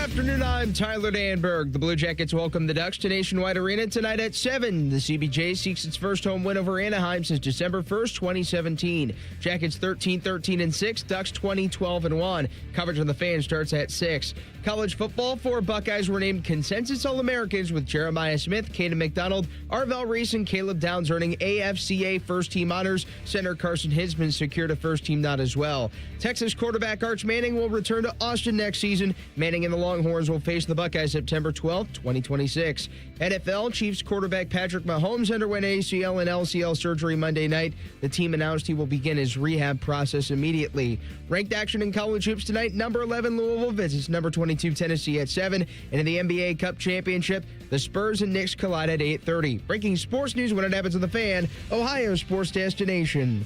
afternoon, I'm Tyler Danberg. The Blue Jackets welcome the Ducks to Nationwide Arena tonight at 7. The CBJ seeks its first home win over Anaheim since December 1st, 2017. Jackets 13-13-6, Ducks 20-12-1. Coverage on the Fan starts at 6. College football, 4 Buckeyes were named consensus All-Americans with Jeremiah Smith, Caden McDonald, Arvell Reese, and Caleb Downs earning AFCA first-team honors. Center Carson Hinsman secured a first-team nod as well. Texas quarterback Arch Manning will return to Austin next season. Manning and the Longhorns will face the Buckeyes September 12, 2026. NFL, Chiefs quarterback Patrick Mahomes underwent ACL and LCL surgery Monday night. The team announced he will begin his rehab process immediately. Ranked action in college hoops tonight. Number 11 Louisville visits number 22 Tennessee at 7. And in the NBA Cup Championship, the Spurs and Knicks collide at 8:30. Breaking sports news when it happens on the Fan, Ohio sports destination.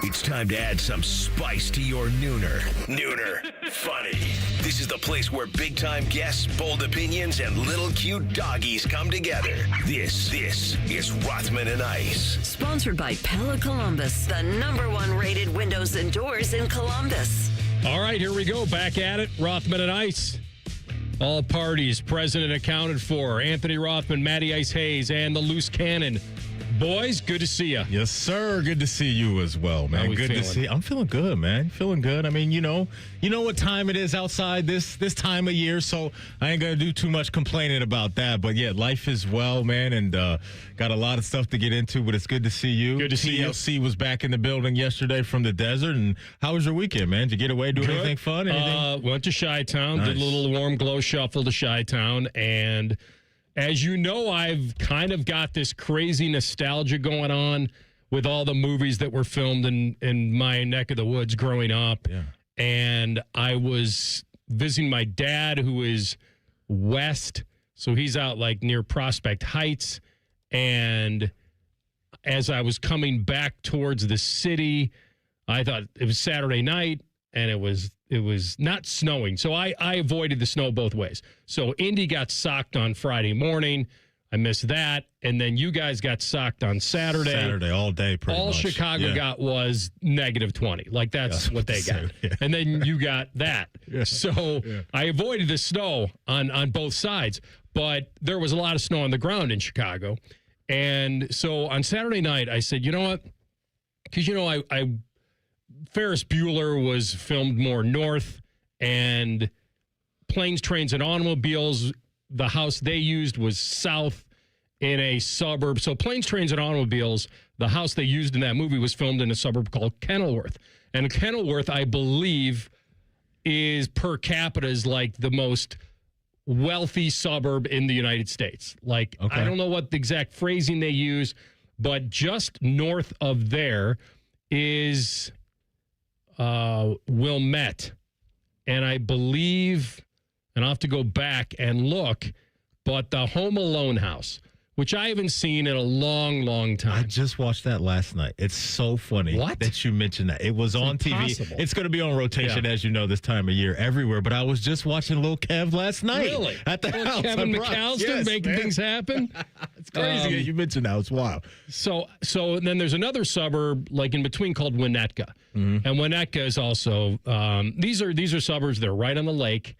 It's time to add some spice to your nooner. Nooner funny. This is the place where big-time guests, bold opinions, and little cute doggies come together. This is Rothman and Ice. Sponsored by Pella Columbus, the #1 rated windows and doors in Columbus. All right, here we go. Back at it. Rothman and Ice. All parties present and accounted for. Anthony Rothman, Matty Ice Hayes, and the Loose Cannon. Boys, good to see you. Yes, sir. Good to see you as well, man. Good to see you. I'm feeling good, man. Feeling good. I mean, you know what time it is outside this time of year, so I ain't gonna do too much complaining about that. But yeah, life is well, man, and got a lot of stuff to get into. But it's good to see you. Good to see you. TLC was back in the building yesterday from the desert. And how was your weekend, man? Did you get away, do anything fun? Anything? Went to Chi-Town, did a little warm glow shuffle to Chi-Town, and as you know, I've kind of got this crazy nostalgia going on with all the movies that were filmed in my neck of the woods growing up. Yeah. And I was visiting my dad, who is west, so he's out like near Prospect Heights. And as I was coming back towards the city, I thought it was Saturday night, and it was not snowing. So I avoided the snow both ways. So Indy got socked on Friday morning. I missed that. And then you guys got socked on Saturday. Saturday, all day, pretty much. All Chicago got was -20. Like, that's what they got. Yeah. And then you got that. Yeah. So I avoided the snow on both sides. But there was a lot of snow on the ground in Chicago. And so on Saturday night, I said, you know what? Because, I Ferris Bueller was filmed more north, and Planes, Trains, and Automobiles, the house they used was south in a suburb. So Planes, Trains, and Automobiles, the house they used in that movie was filmed in a suburb called Kenilworth. And Kenilworth, I believe, is per capita is like the most wealthy suburb in the United States. Like, okay. I don't know what the exact phrasing they use, but just north of there is Wilmette, and I believe, and I'll have to go back and look, but the Home Alone house, which I haven't seen in a long, long time. I just watched that last night. It's so funny that you mentioned that. It was on TV. It's going to be on rotation, as you know, this time of year everywhere. But I was just watching Lil Kev last night. Really? At the house. Kevin McAllister making things happen? It's crazy that you mentioned that. It's wild. So then there's another suburb like in between called Winnetka. Mm-hmm. And Winnetka is also, these are suburbs. They're right on the lake.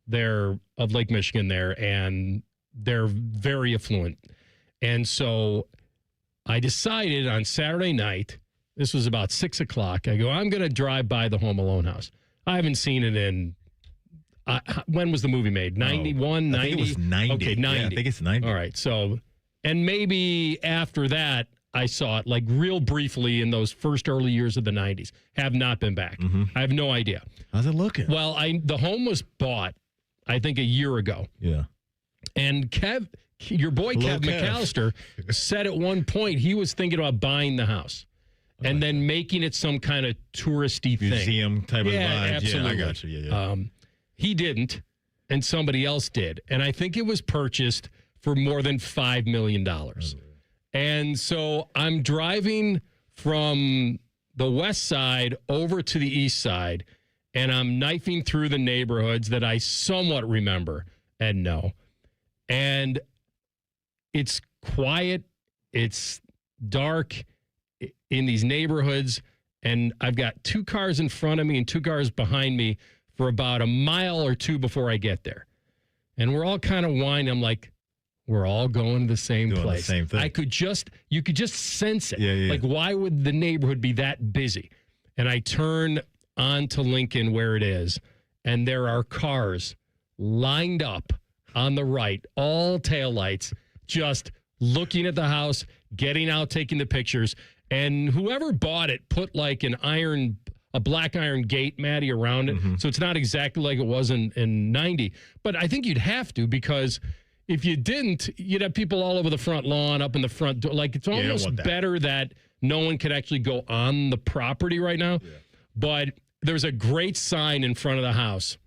They're of Lake Michigan there, and they're very affluent. And so I decided on Saturday night, this was about 6 o'clock, I go, I'm going to drive by the Home Alone house. I haven't seen it in, when was the movie made? 91, 90? I think it was 90. Okay, 90. Yeah, I think it's 90. All right, so, and maybe after that, I saw it like real briefly in those first early years of the 90s. Have not been back. Mm-hmm. I have no idea. How's it looking? Well, the home was bought, I think, a year ago. Yeah. And your boy Kev McAllister said at one point he was thinking about buying the house and then making it some kind of touristy museum type of vibe. Absolutely. Yeah, I got you. Yeah. He didn't, and somebody else did. And I think it was purchased for more than $5 million. And so I'm driving from the west side over to the east side, and I'm knifing through the neighborhoods that I somewhat remember and know. And it's quiet, it's dark in these neighborhoods, and I've got 2 cars in front of me and 2 cars behind me for about a mile or two before I get there. And we're all kind of whining. I'm like, we're all going to the same place. The same thing. You could just sense it. Yeah. Like, why would the neighborhood be that busy? And I turn onto Lincoln where it is, and there are cars lined up on the right, all taillights, just looking at the house, getting out, taking the pictures. And whoever bought it put like a black iron gate, Maddie, around it. So it's not exactly like it was in 90. But I think you'd have to, because if you didn't, you'd have people all over the front lawn, up in the front door. Like, it's almost better that no one could actually go on the property right now. Yeah. But there's a great sign in front of the house,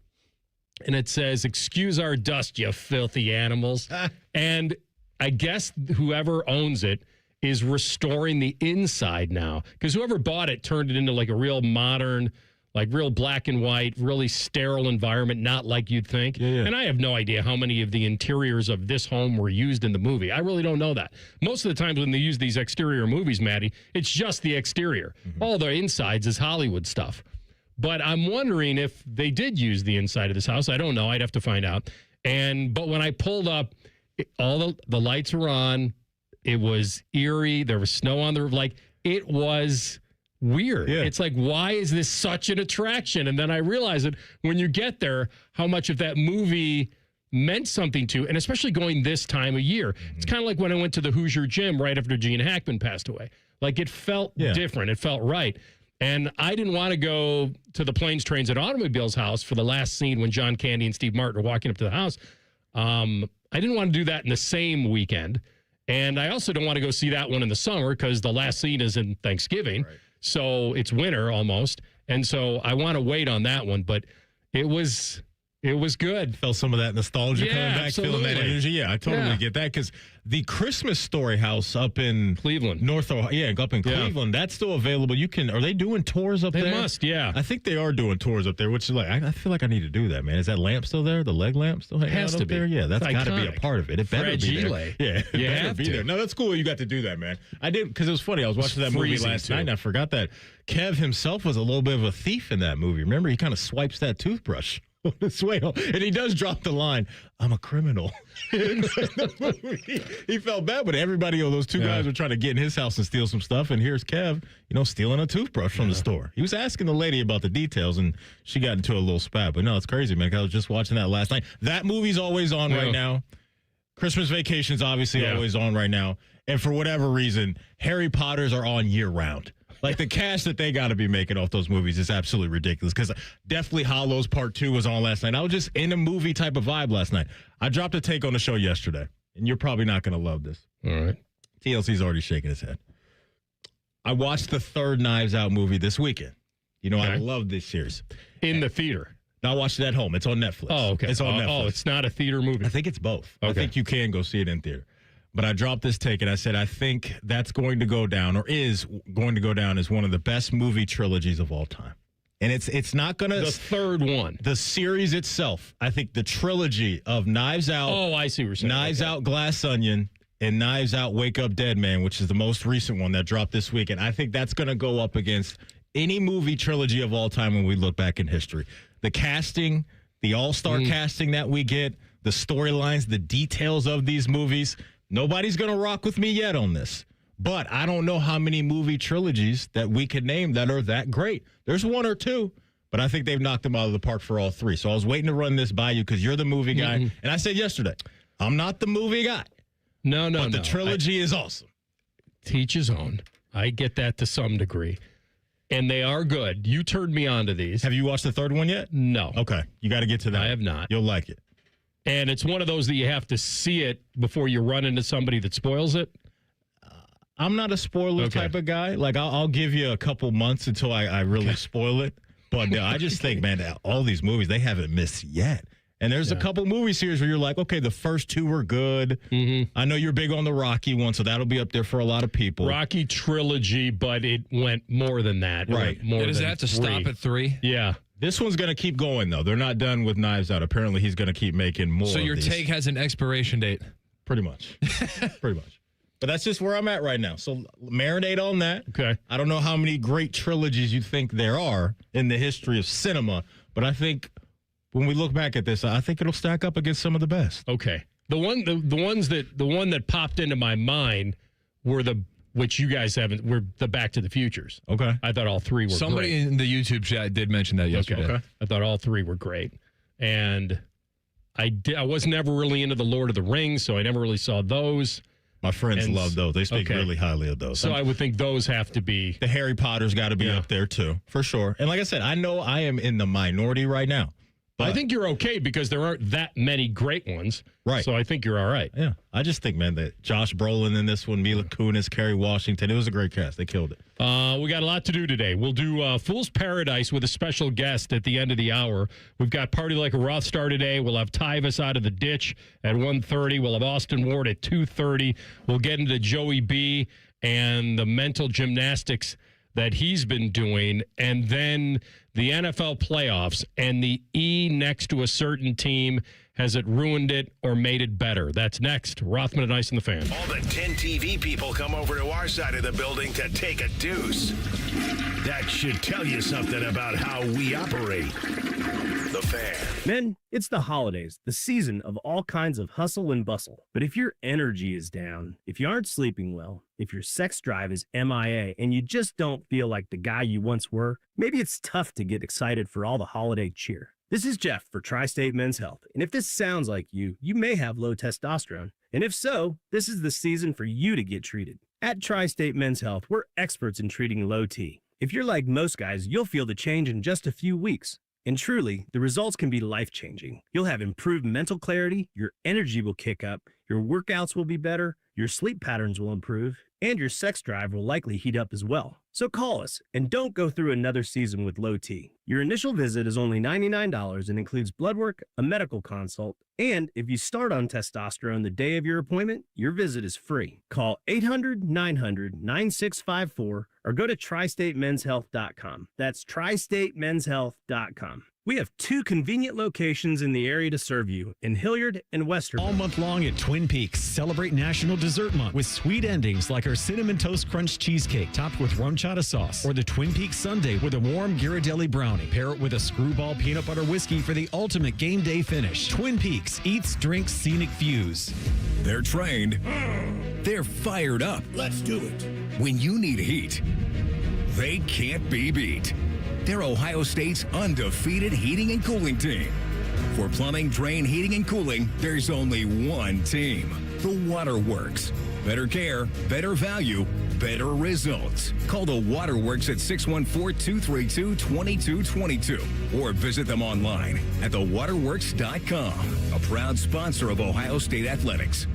and it says, "Excuse our dust, you filthy animals." And I guess whoever owns it is restoring the inside now, because whoever bought it turned it into like a real modern, like real black and white, really sterile environment, not like you'd think. Yeah. And I have no idea how many of the interiors of this home were used in the movie. I really don't know that. Most of the times when they use these exterior movies, Maddie, it's just the exterior. All the insides is Hollywood stuff. But I'm wondering if they did use the inside of this house. I don't know. I'd have to find out. But when I pulled up, all the lights were on. It was eerie. There was snow on the roof. Like, it was weird. Yeah. It's like, why is this such an attraction? And then I realized that when you get there, how much of that movie meant something to, and especially going this time of year. It's kind of like when I went to the Hoosier Gym right after Gene Hackman passed away. Like, it felt different. It felt right. And I didn't want to go to the Planes, Trains, and Automobiles house for the last scene when John Candy and Steve Martin are walking up to the house. I didn't want to do that in the same weekend. And I also don't want to go see that one in the summer, because the last scene is in Thanksgiving. Right. So it's winter almost. And so I want to wait on that one. But it was good. Felt some of that nostalgia coming back, feeling that energy. Yeah, I totally get that, because the Christmas Story house up in Cleveland, up in Cleveland, that's still available. Are they doing tours up there? They must, yeah. I think they are doing tours up there, which is like, I feel like I need to do that, man. Is that lamp still there? The leg lamp still hanging out up there? Yeah, that's got to be a part of it. It better be there. Yeah, it better be there. No, that's cool. You got to do that, man. I did, because it was funny. I was watching that movie last night, and I forgot that Kev himself was a little bit of a thief in that movie. Remember, he kind of swipes that toothbrush. And he does drop the line, "I'm a criminal." In the movie. He felt bad, but everybody, those two guys were trying to get in his house and steal some stuff, and here's Kev, stealing a toothbrush from the store. He was asking the lady about the details, and she got into a little spat. But no, it's crazy, man. I was just watching that last night. That movie's always on right now. Christmas Vacation's obviously always on right now. And for whatever reason, Harry Potters are on year-round. Like, the cash that they got to be making off those movies is absolutely ridiculous, because definitely Hollows Part 2 was on last night. I was just in a movie type of vibe last night. I dropped a take on the show yesterday, and you're probably not going to love this. All right. TLC's already shaking his head. I watched the third Knives Out movie this weekend. I love this series. In the theater? No, I watched it at home. It's on Netflix. Oh, okay. It's on Netflix. Oh, it's not a theater movie? I think it's both. Okay. I think you can go see it in theater. But I dropped this take, and I said, I think that's going to go down, or is going to go down, as one of the best movie trilogies of all time. And it's not going to... The third one. The series itself. I think the trilogy of Knives Out... Oh, I see what you're saying. Knives Out, Glass Onion, and Knives Out, Wake Up Dead Man, which is the most recent one that dropped this week. And I think that's going to go up against any movie trilogy of all time when we look back in history. The casting, the all-star casting that we get, the storylines, the details of these movies... Nobody's going to rock with me yet on this, but I don't know how many movie trilogies that we could name that are that great. There's one or two, but I think they've knocked them out of the park for all three. So I was waiting to run this by you, because you're the movie guy. And I said yesterday, I'm not the movie guy. No. But the trilogy is awesome. Teach his own. I get that to some degree. And they are good. You turned me on to these. Have you watched the third one yet? No. Okay. You got to get to that. I have not. You'll like it. And it's one of those that you have to see it before you run into somebody that spoils it? I'm not a spoiler type of guy. Like, I'll give you a couple months until I really spoil it. But I just think, man, all these movies, they haven't missed yet. And there's a couple movie series where you're like, okay, the first two were good. I know you're big on the Rocky one, so that'll be up there for a lot of people. Rocky trilogy, but it went more than that. Right. Does that have to stop at 3? Yeah. This one's going to keep going, though. They're not done with Knives Out. Apparently, he's going to keep making more. So your take has an expiration date? Pretty much. Pretty much. But that's just where I'm at right now. So marinate on that. Okay. I don't know how many great trilogies you think there are in the history of cinema, But I think when we look back at this, I think it'll stack up against some of the best. Okay. The one that popped into my mind were which you guys haven't, were the Back to the Futures. Okay. I thought all three were Somebody great. in the YouTube chat did mention that yesterday. Okay. I thought all three were great. And I was never really into the Lord of the Rings, so I never really saw those. My friends love those. They speak really highly of those. So I would think those have to be. The Harry Potter's got to be up there, too, for sure. And like I said, I know I am in the minority right now. But I think you're okay because there aren't that many great ones. Right. So I think you're all right. Yeah. I just think, man, that Josh Brolin in this one, Mila Kunis, Kerry Washington, it was a great cast. They killed it. We got a lot to do today. We'll do Fool's Paradise with a special guest at the end of the hour. We've got Party Like a Roth Star today. We'll have Tyvis Out of the Ditch at 1:30. We'll have Austin Ward at 2:30. We'll get into Joey B and the mental gymnastics that he's been doing, and then the NFL playoffs and the E next to a certain team. Has it ruined it or made it better? That's next. Rothman and Ice and the Fan. All the 10 TV people come over to our side of the building to take a deuce. That should tell you something about how we operate. The Fan. Men, it's the holidays, the season of all kinds of hustle and bustle. But if your energy is down, if you aren't sleeping well, if your sex drive is MIA, and you just don't feel like the guy you once were, maybe it's tough to get excited for all the holiday cheer. This is Jeff for Tri-State Men's Health, and if this sounds like you may have low testosterone. And if so, this is the season for you to get treated. At Tri-State Men's Health, we're experts in treating low T. If you're like most guys, you'll feel the change in just a few weeks. And truly, the results can be life-changing. You'll have improved mental clarity, your energy will kick up, your workouts will be better, your sleep patterns will improve, and your sex drive will likely heat up as well. So call us and don't go through another season with low T. Your initial visit is only $99 and includes blood work, a medical consult, and if you start on testosterone the day of your appointment, your visit is free. Call 800-900-9654 or go to tristatemenshealth.com. That's tristatemenshealth.com. We have 2 convenient locations in the area to serve you, in Hilliard and Westerville. All month long at Twin Peaks, celebrate National Dessert Month with sweet endings like our Cinnamon Toast Crunch Cheesecake topped with rum chata sauce, or the Twin Peaks Sundae with a warm Ghirardelli brownie. Pair it with a Screwball peanut butter whiskey for the ultimate game day finish. Twin Peaks, eats, drinks, scenic views. They're trained. They're fired up. Let's do it. When you need heat, they can't be beat. They're Ohio State's undefeated heating and cooling team. For plumbing, drain, heating, and cooling, there's only one team. The Waterworks. Better care, better value, better results. Call the Waterworks at 614-232-2222 or visit them online at thewaterworks.com. A proud sponsor of Ohio State Athletics.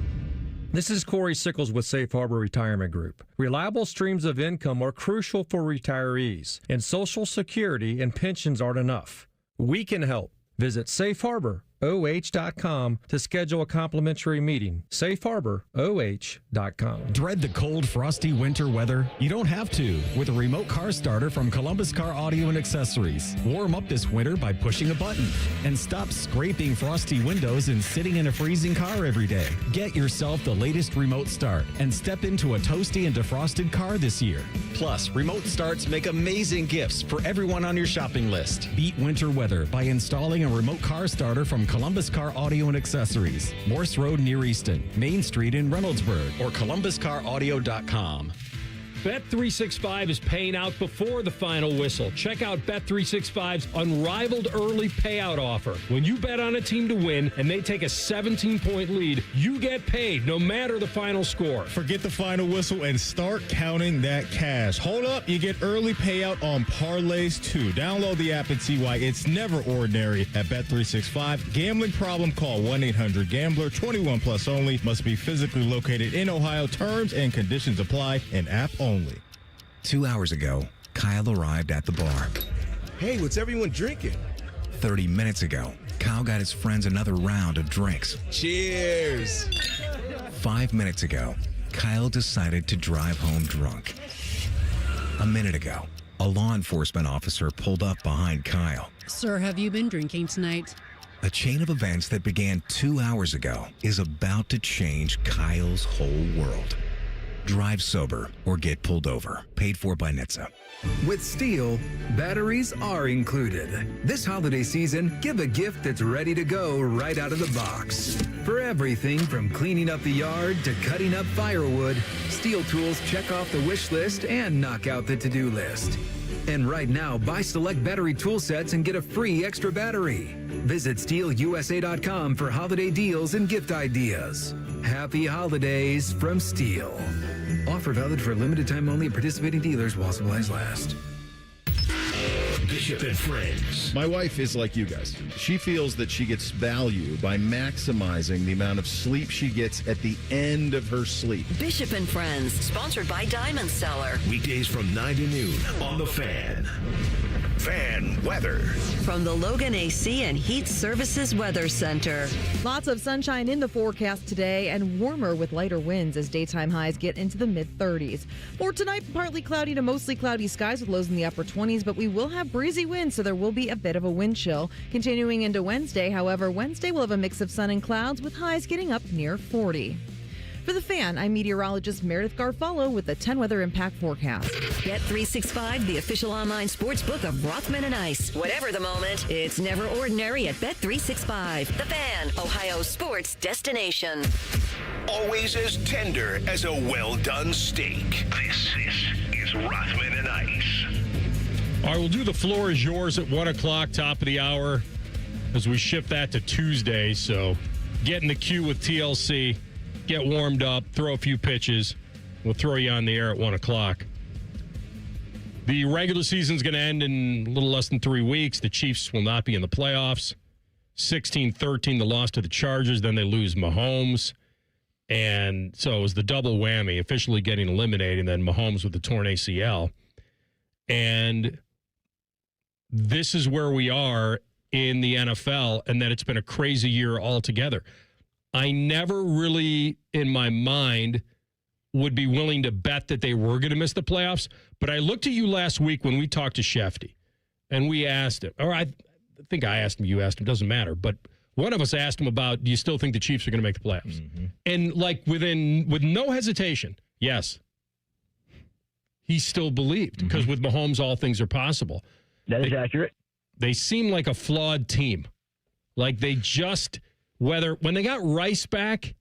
This is Corey Sickles with Safe Harbor Retirement Group. Reliable streams of income are crucial for retirees, and Social Security and pensions aren't enough. We can help. Visit safeharboroh.com to schedule a complimentary meeting. safeharboroh.com. Dread the cold, frosty winter weather? You don't have to with a remote car starter from Columbus Car Audio and Accessories. Warm up this winter by pushing a button and stop scraping frosty windows and sitting in a freezing car every day. Get yourself the latest remote start and step into a toasty and defrosted car this year. Plus, remote starts make amazing gifts for everyone on your shopping list. Beat winter weather by installing a remote car starter from Columbus Car Audio and Accessories, Morse Road near Easton, Main Street in Reynoldsburg, or columbuscaraudio.com. Bet365 is paying out before the final whistle. Check out Bet365's unrivaled early payout offer. When you bet on a team to win and they take a 17-point lead, you get paid no matter the final score. Forget the final whistle and start counting that cash. Hold up, you get early payout on parlays too. Download the app and see why it's never ordinary at Bet365. Gambling problem? Call 1-800-GAMBLER. 21 plus only. Must be physically located in Ohio. Terms and conditions apply. An app only. 2 hours ago, Kyle arrived at the bar. Hey, what's everyone drinking? 30 minutes ago, Kyle got his friends another round of drinks. Cheers! 5 minutes ago, Kyle decided to drive home drunk. A minute ago, a law enforcement officer pulled up behind Kyle. Sir, have you been drinking tonight? A chain of events that began 2 hours ago is about to change Kyle's whole world. drive sober, or get pulled over. Paid for by NHTSA. With Steel, batteries are included. This holiday season, give a gift that's ready to go right out of the box. For everything from cleaning up the yard to cutting up firewood, Steel tools check off the wish list and knock out the to-do list. And right now, buy select battery tool sets and get a free extra battery. Visit SteelUSA.com for holiday deals and gift ideas. Happy holidays from Steel. Offer valid for a limited time only at participating dealers while supplies last. Bishop and Friends. My wife is like you guys. She feels that she gets value by maximizing the amount of sleep she gets at the end of her sleep. Bishop and Friends, sponsored by Diamond Seller. Weekdays from 9 to noon on The Fan. Fan weather. From the Logan AC and Heat Services Weather Center. Lots of sunshine in the forecast today and warmer with lighter winds as daytime highs get into the mid-30s. For tonight, partly cloudy to mostly cloudy skies with lows in the upper 20s, but we will have breezy winds, so there will be a bit of a wind chill. Continuing into Wednesday, however, Wednesday will have a mix of sun and clouds with highs getting up near 40. For The Fan, I'm meteorologist Meredith Garfalo with the 10 Weather Impact Forecast. Bet365, the official online sports book of Rothman and Ice. Whatever the moment, it's never ordinary at Bet365. The Fan, Ohio sports destination. Always as tender as a well-done steak. This is Rothman and Ice. All right, we'll do the floor is yours at 1 o'clock, top of the hour, as we shift that to Tuesday. So get in the queue with TLC. Get warmed up, throw a few pitches. We'll throw you on the air at 1 o'clock. The regular season's going to end in a little less than 3 weeks. The Chiefs will not be in the playoffs. 16-13, the loss to the Chargers. Then they lose Mahomes. And so it was the double whammy, officially getting eliminated, and then Mahomes with the torn ACL. And this is where we are in the NFL, and that it's been a crazy year altogether. I never really, in my mind, would be willing to bet that they were going to miss the playoffs. But I looked at you last week when we talked to Shefty, and we asked him, or I think I asked him, you asked him, doesn't matter. But one of us asked him about, do you still think the Chiefs are going to make the playoffs? Mm-hmm. And like with no hesitation, yes. He still believed, because with Mahomes, all things are possible. That is accurate. They seem like a flawed team. Like they just... when they got Rice back,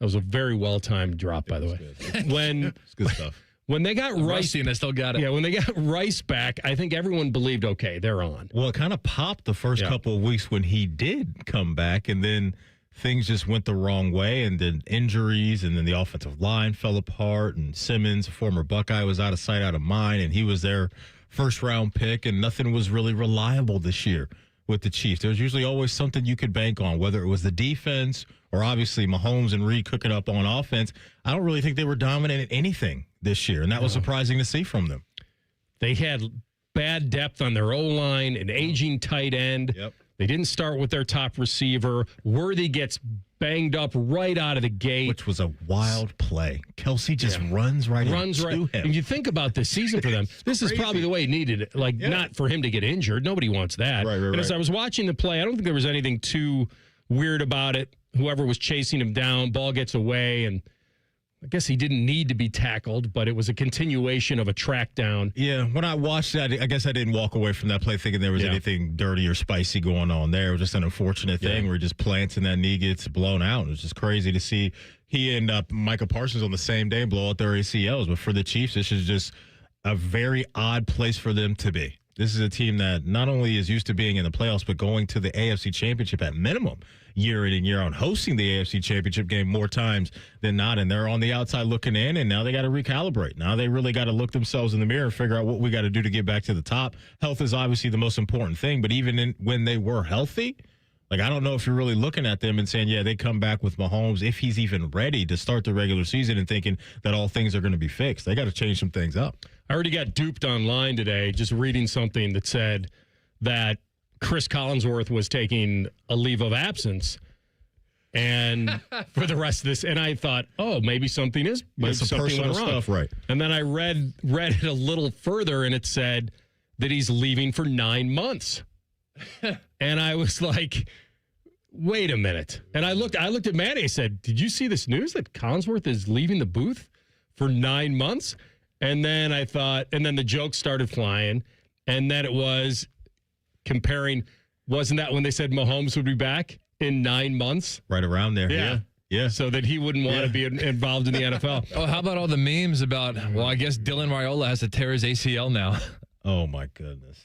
that was a very well-timed drop, by the way. It's good stuff. When they got Rice, and I still got it. Yeah, when they got Rice back, I think everyone believed, okay, they're on. Well, it kind of popped the first couple of weeks when he did come back, and then things just went the wrong way, and then injuries, and then the offensive line fell apart, and Simmons, a former Buckeye, was out of sight, out of mind, and he was their first-round pick, and nothing was really reliable this year with the Chiefs. There was usually always something you could bank on, whether it was the defense or obviously Mahomes and Reed cooking up on offense. I don't really think they were dominant in anything this year, and that was surprising to see from them. They had bad depth on their O-line, an aging tight end. Yep. They didn't start with their top receiver. Worthy gets banged up right out of the gate. Which was a wild play. Kelsey just runs right into him. And you think about this season for them, this is probably the way he needed it. Like, not for him to get injured. Nobody wants that. And as I was watching the play, I don't think there was anything too weird about it. Whoever was chasing him down, ball gets away, and I guess he didn't need to be tackled, but it was a continuation of a track down. Yeah, when I watched that, I guess I didn't walk away from that play thinking there was anything dirty or spicy going on there. It was just an unfortunate thing where just plants and that knee gets blown out. It was just crazy to see he and Micah Parsons on the same day blow out their ACLs. But for the Chiefs, this is just a very odd place for them to be. This is a team that not only is used to being in the playoffs, but going to the AFC Championship at minimum year in and year out, hosting the AFC Championship game more times than not. And they're on the outside looking in, and now they got to recalibrate. Now they really got to look themselves in the mirror and figure out what we got to do to get back to the top. Health is obviously the most important thing, but even when they were healthy, like, I don't know if you're really looking at them and saying, yeah, they come back with Mahomes, if he's even ready to start the regular season and thinking that all things are going to be fixed. They got to change some things up. I already got duped online today just reading something that said that Chris Collinsworth was taking a leave of absence and for the rest of this. And I thought, oh, maybe something is some personal stuff, right? And then I read it a little further, and it said that he's leaving for 9 months. And I was like, wait a minute. And I looked at Manny. I said, did you see this news that Collinsworth is leaving the booth for 9 months. And then I thought, and then the jokes started flying. And then it was comparing, wasn't that when they said Mahomes would be back in 9 months? Right around there. Yeah. Yeah. So that he wouldn't want to be involved in the NFL. Oh, how about all the memes about, well, I guess Dylan Raiola has to tear his ACL now. Oh, my goodness.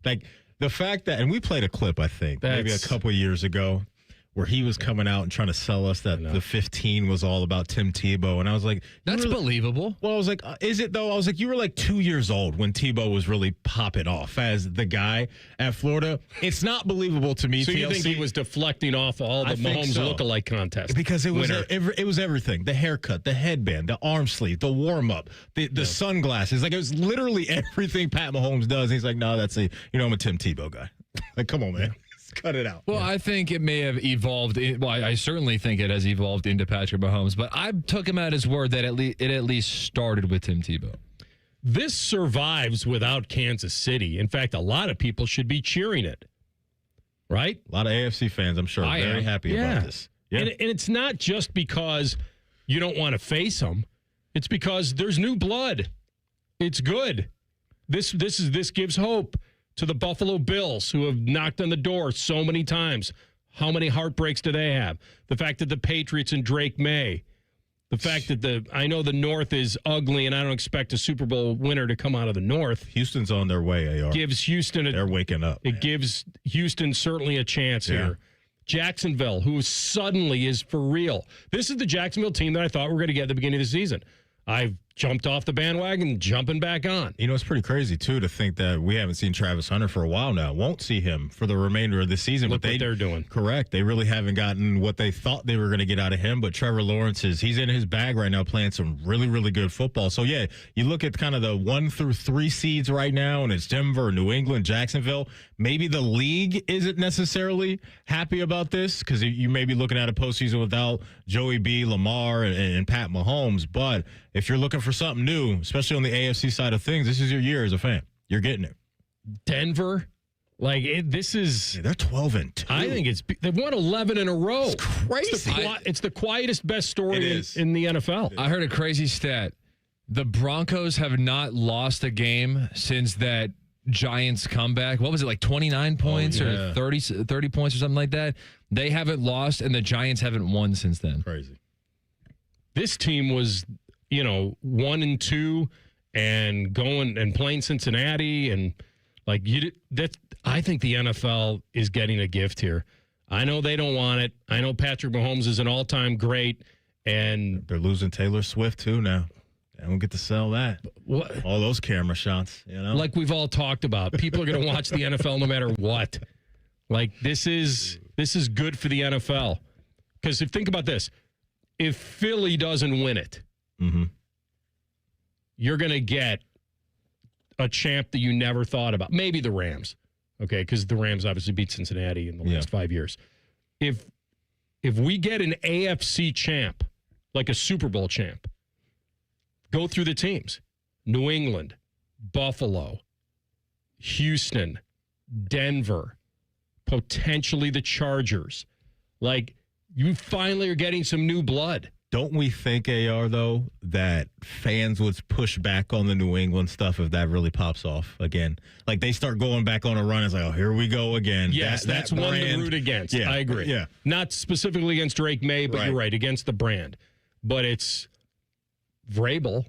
Like, the fact that, and we played a clip, I think, maybe a couple years ago, where he was coming out and trying to sell us that the 15 was all about Tim Tebow. And I was like, that's believable. Well, I was like, is it though? I was like, you were like 2 years old when Tebow was really popping off as the guy at Florida. It's not believable to me. So TLC, you think he was deflecting off all the Mahomes lookalike contest? Because it was everything. The haircut, the headband, the arm sleeve, the warm-up, the sunglasses. Like, it was literally everything Pat Mahomes does. He's like, no, I'm a Tim Tebow guy. Like, come on, man. Cut it out. Well, I think it may have evolved. I certainly think it has evolved into Patrick Mahomes, but I took him at his word that it at least started with Tim Tebow. This survives without Kansas City. In fact, a lot of people should be cheering it, right? A lot of AFC fans, I'm sure, are very happy about this. Yeah. And it's not just because you don't want to face them. It's because there's new blood. It's good. This gives hope to the Buffalo Bills, who have knocked on the door so many times. How many heartbreaks do they have? The fact that the Patriots and Drake May, the fact that I know the North is ugly, and I don't expect a Super Bowl winner to come out of the North. Houston's on their way, AR. Gives Houston they're waking up. It gives Houston certainly a chance here. Jacksonville, who suddenly is for real. This is the Jacksonville team that I thought we were going to get at the beginning of the season. I've jumped off the bandwagon, jumping back on. You know, it's pretty crazy, too, to think that we haven't seen Travis Hunter for a while now. Won't see him for the remainder of the season. Look what they're doing. Correct. They really haven't gotten what they thought they were going to get out of him. But Trevor Lawrence he's in his bag right now playing some really, really good football. So, yeah, you look at kind of the 1 through 3 seeds right now, and it's Denver, New England, Jacksonville. Maybe the league isn't necessarily happy about this because you may be looking at a postseason without Joey B, Lamar, and Pat Mahomes. But if you're looking for something new, especially on the AFC side of things, this is your year as a fan. You're getting it. Denver, this is... Yeah, they're 12-2. I think they've won 11 in a row. It's crazy. It's the quietest, best story in the NFL. I heard a crazy stat. The Broncos have not lost a game since that Giants comeback. What was it, like 29 points or 30 points or something like that? They haven't lost, and the Giants haven't won since then. Crazy. This team was... 1-2 and going and playing Cincinnati and I think the NFL is getting a gift here. I know they don't want it. I know Patrick Mahomes is an all-time great, and they're losing Taylor Swift too now. They don't get to sell that. What? All those camera shots, Like we've all talked about. People are going to watch the NFL no matter what. Like this is good for the NFL. Because think about this. If Philly doesn't win it, you're going to get a champ that you never thought about. Maybe the Rams, okay, because the Rams obviously beat Cincinnati in the last 5 years. If we get an AFC champ, like a Super Bowl champ, go through the teams. New England, Buffalo, Houston, Denver, potentially the Chargers. Like, you finally are getting some new blood. Don't we think, AR, though, that fans would push back on the New England stuff if that really pops off again? Like, they start going back on a run. It's like, oh, here we go again. Yes, that's one to root against. Yeah, I agree. Yeah. Not specifically against Drake May, but you're right, against the brand. But it's Vrabel,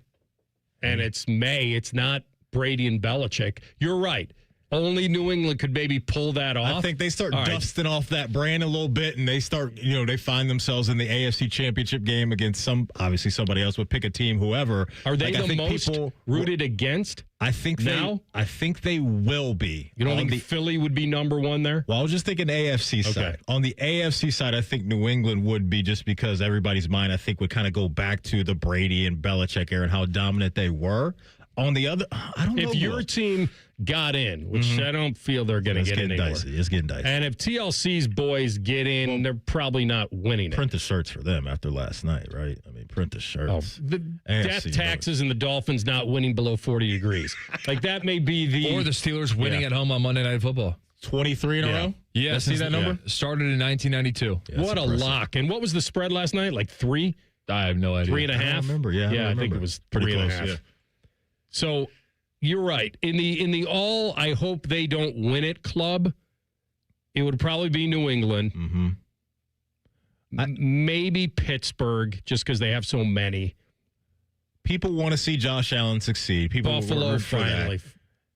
and it's May. It's not Brady and Belichick. You're right. Only New England could maybe pull that off. I think they start dusting off that brand a little bit, and they start, they find themselves in the AFC Championship game against obviously somebody else would pick a team, whoever. Are they the most rooted against? I think I think they will be. You don't think Philly would be number one there? Well, I was just thinking AFC side. On the AFC side, I think New England would be, just because everybody's mind, I think, would kind of go back to the Brady and Belichick era and how dominant they were. On the other, I don't know. If your team got in, which I don't feel they're going to get in anymore. It's getting dicey. And if TLC's boys get in, they're probably not winning it. Print the shirts for them after last night, right? I mean, print the shirts. The death taxes and the Dolphins not winning below 40 degrees. Like, that may be Or the Steelers winning at home on Monday Night Football. 23 in a row? Yeah. See that number? Started in 1992. What a lock. And what was the spread last night? Like 3? I have no idea. 3.5. I remember. Yeah, I think it was pretty 3.5. close. Yeah. So you're right. In the all, I hope they don't win it club. It would probably be New England. Mm-hmm. Maybe Pittsburgh, just because they have so many. People want to see Josh Allen succeed. People Buffalo root for finally. that.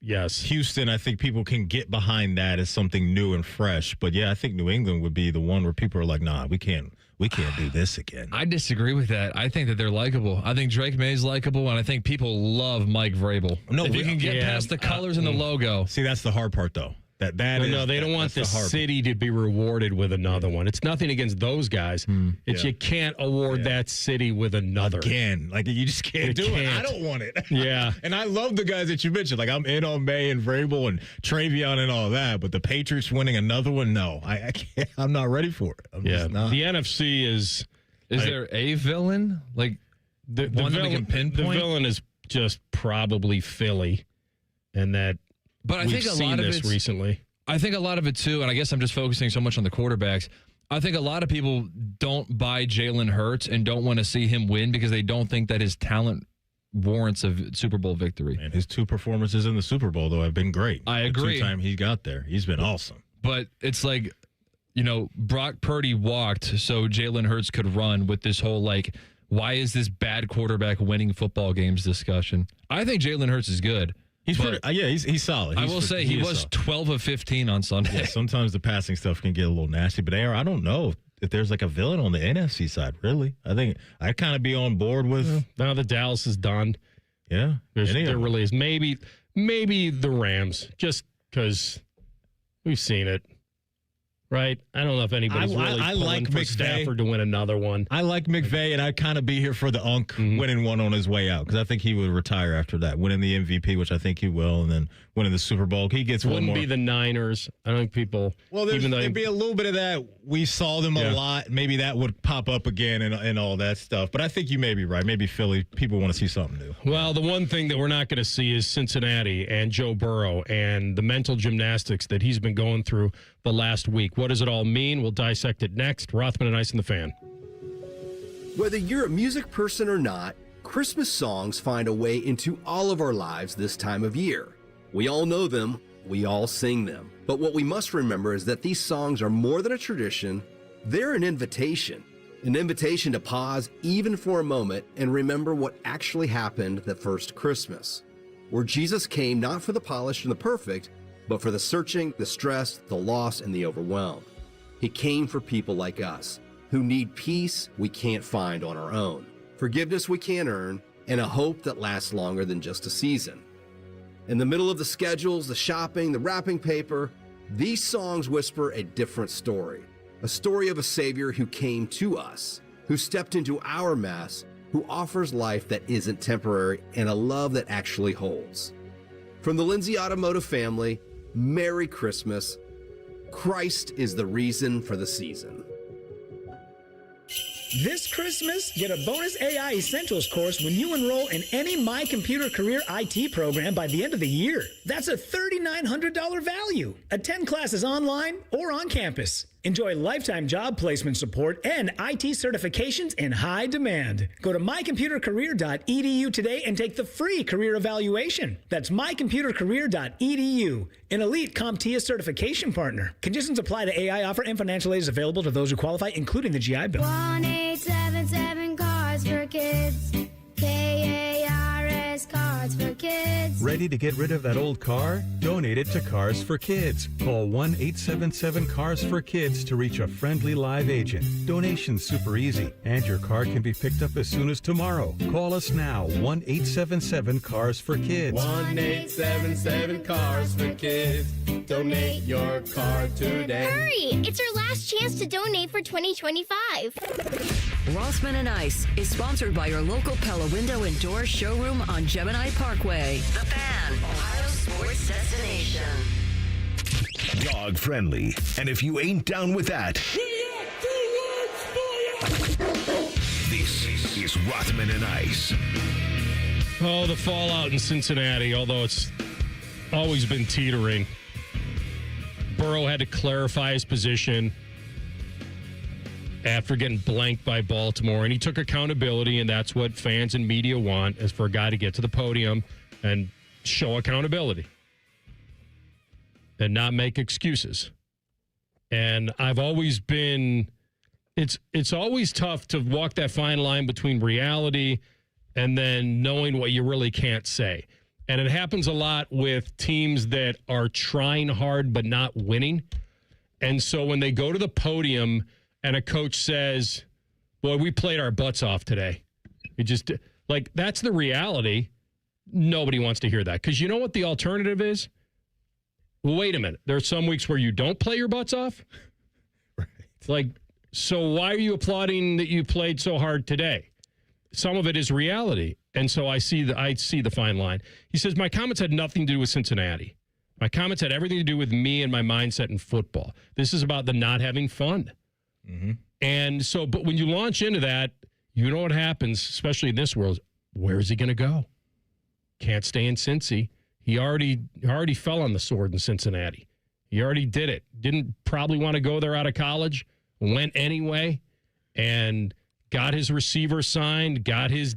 Yes. Houston, I think people can get behind that as something new and fresh. But yeah, I think New England would be the one where people are like, nah, we can't do this again. I disagree with that. I think that they're likable. I think Drake May's likable, and I think people love Mike Vrabel. No, if you can get past the colors and the logo. See, that's the hard part, though. They don't want the city to be rewarded with another one. It's nothing against those guys. It's you can't award that city with another. Again, like you just can't do it. I don't want it. Yeah. And I love the guys that you mentioned. Like I'm in on May and Vrabel and Travion and all that. But the Patriots winning another one, no, I can't. I'm not ready for it. I'm just not. The NFC is. Is there a villain like the one villain, that we can pinpoint? The villain is just probably Philly, and that. But I think a lot of this recently. I think a lot of it too, and I guess I'm just focusing so much on the quarterbacks. I think a lot of people don't buy Jalen Hurts and don't want to see him win because they don't think that his talent warrants a Super Bowl victory. And his 2 performances in the Super Bowl, though, have been great. I agree. The 2 time he got there, he's been awesome. But it's like, Brock Purdy walked so Jalen Hurts could run with this whole why is this bad quarterback winning football games discussion? I think Jalen Hurts is good. He's he's solid. I will say he was solid. 12 of 15 on Sunday. Yeah, sometimes the passing stuff can get a little nasty, but AR, I don't know if there's a villain on the NFC side, really. I think I'd kind of be on board with. Now that Dallas is done. Yeah. There really is. Maybe the Rams, just because we've seen it. Right? I don't know if anybody's really pulling for Stafford to win another one. I like McVay, and I'd kind of be here for the winning one on his way out, because I think he would retire after that, winning the MVP, which I think he will, and then winning the Super Bowl. He gets one more. Wouldn't be the Niners. I don't think people. Well, there'd be a little bit of that. We saw them a lot. Maybe that would pop up again and all that stuff. But I think you may be right. Maybe Philly, people want to see something new. Well, the one thing that we're not going to see is Cincinnati and Joe Burrow and the mental gymnastics that he's been going through the last week. What does it all mean? We'll dissect it next. Rothman and Ice and the Fan. Whether you're a music person or not, Christmas songs find a way into all of our lives this time of year. We all know them, we all sing them. But what we must remember is that these songs are more than a tradition, they're an invitation to pause even for a moment and remember what actually happened that first Christmas, where Jesus came not for the polished and the perfect, but for the searching, the stressed, the lost, and the overwhelmed. He came for people like us, who need peace we can't find on our own, forgiveness we can't earn, and a hope that lasts longer than just a season. In the middle of the schedules, the shopping, the wrapping paper, these songs whisper a different story. A story of a Savior who came to us, who stepped into our mess, who offers life that isn't temporary and a love that actually holds. From the Lindsay Automotive family, Merry Christmas. Christ is the reason for the season. This Christmas, get a bonus AI Essentials course when you enroll in any My Computer Career IT program by the end of the year. That's a $3,900 value. Attend classes online or on campus. Enjoy lifetime job placement support and IT certifications in high demand. Go to mycomputercareer.edu today and take the free career evaluation. That's mycomputercareer.edu, an elite CompTIA certification partner. Conditions apply to AI offer and financial aid is available to those who qualify, including the GI Bill. 1-877 Cars for Kids. KARS Cars for Kids. Ready to get rid of that old car? Donate it to Cars for Kids. Call 1-877-CARS-FOR-KIDS to reach a friendly live agent. Donation's super easy, and your car can be picked up as soon as tomorrow. Call us now, 1-877-CARS-FOR-KIDS. 1-877-CARS-FOR-KIDS. Donate your car today. Hurry! It's our last chance to donate for 2025. Rothman and Ice is sponsored by your local Pella Window and Door showroom on Gemini Parkway. The Fan, Ohio sports destination. Dog friendly. And if you ain't down with that, this is Rothman and Ice. Oh, the fallout in Cincinnati, although it's always been teetering. Burrow had to clarify his position. after getting blanked by Baltimore, and he took accountability, and that's what fans and media want, is for a guy to get to the podium and show accountability and not make excuses. And I've always been, it's always tough to walk that fine line between reality and then knowing what you really can't say. And it happens a lot with teams that are trying hard but not winning. And so when they go to the podium and a coach says, boy, we played our butts off today. It just, like, that's the reality. Nobody wants to hear that. Because you know what the alternative is? Well, wait a minute. There are some weeks where you don't play your butts off. Right. Like, so why are you applauding that you played so hard today? Some of it is reality. And so I see the fine line. He says, my comments had nothing to do with Cincinnati. My comments had everything to do with me and my mindset in football. This is about the not having fun. Mm-hmm. And so, but when you launch into that, you know what happens, especially in this world, where is he going to go? Can't stay in Cincy. He already fell on the sword in Cincinnati. He already did it. Didn't probably want to go there out of college. Went anyway and got his receiver signed, got his,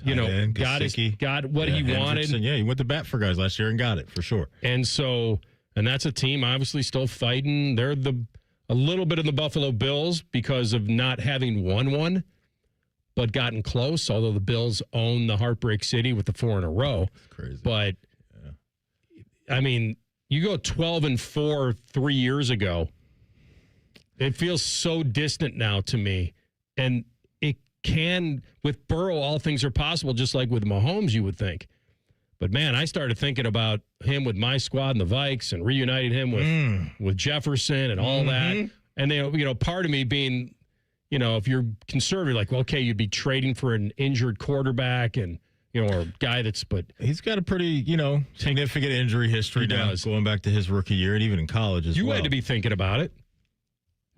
got what he wanted. Yeah, he went to bat for guys last year and got it for sure. And so, and that's a team obviously still fighting. They're a little bit of the Buffalo Bills because of not having won one, but gotten close, although the Bills own the Heartbreak City with the 4 in a row. That's crazy. But, I mean, you go 12-4 3 years ago. It feels so distant now to me. And it can, with Burrow, all things are possible, just like with Mahomes, you would think. But, man, I started thinking about him with my squad and the Vikes and reuniting him with Jefferson and all that. And, they, part of me being, if you're conservative, like, well, okay, you'd be trading for an injured quarterback and, or a guy but he's got a pretty, significant injury history now, going back to his rookie year and even in college as well. You had to be thinking about it.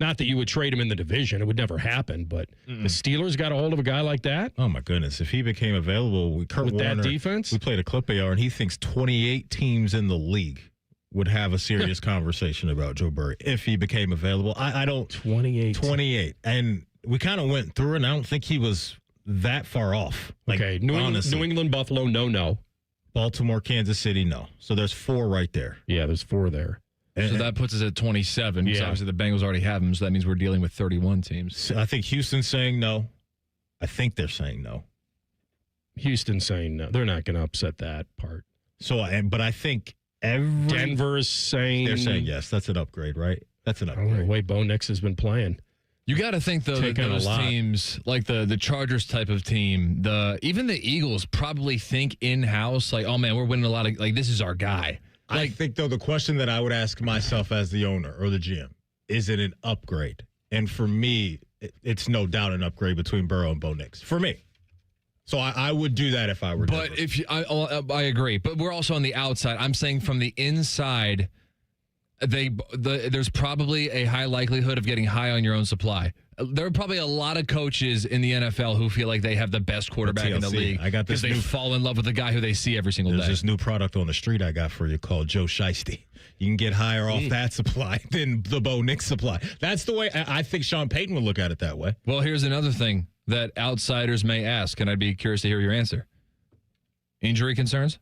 Not that you would trade him in the division. It would never happen, but the Steelers got a hold of a guy like that? Oh, my goodness. If he became available with Warner, that defense? We played a clip AR, and he thinks 28 teams in the league would have a serious conversation about Joe Burrow if he became available. I don't... 28. And we kind of went through it, and I don't think he was that far off. Okay, New England, Buffalo, no. Baltimore, Kansas City, no. So there's 4 right there. Yeah, there's 4 there. So that puts us at 27. Yeah. So obviously the Bengals already have them, so that means we're dealing with 31 teams. So I think Houston's saying no. I think they're saying no. Houston's saying no. They're not going to upset that part. So, but I think Denver's saying... They're saying yes. That's an upgrade, right? That's an upgrade. The way Bo Nix has been playing. You got to think, though, that those teams, like the Chargers type of team, even the Eagles probably think in-house, like, oh, man, we're winning a lot of... Like, this is our guy. I think, though, the question that I would ask myself as the owner or the GM, is it an upgrade? And for me, it's no doubt an upgrade between Burrow and Bo Nix. For me. So I would do that if I were But Denver. I agree. But we're also on the outside. I'm saying from the inside, there's probably a high likelihood of getting high on your own supply. There are probably a lot of coaches in the NFL who feel like they have the best quarterback in the league because they fall in love with the guy who they see every single day. There's this new product on the street I got for you called Joe Shiesty. You can get higher off that supply than the Bo Nix supply. That's the way I think Sean Payton would look at it that way. Well, here's another thing that outsiders may ask, and I'd be curious to hear your answer. Injury concerns?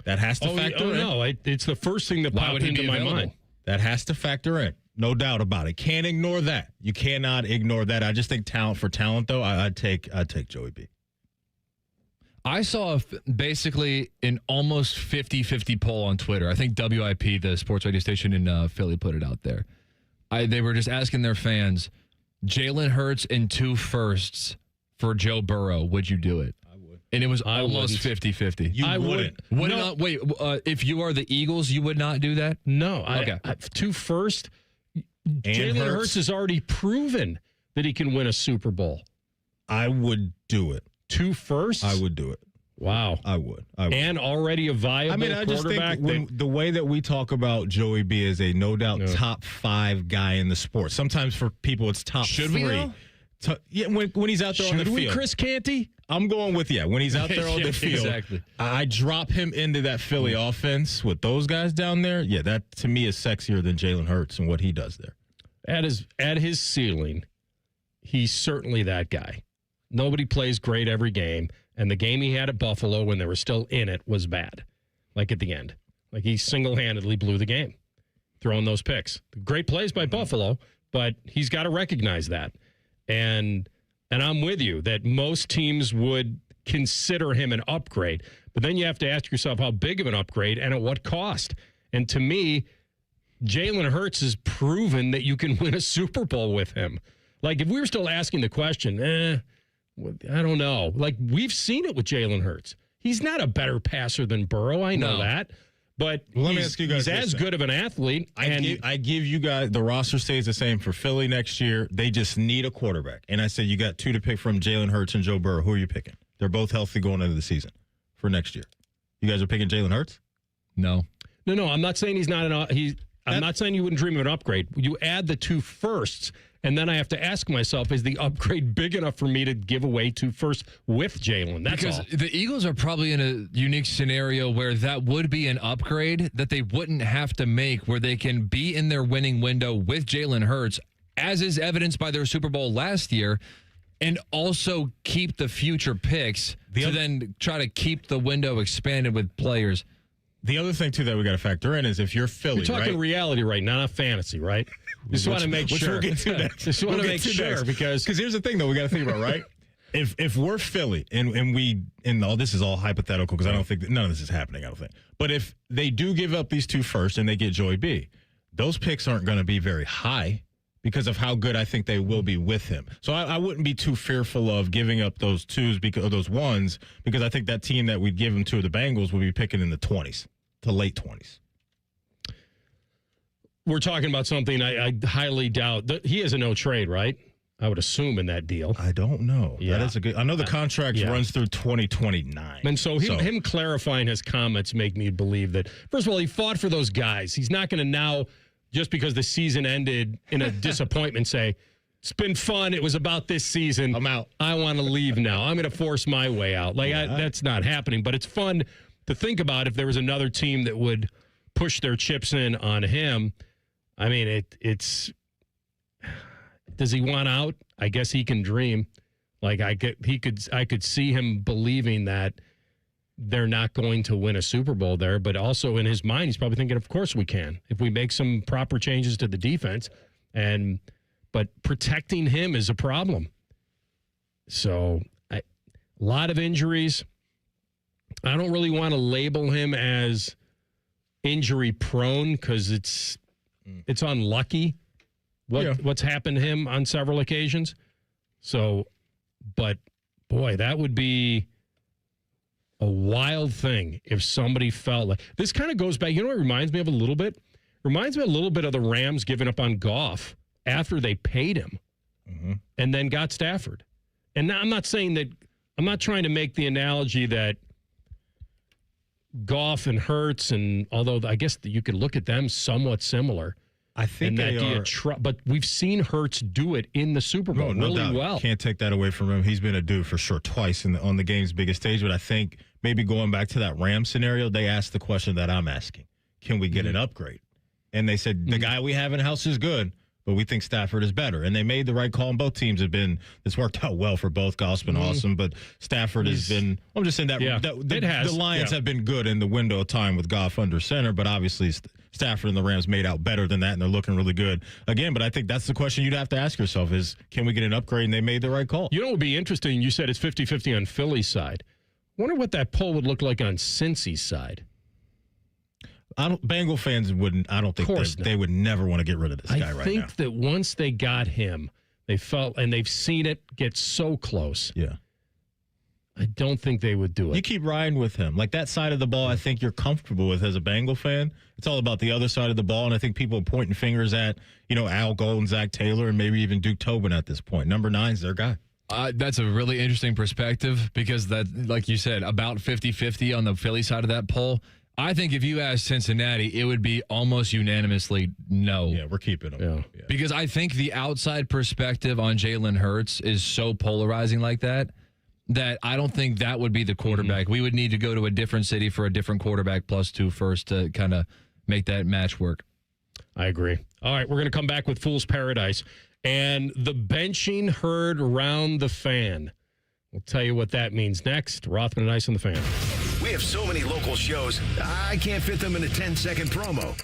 That has to factor in. No, it's the first thing that popped into my mind. That has to factor in. No doubt about it. Can't ignore that. You cannot ignore that. I just think talent for talent, though, I'd take Joey B. I saw basically an almost 50-50 poll on Twitter. I think WIP, the sports radio station in Philly, put it out there. They were just asking their fans, Jalen Hurts and 2 firsts for Joe Burrow, would you do it? I would. And it was almost 50-50. I wouldn't. Wait, if you are the Eagles, you would not do that? No. Okay. 2 firsts. Jalen Hurts has already proven that he can win a Super Bowl. I would do it. 2 firsts? I would do it. Wow. I would. And already a viable quarterback? Just think the way that we talk about Joey B is a no doubt top 5 guy in the sport. Sometimes for people it's top 3. Should we know? When he's out there on the field. Should we, Chris Canty? I'm going with, when he's out there on the field. Exactly. I drop him into that Philly offense with those guys down there. Yeah, that to me is sexier than Jalen Hurts and what he does there. At his ceiling, he's certainly that guy. Nobody plays great every game, and the game he had at Buffalo when they were still in it was bad, like at the end. Like he single-handedly blew the game, throwing those picks. Great plays by Buffalo, but he's got to recognize that. And I'm with you that most teams would consider him an upgrade, but then you have to ask yourself how big of an upgrade and at what cost. And to me, Jalen Hurts has proven that you can win a Super Bowl with him. Like if we were still asking the question, I don't know. Like we've seen it with Jalen Hurts. He's not a better passer than Burrow. I know that. But let me ask you guys he's as good of an athlete. I give you guys, the roster stays the same for Philly next year. They just need a quarterback. And I said you got two to pick from, Jalen Hurts and Joe Burrow. Who are you picking? They're both healthy going into the season for next year. You guys are picking Jalen Hurts? No. No. I'm not saying he's not I'm not saying you wouldn't dream of an upgrade. You add the two firsts, and then I have to ask myself, is the upgrade big enough for me to give away two firsts with Jalen? That's because all. The Eagles are probably in a unique scenario where that would be an upgrade that they wouldn't have to make, where they can be in their winning window with Jalen Hurts, as is evidenced by their Super Bowl last year, and also keep the future picks to then try to keep the window expanded with players. The other thing, too, that we got to factor in is if you're Philly, We're talking reality right now, not fantasy, right? Just want to make sure. We'll get to next. Just want to make sure because here's the thing, though, we got to think about, right? If we're Philly and all this is all hypothetical because I don't think none of this is happening. I don't think. But if they do give up these two firsts and they get Joey B, those picks aren't going to be very high because of how good I think they will be with him. So I wouldn't be too fearful of giving up those twos or those ones because I think that team that we'd give them to, the Bengals, would be picking in the 20s to late 20s. We're talking about something I highly doubt. He has a no trade, right? I would assume in that deal. I don't know. Yeah. That is a good. I know the contract runs through 2029. And so him clarifying his comments make me believe that, first of all, he fought for those guys. He's not going to now, just because the season ended in a disappointment, say, it's been fun. It was about this season. I'm out. I want to leave now. I'm going to force my way out. That's not happening. But it's fun to think about if there was another team that would push their chips in on him. I mean, it's. Does he want out? I guess he can dream. Like I could see him believing that they're not going to win a Super Bowl there, but also in his mind, he's probably thinking, of course we can. If we make some proper changes to the defense, but protecting him is a problem. So a lot of injuries. I don't really want to label him as injury prone because it's unlucky what's happened to him on several occasions. So, but boy, that would be a wild thing if somebody felt like this. Kind of goes back. You know what it reminds me of a little bit? Reminds me a little bit of the Rams giving up on Goff after they paid him and then got Stafford. And now I'm not saying that, I'm not trying to make the analogy that Goff and Hurts, and although I guess you could look at them somewhat similar. I think they are. But we've seen Hurts do it in the Super Bowl really well. Can't take that away from him. He's been a dude for sure twice on the game's biggest stage. But I think maybe going back to that Rams scenario, they asked the question that I'm asking. Can we get an upgrade? And they said, the guy we have in-house is good, but we think Stafford is better. And they made the right call, and both teams have been – it's worked out well for both. Goff's been awesome, but Stafford has been – I'm just saying that the Lions have been good in the window of time with Goff under center, but obviously Stafford and the Rams made out better than that, and they're looking really good again. But I think that's the question you'd have to ask yourself is, can we get an upgrade? And they made the right call. You know what would be interesting? You said it's 50-50 on Philly's side. Wonder what that poll would look like on Cincy's side. Bengal fans wouldn't. I don't think they would never want to get rid of this guy right now. I think that once they got him, they felt, and they've seen it get so close. Yeah. I don't think they would do it. You keep riding with him. Like that side of the ball, I think you're comfortable with as a Bengal fan. It's all about the other side of the ball, and I think people are pointing fingers at, Al Golden, Zach Taylor, and maybe even Duke Tobin at this point. Number 9's their guy. That's a really interesting perspective because that, like you said, about 50-50 on the Philly side of that poll. I think if you asked Cincinnati, it would be almost unanimously no. Yeah, we're keeping him. Yeah. Because I think the outside perspective on Jalen Hurts is so polarizing like that I don't think that would be the quarterback. We would need to go to a different city for a different quarterback plus 2 first to kind of make that match work. I agree. All right, we're going to come back with Fool's Paradise and the benching heard round the fan. We'll tell you what that means next. Rothman and Ice on the Fan. We have so many local shows, I can't fit them in a 10-second promo.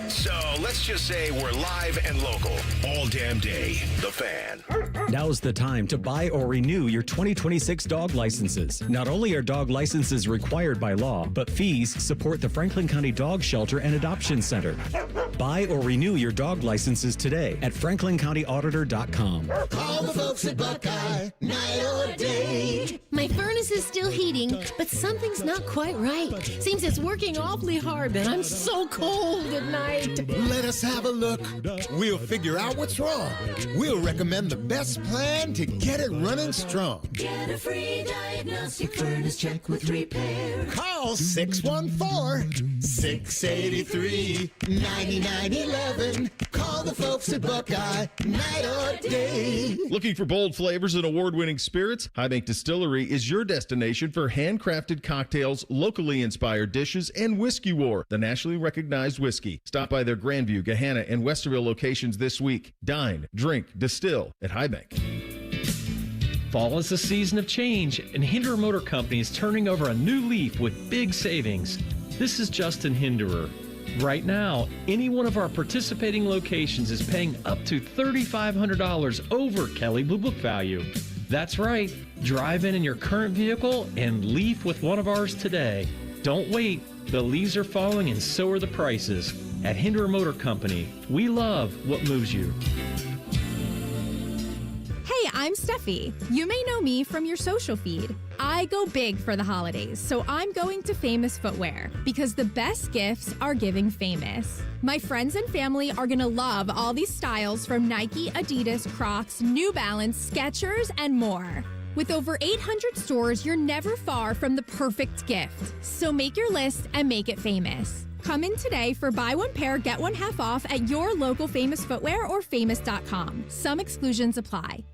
So let's just say we're live and local all damn day. The Fan. Now's the time to buy or renew your 2026 dog licenses. Not only are dog licenses required by law, but fees support the Franklin County Dog Shelter and Adoption Center. Buy or renew your dog licenses today at franklincountyauditor.com. Call the folks at Buckeye, night or day. My furnace is still heating, but something's not quite right. Seems it's working awfully hard, but I'm so cold at night. Let us have a look. We'll figure out what's wrong. We'll recommend the best plan to get it running strong. Get a free diagnostic furnace check with repair. Call 614-683-9911. Call the folks at Buckeye, night or day. Looking for bold flavors and award-winning spirits? High Bank Distillery is your destination for handcrafted cocktails, locally inspired dishes, and Whiskey War, the nationally recognized whiskey. Stop by their Grandview, Gahanna, and Westerville locations this week. Dine, drink, distill at High Bank. Fall is a season of change, and Hinderer Motor Company is turning over a new leaf with big savings. This is Justin Hinderer. Right now, any one of our participating locations is paying up to $3,500 over Kelley Blue Book value. That's right. Drive in your current vehicle and leave with one of ours today. Don't wait. The leaves are falling and so are the prices. At Hinderer Motor Company, we love what moves you. Hey, I'm Steffi. You may know me from your social feed. I go big for the holidays, so I'm going to Famous Footwear because the best gifts are giving famous. My friends and family are going to love all these styles from Nike, Adidas, Crocs, New Balance, Skechers, and more. With over 800 stores, you're never far from the perfect gift. So make your list and make it famous. Come in today for buy one pair, get one half off at your local Famous Footwear or famous.com. Some exclusions apply.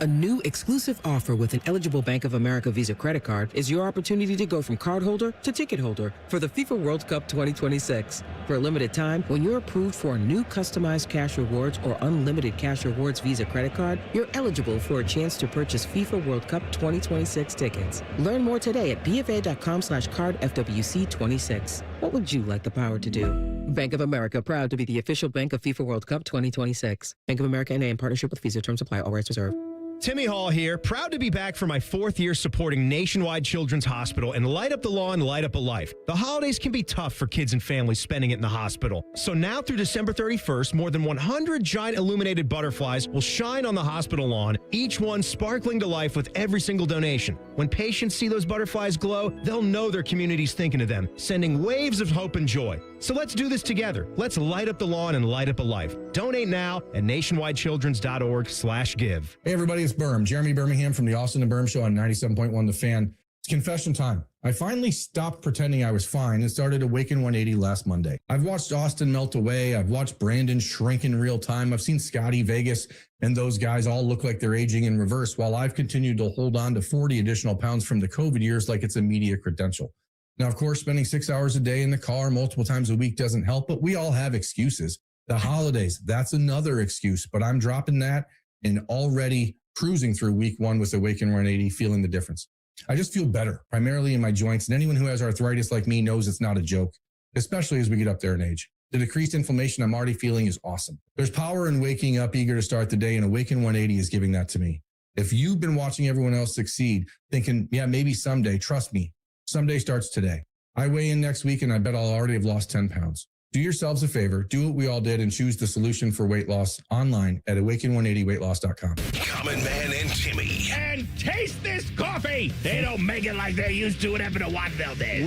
A new exclusive offer with an eligible Bank of America Visa credit card is your opportunity to go from cardholder to ticket holder for the FIFA World Cup 2026. For a limited time, when you're approved for a new customized cash rewards or unlimited cash rewards Visa credit card, you're eligible for a chance to purchase FIFA World Cup 2026 tickets. Learn more today at bfa.com/cardfwc26. What would you like the power to do? Bank of America, proud to be the official bank of FIFA World Cup 2026. Bank of America N.A. in partnership with Visa. Terms apply. All rights reserved. Timmy Hall here, proud to be back for my 4th year supporting Nationwide Children's Hospital and Light Up the Lawn, Light Up a Life. The holidays can be tough for kids and families spending it in the hospital. So now through December 31st, more than 100 giant illuminated butterflies will shine on the hospital lawn, each one sparkling to life with every single donation. When patients see those butterflies glow, they'll know their community's thinking of them, sending waves of hope and joy. So let's do this together. Let's light up the lawn and light up a life. Donate now at nationwidechildrens.org/give. Hey everybody, it's Berm. Jeremy Birmingham from the Austin and Berm Show on 97.1 The Fan. It's confession time. I finally stopped pretending I was fine and started Awaken 180 last Monday. I've watched Austin melt away. I've watched Brandon shrink in real time. I've seen Scotty, Vegas, and those guys all look like they're aging in reverse while I've continued to hold on to 40 additional pounds from the COVID years like it's a media credential. Now, of course, spending 6 hours a day in the car multiple times a week doesn't help, but we all have excuses. The holidays, that's another excuse, but I'm dropping that and already cruising through week 1 with Awaken 180, feeling the difference. I just feel better, primarily in my joints, and anyone who has arthritis like me knows it's not a joke, especially as we get up there in age. The decreased inflammation I'm already feeling is awesome. There's power in waking up eager to start the day, and Awaken 180 is giving that to me. If you've been watching everyone else succeed, thinking, yeah, maybe someday, trust me, someday starts today. I weigh in next week, and I bet I'll already have lost 10 pounds. Do yourselves a favor, do what we all did, and choose the solution for weight loss online at awaken180weightloss.com. Common Man and Timmy. And taste this coffee. They don't make it like they used to. What happened to Waddell there?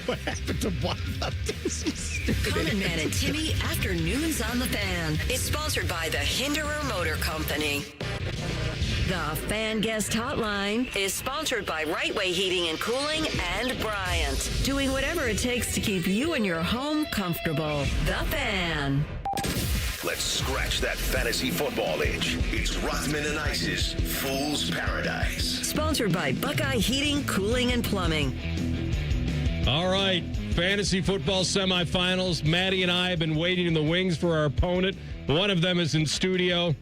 What happened to Waddell? Common Man and Timmy Afternoons on the Fan is sponsored by the Hinderer Motor Company. The Fan Guest Hotline is sponsored by Right Way Heating and Cooling and Bryant, doing whatever it takes to keep you and your home comfortable. The Fan. Let's scratch that fantasy football itch. It's Rothman and Ice's Fool's Paradise. Sponsored by Buckeye Heating, Cooling, and Plumbing. All right, fantasy football semifinals. Maddie and I have been waiting in the wings for our opponent One of them is in studio.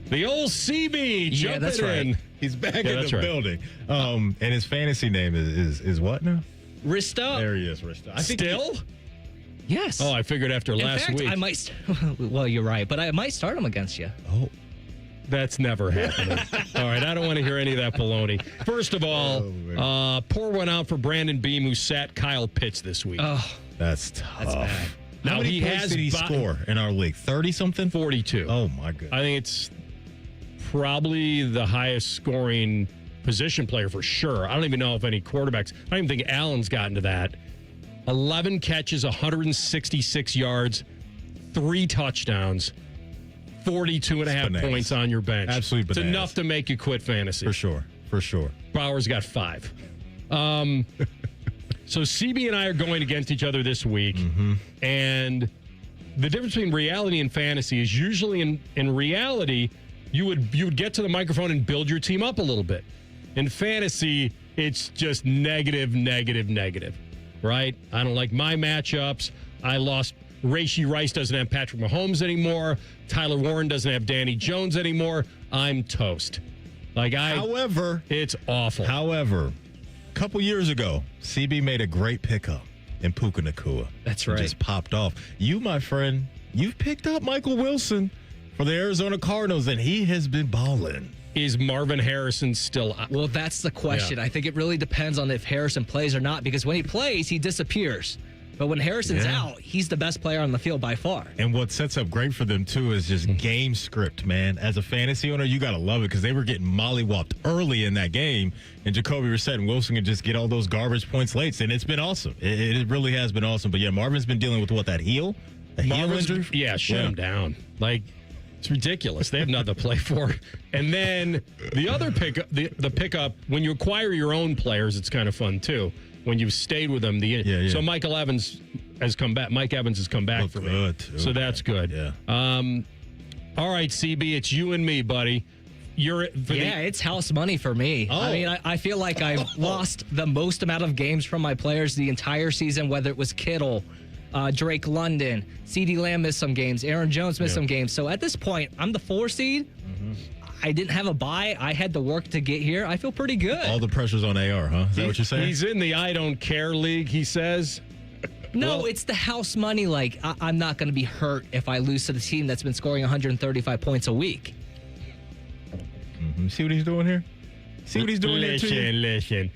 The old CB jumping that's right. in. He's back in the building. And his fantasy name is what now? Risto. There he is, Risto. Still? Yes. Oh, I figured after last week. week. I might. Well, you're right, but I might start him against you. Oh. That's never happening. All right, I don't want to hear any of that baloney. First of all, pour one out for Brandon Beam, who sat Kyle Pitts this week. Oh, that's tough. That's bad. How many points did he score in our league? 30-something? 42. Oh, my goodness. I think it's probably the highest scoring position player for sure. I don't even know if any quarterbacks. I don't even think Allen's gotten to that. 11 catches, 166 yards, 3 touchdowns, 42.5 points on your bench. Absolutely bananas. It's enough to make you quit fantasy. For sure. Bauer's got 5. So CB and I are going against each other this week. Mm-hmm. And the difference between reality and fantasy is usually in reality, you would get to the microphone and build your team up a little bit. In fantasy, it's just negative, right? I don't like my matchups. I lost. Rashee Rice doesn't have Patrick Mahomes anymore. Tyler Warren doesn't have Danny Jones anymore. I'm toast. However, it's awful. However, a couple years ago, CB made a great pickup in Puka Nacua. That's right. Just popped off. You, my friend, you've picked up Michael Wilson for the Arizona Cardinals, and he has been balling. Is Marvin Harrison still out? Well, that's the question. Yeah. I think it really depends on if Harrison plays or not, because when he plays, he disappears. But when Harrison's out, he's the best player on the field by far. And what sets up great for them, too, is just game script, man. As a fantasy owner, you got to love it because they were getting mollywopped early in that game. And Jacoby Brissett and Wilson could just get all those garbage points late. And it's been awesome. It really has been awesome. But, yeah, Marvin's been dealing with that heel? The heel injury? Yeah, shut him down. It's ridiculous. They have nothing to play for. And then the other pickup, the pickup, when you acquire your own players, it's kind of fun, too. When you've stayed with them. So Mike Evans has come back. For me. Too, so that's good. Yeah. All right, CB, it's you and me, buddy. It's house money for me. Oh. I mean, I feel like I've lost the most amount of games from my players the entire season, whether it was Kittle, Drake London, CeeDee Lamb missed some games, Aaron Jones missed some games. So at this point, I'm the 4 seed. Mm-hmm. I didn't have a bye. I had to work to get here. I feel pretty good. All the pressure's on AR, huh? Is that what you're saying? He's in the I don't care league, he says. No, it's the house money. I'm not going to be hurt if I lose to the team that's been scoring 135 points a week. Mm-hmm. See what he's doing here? Listen.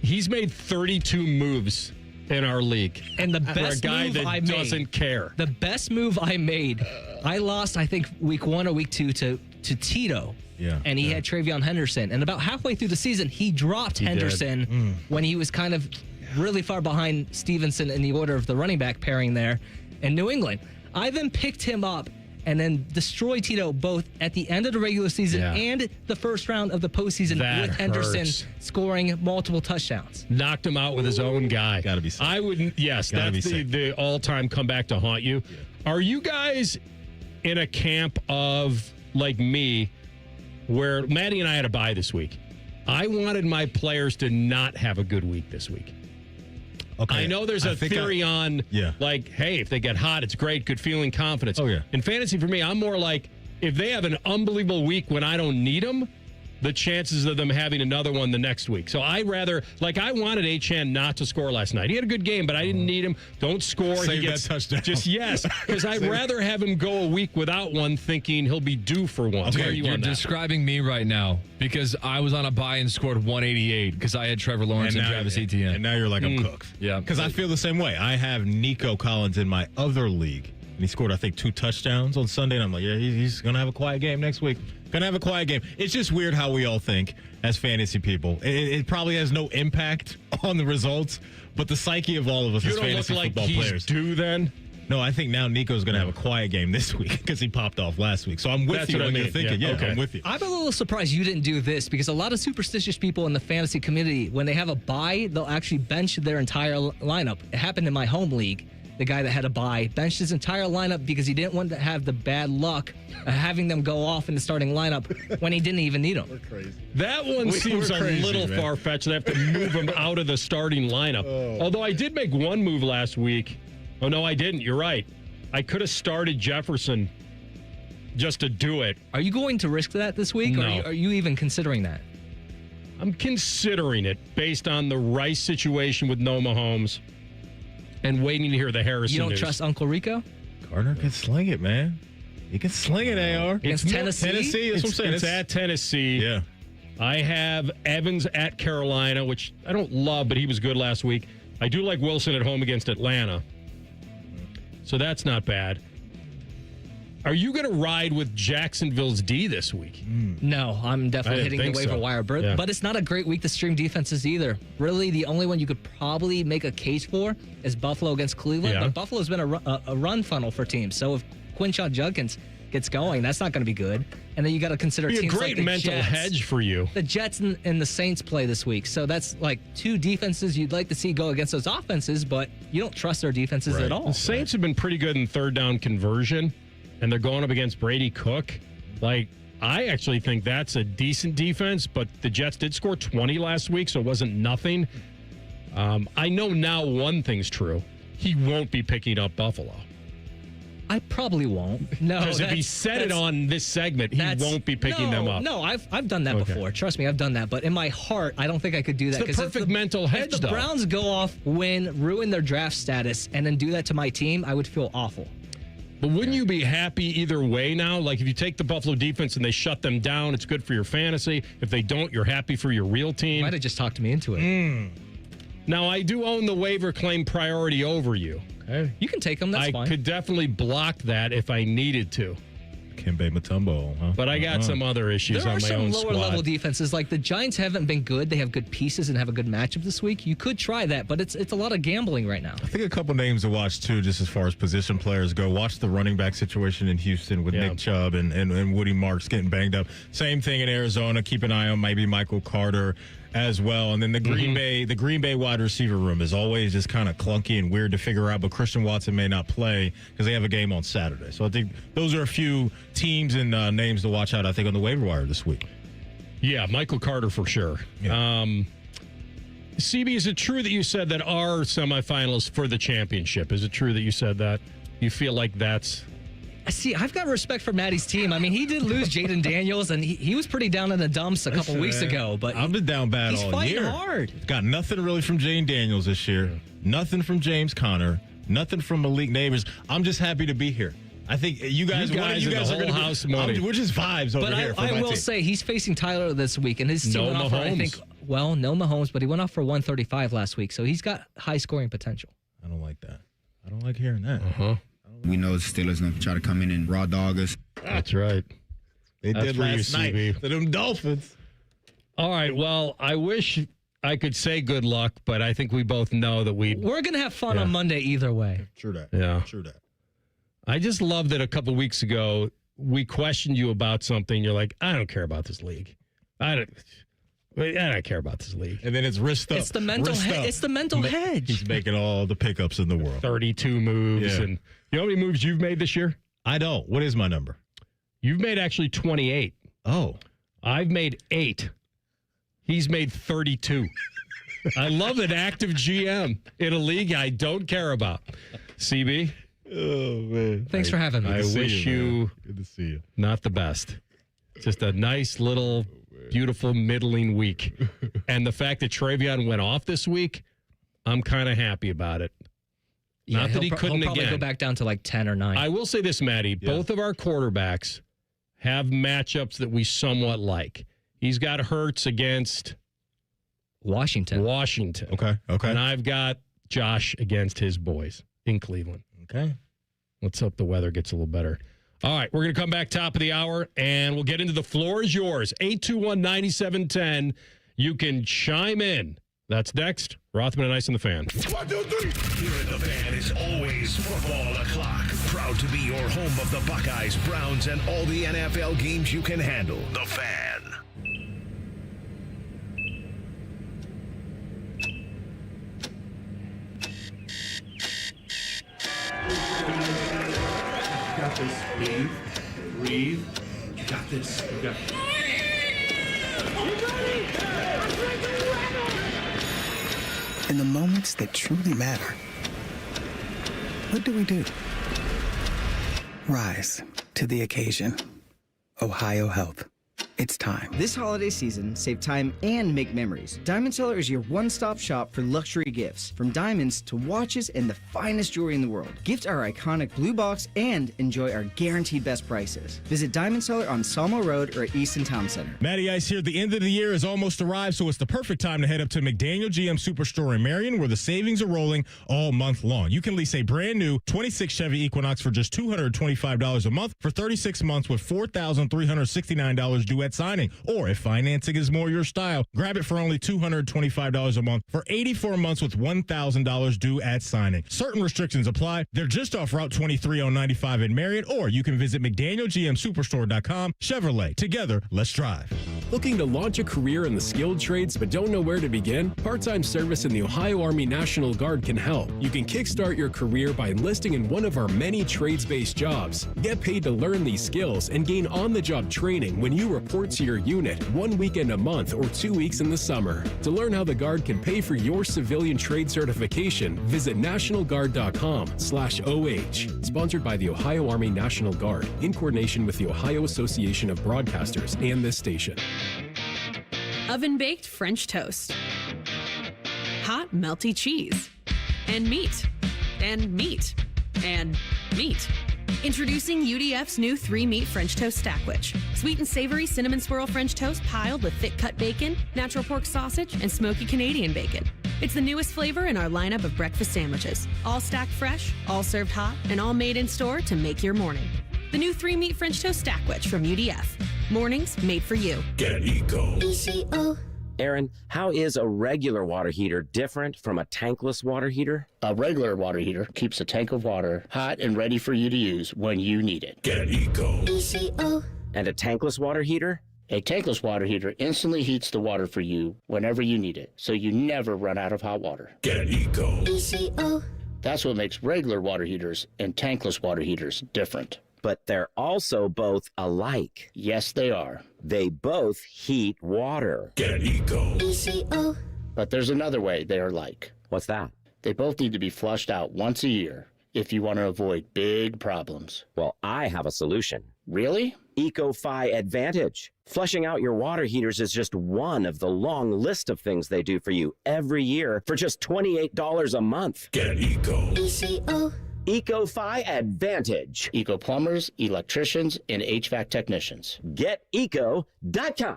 He's made 32 moves in our league. And the best for a guy move that I made, doesn't care. The best move I made, I lost, I think, week 1 or week 2 to Tito. Yeah. And he had Travion Henderson. And about halfway through the season, he dropped Henderson when he was kind of really far behind Stevenson in the order of the running back pairing there in New England. I then picked him up and then destroyed Tito both at the end of the regular season and the first round of the postseason with Henderson scoring multiple touchdowns. Knocked him out with his own guy. Gotta be sick. I wouldn't. Yes, that's the all-time comeback to haunt you. Yeah. Are you guys in a camp of, like me, where Maddie and I had a bye this week? I wanted my players to not have a good week this week. Okay. I know there's a theory on, like, hey, if they get hot, it's great, good feeling, confidence. Oh, yeah. In fantasy, for me, I'm more like, if they have an unbelievable week when I don't need them, the chances of them having another one the next week. So I rather, like, I wanted Achane not to score last night. He had a good game, but I didn't need him. Don't score. Save that touchdown. Because I'd rather have him go a week without one, thinking he'll be due for one. Okay, you're describing me right now because I was on a bye and scored 188 because I had Trevor Lawrence and Travis Etienne. And now you're like, I'm cooked. Yeah. Because I feel the same way. I have Nico Collins in my other league, and he scored, I think, 2 touchdowns on Sunday, and I'm like, yeah, he's going to have a quiet game next week. Gonna have a quiet game. It's just weird how we all think as fantasy people. It probably has no impact on the results, but the psyche of all of us as fantasy football players. Due then? No, I think now Nico's gonna have a quiet game this week because he popped off last week. So I'm with you when you're thinking. Yeah, okay. I'm with you. I'm a little surprised you didn't do this because a lot of superstitious people in the fantasy community, when they have a bye, they'll actually bench their entire lineup. It happened in my home league. The guy that had a bye benched his entire lineup because he didn't want to have the bad luck of having them go off in the starting lineup when he didn't even need them. We're crazy. That one seems a little far-fetched. They have to move him out of the starting lineup. Although I did make one move last week. Oh, no, I didn't. You're right. I could have started Jefferson just to do it. Are you going to risk that this week? No. Or are you even considering that? I'm considering it based on the Rice situation with no Mahomes and waiting to hear the Harrison You don't news. trust Uncle Rico? Gardner can sling it, man. He can sling it, AR. Against Tennessee? Tennessee, that's what I'm saying. It's at Tennessee. Yeah. I have Evans at Carolina, which I don't love, but he was good last week. I do like Wilson at home against Atlanta. So that's not bad. Are you going to ride with Jacksonville's D this week? No, I'm definitely hitting the waiver wire. But it's not a great week to stream defenses either. Really, the only one you could probably make a case for is Buffalo against Cleveland. Yeah. But Buffalo's been a run funnel for teams. So if Quinshon Judkins gets going, that's not going to be good. And then you got to consider Be a teams great like the mental Jets. hedge for you. The Jets and the Saints play this week. So that's like two defenses you'd like to see go against those offenses, but you don't trust their defenses at all. The Saints have been pretty good in third down conversion, and they're going up against Brady Cook. Like, I actually think that's a decent defense, but the Jets did score 20 last week, so it wasn't nothing. I know now one thing's true. He won't be picking up Buffalo. I probably won't. No, Because if he said it on this segment, he won't be picking them up. No, I've done that before. Trust me, I've done that. But in my heart, I don't think I could do that. It's the 'Cause perfect mental hedge, if the though. Browns go off, win, ruin their draft status, and then do that to my team, I would feel awful. But wouldn't you be happy either way now? Like, if you take the Buffalo defense and they shut them down, it's good for your fantasy. If they don't, you're happy for your real team. You might have just talked me into it. Now, I do own the waiver claim priority over you. Okay. You can take them. That's fine. I could definitely block that if I needed to. Kembe Mutombo, huh? But I got some other issues There on are my some own lower squad. level defenses. Like the Giants haven't been good. They have good pieces and have a good matchup this week. You could try that, but it's a lot of gambling right now. I think a couple names to watch, too, just as far as position players go. Watch the running back situation in Houston with Nick Chubb and Woody Marks getting banged up. Same thing in Arizona. Keep an eye on maybe Michael Carter as well. And then the Green Bay wide receiver room is always just kind of clunky and weird to figure out, but Christian Watson may not play because they have a game on Saturday. So I think those are a few teams and names to watch out, I think, on the waiver wire this week. Yeah, Michael Carter for sure. Yeah. CB, is it true that you said that our semifinals for the championship? Is it true that you said that? You feel like that's... See, I've got respect for Maddie's team. I mean, he did lose Jaden Daniels, and he was pretty down in the dumps a couple weeks ago. But I've been down bad he's all fighting year. hard. Got nothing really from Jaden Daniels this year. Nothing from James Conner. Nothing from Malik Neighbors. I'm just happy to be here. I think you guys and are the going whole to house money. We're just vibes over here. But I will say he's facing Tyler this week, and his team went off for, I think, no Mahomes, but he went off for 135 last week, so he's got high scoring potential. I don't like that. I don't like hearing that. We know the Steelers going to try to come in and raw dog us. That's right. They That's did for you, last night CB. to them Dolphins. All right, well, I wish I could say good luck, but I think we both know that We're going to have fun on Monday either way. True that. Yeah. True that. I just love that a couple weeks ago we questioned you about something. You're like, I don't care about this league. I don't care about this league. And then it's wrist up. It's the mental It's the mental hedge. He's making all the pickups in the world. 32 moves. Yeah. And you know how many moves you've made this year? I don't. What is my number? You've made actually 28. Oh. I've made 8. He's made 32. I love an active GM in a league I don't care about. CB? Oh, man. Thanks for having me. I wish you Good to see you. not the best. Just a nice little, beautiful, middling week. And the fact that Travion went off this week, I'm kind of happy about it. Yeah, Not that he couldn't he'll probably again. go back down to like 10 or 9. I will say this, Maddie. Yeah. Both of our quarterbacks have matchups that we somewhat like. He's got Hurts against Washington. Okay. And I've got Josh against his boys in Cleveland. Okay. Let's hope the weather gets a little better. All right, we're going to come back top of the hour, and we'll get into the floor is yours. 821-9710. You can chime in. That's next. Rothman and Ice on the Fan. 1, 2, 3. Here at the Fan is always football o'clock. Proud to be your home of the Buckeyes, Browns, and all the NFL games you can handle. The Fan. Got this. Breathe. You got this. You got this. In the moments that truly matter, what do? Rise to the occasion. Ohio Health. It's time. This holiday season, save time and make memories. Diamond Seller is your one-stop shop for luxury gifts, from diamonds to watches and the finest jewelry in the world. Gift our iconic blue box and enjoy our guaranteed best prices. Visit Diamond Seller on Sawmill Road or at Easton Town Center. Matty Ice here. The end of the year has almost arrived, so it's the perfect time to head up to McDaniel GM Superstore in Marion, where the savings are rolling all month long. You can lease a brand new 26 Chevy Equinox for just $225 a month for 36 months with $4,369 due at signing. Or if financing is more your style, grab it for only $225 a month for 84 months with $1,000 due at signing. Certain restrictions apply. They're just off Route 23 on 95 in Marion, or you can visit McDanielGMSuperstore.com. Chevrolet, together, let's drive. Looking to launch a career in the skilled trades but don't know where to begin? Part-time service in the Ohio Army National Guard can help. You can kickstart your career by enlisting in one of our many trades-based jobs. Get paid to learn these skills and gain on-the-job training when you report to your unit 1 weekend a month or 2 weeks in the summer. To learn how the Guard can pay for your civilian trade certification, visit nationalguard.com/OH. Sponsored by the Ohio Army National Guard in coordination with the Ohio Association of Broadcasters and this station. Oven-baked French toast. Hot, melty cheese. And meat. And meat. And meat. Introducing UDF's new 3-meat French toast stackwich. Sweet and savory cinnamon swirl French toast piled with thick cut bacon, natural pork sausage, and smoky Canadian bacon. It's the newest flavor in our lineup of breakfast sandwiches. All stacked fresh, all served hot, and all made in store to make your morning. The new 3-meat French toast stackwich from UDF. Mornings made for you. Get Eco. ECO. Aaron, how is a regular water heater different from a tankless water heater? A regular water heater keeps a tank of water hot and ready for you to use when you need it. Get Eco. ECO. And a tankless water heater? A tankless water heater instantly heats the water for you whenever you need it, so you never run out of hot water. Get Eco. ECO. That's what makes regular water heaters and tankless water heaters different. But they're also both alike. Yes, they are. They both heat water. Get Eco. ECO. But there's another way they are alike. What's that? They both need to be flushed out once a year if you want to avoid big problems. Well, I have a solution. Really? EcoFi Advantage. Flushing out your water heaters is just one of the long list of things they do for you every year for just $28 a month. Get Eco. ECO. EcoFi Advantage. Eco plumbers, electricians, and HVAC technicians. GetEco.com.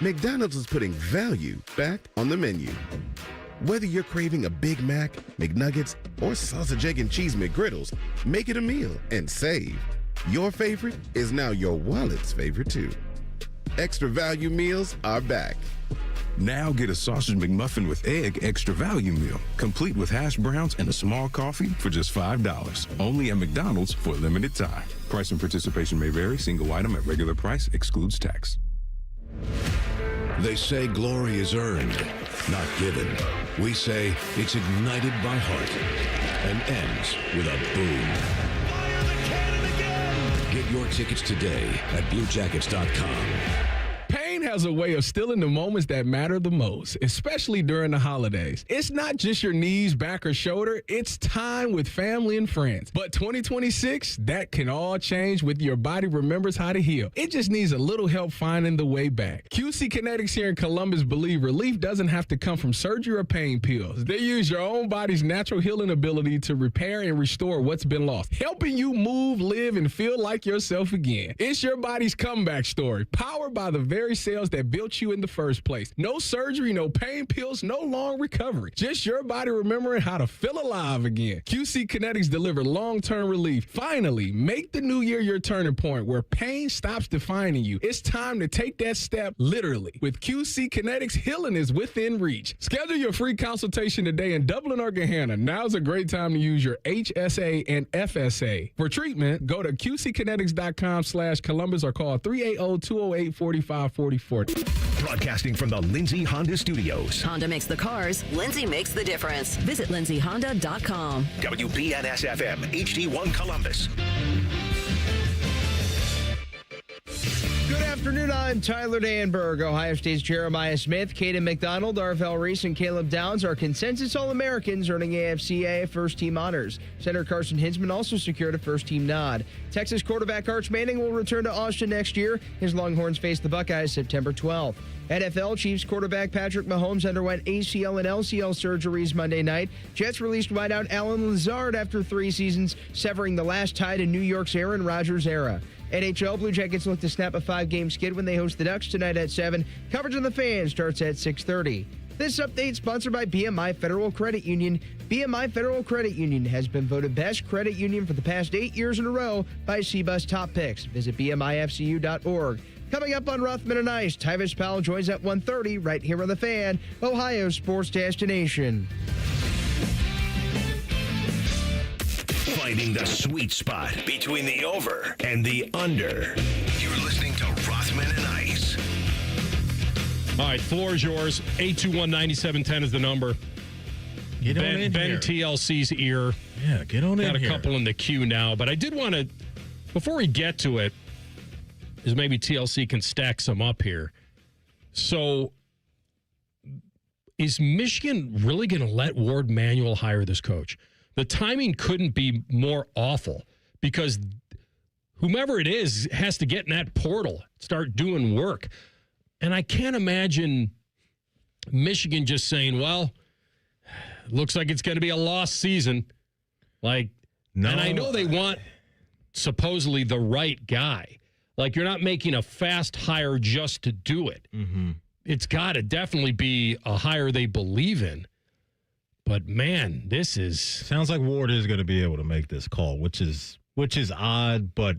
McDonald's is putting value back on the menu. Whether you're craving a Big Mac, McNuggets, or sausage, egg, and cheese McGriddles, make it a meal and save. Your favorite is now your wallet's favorite too. Extra value meals are back. Now get a sausage McMuffin with egg extra value meal, complete with hash browns and a small coffee for just $5. Only at McDonald's for a limited time. Price and participation may vary. Single item at regular price excludes tax. They say glory is earned, not given. We say it's ignited by heart and ends with a boom. Get your tickets today at BlueJackets.com. Pain has a way of stealing the moments that matter the most, especially during the holidays. It's not just your knees, back, or shoulder. It's time with family and friends. But 2026, that can all change with Your Body Remembers How to Heal. It just needs a little help finding the way back. QC Kinetics here in Columbus believe relief doesn't have to come from surgery or pain pills. They use your own body's natural healing ability to repair and restore what's been lost, helping you move, live, and feel like yourself again. It's your body's comeback story, powered by the very cells that built you in the first place. No surgery, no pain pills, no long recovery. Just your body remembering how to feel alive again. QC Kinetics deliver long-term relief. Finally, make the new year your turning point where pain stops defining you. It's time to take that step literally. With QC Kinetics, healing is within reach. Schedule your free consultation today in Dublin or Gahanna. Now's a great time to use your HSA and FSA. For treatment, go to qckinetics.com/Columbus or call 380-208-4544. Broadcasting from the Lindsay Honda Studios. Honda makes the cars. Lindsay makes the difference. Visit lindsayhonda.com. WBNS-FM, HD1 Columbus. Good afternoon. afternoon, I'm Tyler Danberg. Ohio State's Jeremiah Smith, Caden McDonald, Arvell Reese, and Caleb Downs are consensus All-Americans earning AFCA first-team honors. Center Carson Hinsman also secured a first-team nod. Texas quarterback Arch Manning will return to Austin next year. His Longhorns face the Buckeyes September 12th. NFL Chiefs quarterback Patrick Mahomes underwent ACL and LCL surgeries Monday night. Jets released wideout Alan Lazard after 3 seasons, severing the last tie to New York's Aaron Rodgers era. NHL Blue Jackets look to snap a 5-game skid when they host the Ducks tonight at 7. Coverage on the Fan starts at 6:30. This update sponsored by BMI Federal Credit Union. BMI Federal Credit Union has been voted best credit union for the past 8 years in a row by CBUS Top Picks. Visit BMIFCU.org. Coming up on Rothman and Ice, Tyvis Powell joins at 1:30 right here on the Fan, Ohio's sports destination. Finding the sweet spot between the over and the under. You're listening to Rothman and Ice. All right, floor is yours. 821-9710 is the number. Get on in Ben here. TLC's ear. Yeah, get on in Got a here. couple in the queue now, but I did want to, before we get to it, is maybe TLC can stack some up here. So, is Michigan really going to let Ward Manuel hire this coach? The timing couldn't be more awful because whomever it is has to get in that portal, start doing work. And I can't imagine Michigan just saying, well, looks like it's going to be a lost season. Like, no. And I know they want supposedly the right guy. Like, you're not making a fast hire just to do it. Mm-hmm. It's got to definitely be a hire they believe in. But, man, this is... Sounds like Ward is going to be able to make this call, which is odd, but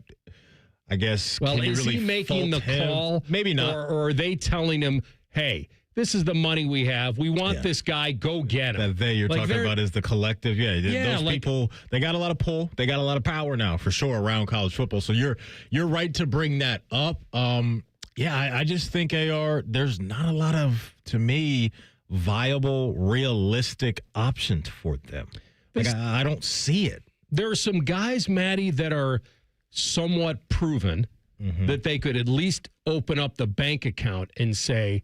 I guess... Well, is really he making the call? Maybe not. Or are they telling him, hey, this is the money we have. We want this guy. Go get him. That you're like talking about is the collective. Yeah, those like, people, they got a lot of pull. They got a lot of power now, for sure, around college football. So you're right to bring that up. I just think, AR, there's not a lot of, to me, viable, realistic options for them. Like, I don't see it. There are some guys, Maddie, that are somewhat proven that they could at least open up the bank account and say,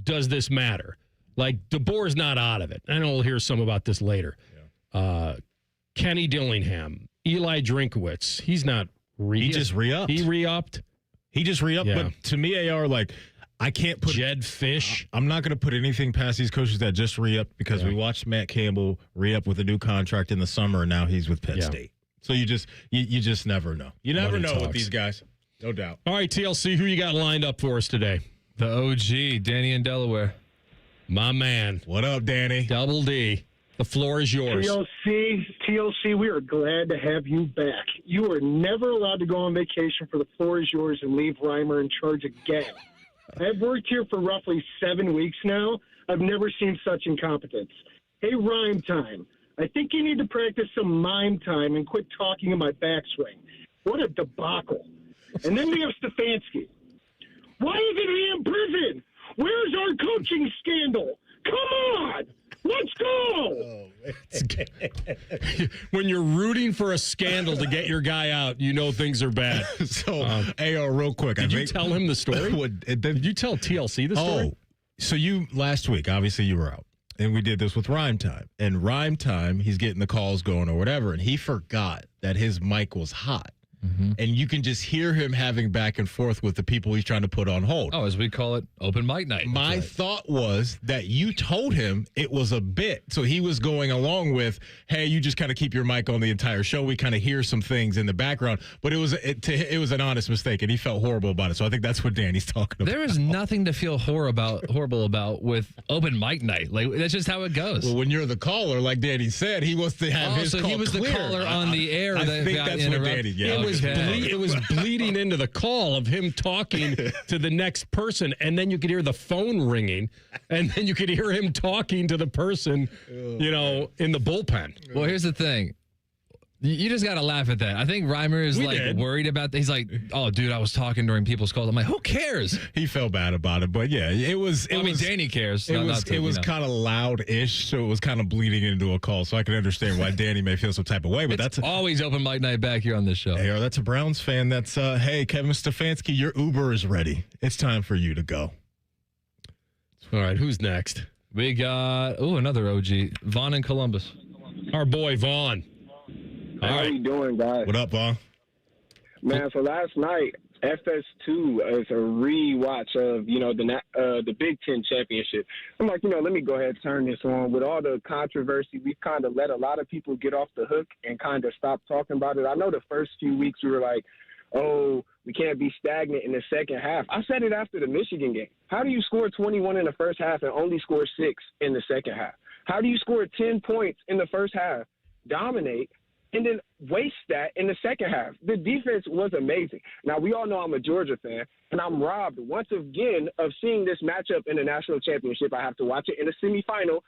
does this matter? Like, DeBoer's not out of it. I know we'll hear some about this later. Yeah. Kenny Dillingham, Eli Drinkowitz, he's not He just re-upped. He re-upped. He just re-upped, Yeah. but to me, AR, like, I can't put... Jed Fish. I'm not going to put anything past these coaches that just re-upped because we watched Matt Campbell re-up with a new contract in the summer, and now he's with Penn State. So you just never know. You never know with these guys. No doubt. All right, TLC, who you got lined up for us today? The OG, Danny in Delaware. My man. What up, Danny? Double D. The floor is yours. TLC, we are glad to have you back. You are never allowed to go on vacation for the floor is yours and leave Reimer in charge again. I've worked here for roughly 7 weeks now. I've never seen such incompetence. Hey, rhyme time. I think you need to practice some mime time and quit talking in my backswing. What a debacle. And then we have Stefanski. Why isn't he in prison? Where's our coaching scandal? Come on! Let's go! When you're rooting for a scandal to get your guy out, you know things are bad. So, AR, real quick. Did you tell him the story? Did you tell TLC the story? So last week, obviously you were out. And we did this with Rhyme Time. And Rhyme Time, he's getting the calls going or whatever, and he forgot that his mic was hot. And you can just hear him having back and forth with the people he's trying to put on hold. Oh, as we call it, open mic night. My thought was that you told him it was a bit. So he was going along with, hey, you just kind of keep your mic on the entire show. We kind of hear some things in the background. But it was an honest mistake, and he felt horrible about it. So I think that's what Danny's talking about. There is nothing to feel horrible about with open mic night. Like, that's just how it goes. Well, when you're the caller, like Danny said, he wants to have his call he was clear. the caller on the air. I that think got that's what interrupted. Danny, It was bleeding into the call of him talking to the next person, and then you could hear the phone ringing, and then you could hear him talking to the person, in the bullpen. Well, here's the thing. You just got to laugh at that. I think Reimer is worried about that. He's like, oh, dude, I was talking during people's calls. I'm like, who cares? He felt bad about it. But yeah, it was. Danny cares. It was kind of loud-ish, so it was kind of bleeding into a call. So I can understand why Danny may feel some type of way. But that's always open mic night back here on this show. Hey, that's a Browns fan. That's, hey, Kevin Stefanski, your Uber is ready. It's time for you to go. All right, who's next? We got, another OG, Vaughn in Columbus. Our boy, Vaughn. How are you doing, guys? What up, Vaughn? Man, so last night, FS2 is a rewatch of, the Big Ten championship. I'm like, let me go ahead and turn this on. With all the controversy, we've kind of let a lot of people get off the hook and kind of stop talking about it. I know the first few weeks we were like, oh, we can't be stagnant in the second half. I said it after the Michigan game. How do you score 21 in the first half and only score 6 in the second half? How do you score 10 points in the first half, dominate, and then waste that in the second half? The defense was amazing. Now, we all know I'm a Georgia fan, and I'm robbed once again of seeing this matchup in the national championship. I have to watch it in the semifinal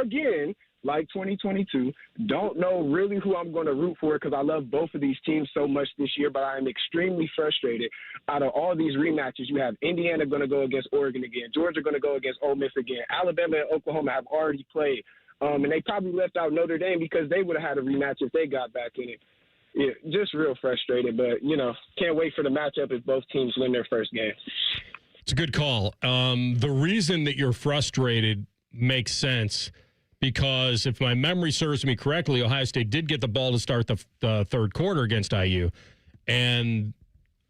again, like 2022. Don't know really who I'm going to root for because I love both of these teams so much this year, but I am extremely frustrated. Out of all these rematches, you have Indiana going to go against Oregon again, Georgia going to go against Ole Miss again, Alabama and Oklahoma have already played. And they probably left out Notre Dame because they would have had a rematch if they got back in it. Yeah, just real frustrated, but, can't wait for the matchup if both teams win their first game. It's a good call. The reason that you're frustrated makes sense because if my memory serves me correctly, Ohio State did get the ball to start the third quarter against IU. And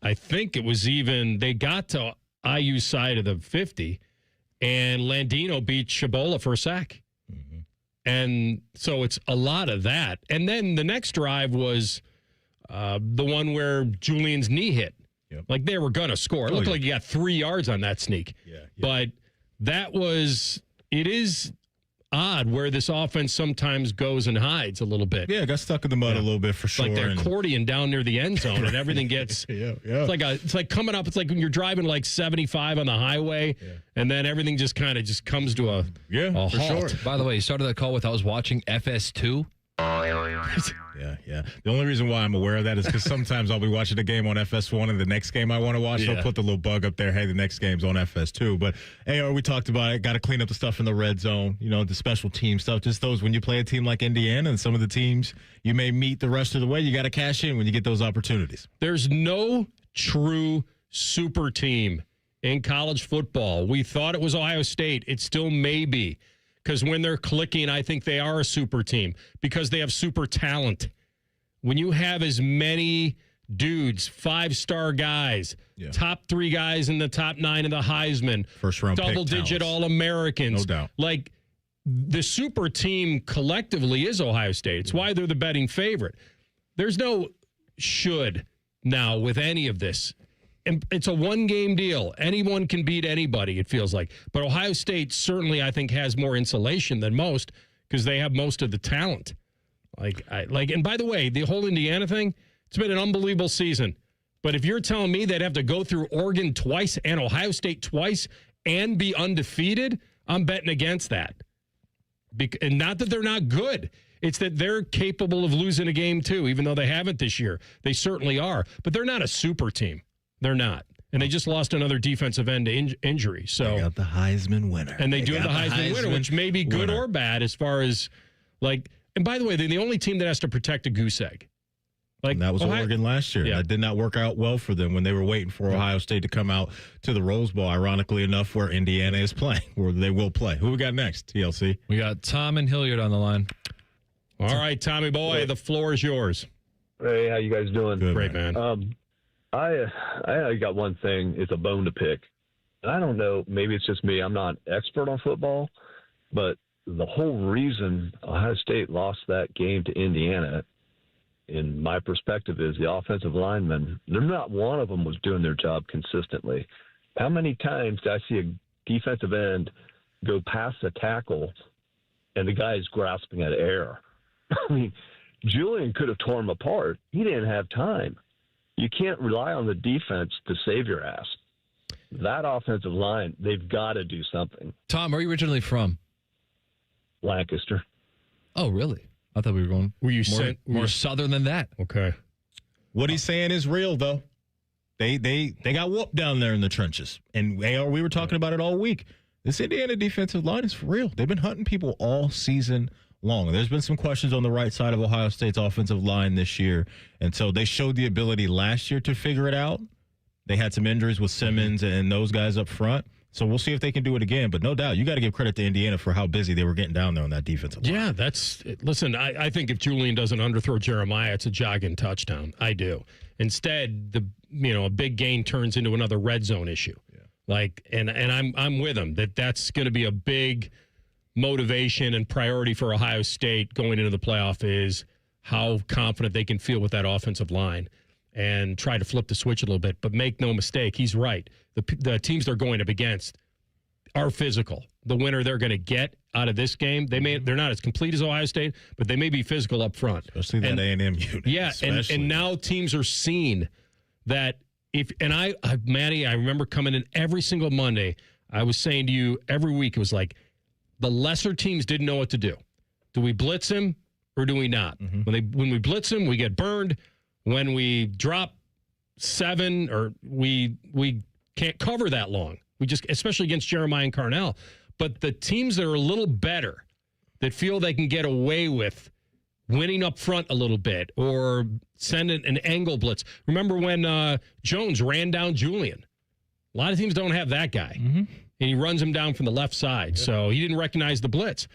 I think it was they got to IU's side of the 50, and Landino beat Cibola for a sack. And so it's a lot of that. And then the next drive was the one where Julian's knee hit. Yep. Like they were going to score. It looked like he got 3 yards on that sneak. Yeah. But it is odd where this offense sometimes goes and hides a little bit. Yeah, got stuck in the mud a little bit for sure. Like they're accordion down near the end zone and everything gets it's like coming up. It's like when you're driving like 75 on the highway and then everything just kind of comes to a halt. Sure. By the way, you started that call with I was watching FS2. Yeah. The only reason why I'm aware of that is because sometimes I'll be watching the game on FS1 and the next game I want to watch, they'll put the little bug up there, hey, the next game's on FS2. But, we talked about it, got to clean up the stuff in the red zone, the special team stuff, just those when you play a team like Indiana and some of the teams you may meet the rest of the way, you got to cash in when you get those opportunities. There's no true super team in college football. We thought it was Ohio State. It still may be. Because when they're clicking, I think they are a super team because they have super talent. When you have as many dudes, 5-star guys, top 3 guys in the top 9 of the Heisman, first-round double-digit All-Americans. No doubt. Like, the super team collectively is Ohio State. It's why they're the betting favorite. There's no should now with any of this. And it's a one-game deal. Anyone can beat anybody, it feels like. But Ohio State certainly, I think, has more insulation than most because they have most of the talent. And by the way, the whole Indiana thing, it's been an unbelievable season. But if you're telling me they'd have to go through Oregon twice and Ohio State twice and be undefeated, I'm betting against that. And not that they're not good. It's that they're capable of losing a game, too, even though they haven't this year. They certainly are. But they're not a super team. They're not. And they just lost another defensive end to injury. So they got the Heisman winner. And they do have the Heisman winner, which may be good or bad as far as, and by the way, they're the only team that has to protect a goose egg. And that was Oregon last year. That did not work out well for them when they were waiting for Ohio State to come out to the Rose Bowl, ironically enough, where Indiana is playing, where they will play. Who we got next, TLC? We got Tom and Hilliard on the line. All right, Tommy boy, the floor is yours. Hey, how you guys doing? Good, Great, man. I got one thing. It's a bone to pick. And I don't know. Maybe it's just me. I'm not an expert on football, but the whole reason Ohio State lost that game to Indiana, in my perspective, is the offensive linemen. Not one of them was doing their job consistently. How many times did I see a defensive end go past the tackle and the guy is grasping at air? I mean, Julian could have torn him apart. He didn't have time. You can't rely on the defense to save your ass. That offensive line, they've got to do something. Tom, where are you originally from? Lancaster. Oh, really? I thought we were going Were you southern than that. Okay. What he's saying is real, though. They got whooped down there in the trenches. And we were talking about it all week. This Indiana defensive line is for real. They've been hunting people all season long. There's been some questions on the right side of Ohio State's offensive line this year. And so they showed the ability last year to figure it out. They had some injuries with Simmons and those guys up front. So we'll see if they can do it again. But no doubt, you got to give credit to Indiana for how busy they were getting down there on that defensive line. Yeah, listen, I think if Julian doesn't underthrow Jeremiah, it's a jogging touchdown. I do. Instead, a big gain turns into another red zone issue. Yeah. And I'm with him that's going to be a big motivation and priority for Ohio State going into the playoff is how confident they can feel with that offensive line and try to flip the switch a little bit. But make no mistake, he's right. The teams they're going up against are physical. The winner they're going to get out of this game, they're not as complete as Ohio State, but they may be physical up front. Especially that A&M unit. Yeah, and now teams are seeing that Maddie, I remember coming in every single Monday, I was saying to you every week, it was like the lesser teams didn't know what to do. Do we blitz him or do we not? Mm-hmm. When we blitz him, we get burned. When we drop 7 or we can't cover that long. We just, especially against Jeremiah and Carnell. But the teams that are a little better, that feel they can get away with winning up front a little bit or send an angle blitz. Remember when Jones ran down Julian? A lot of teams don't have that guy. Mm-hmm. And he runs him down from the left side. Yeah. So he didn't recognize the blitz.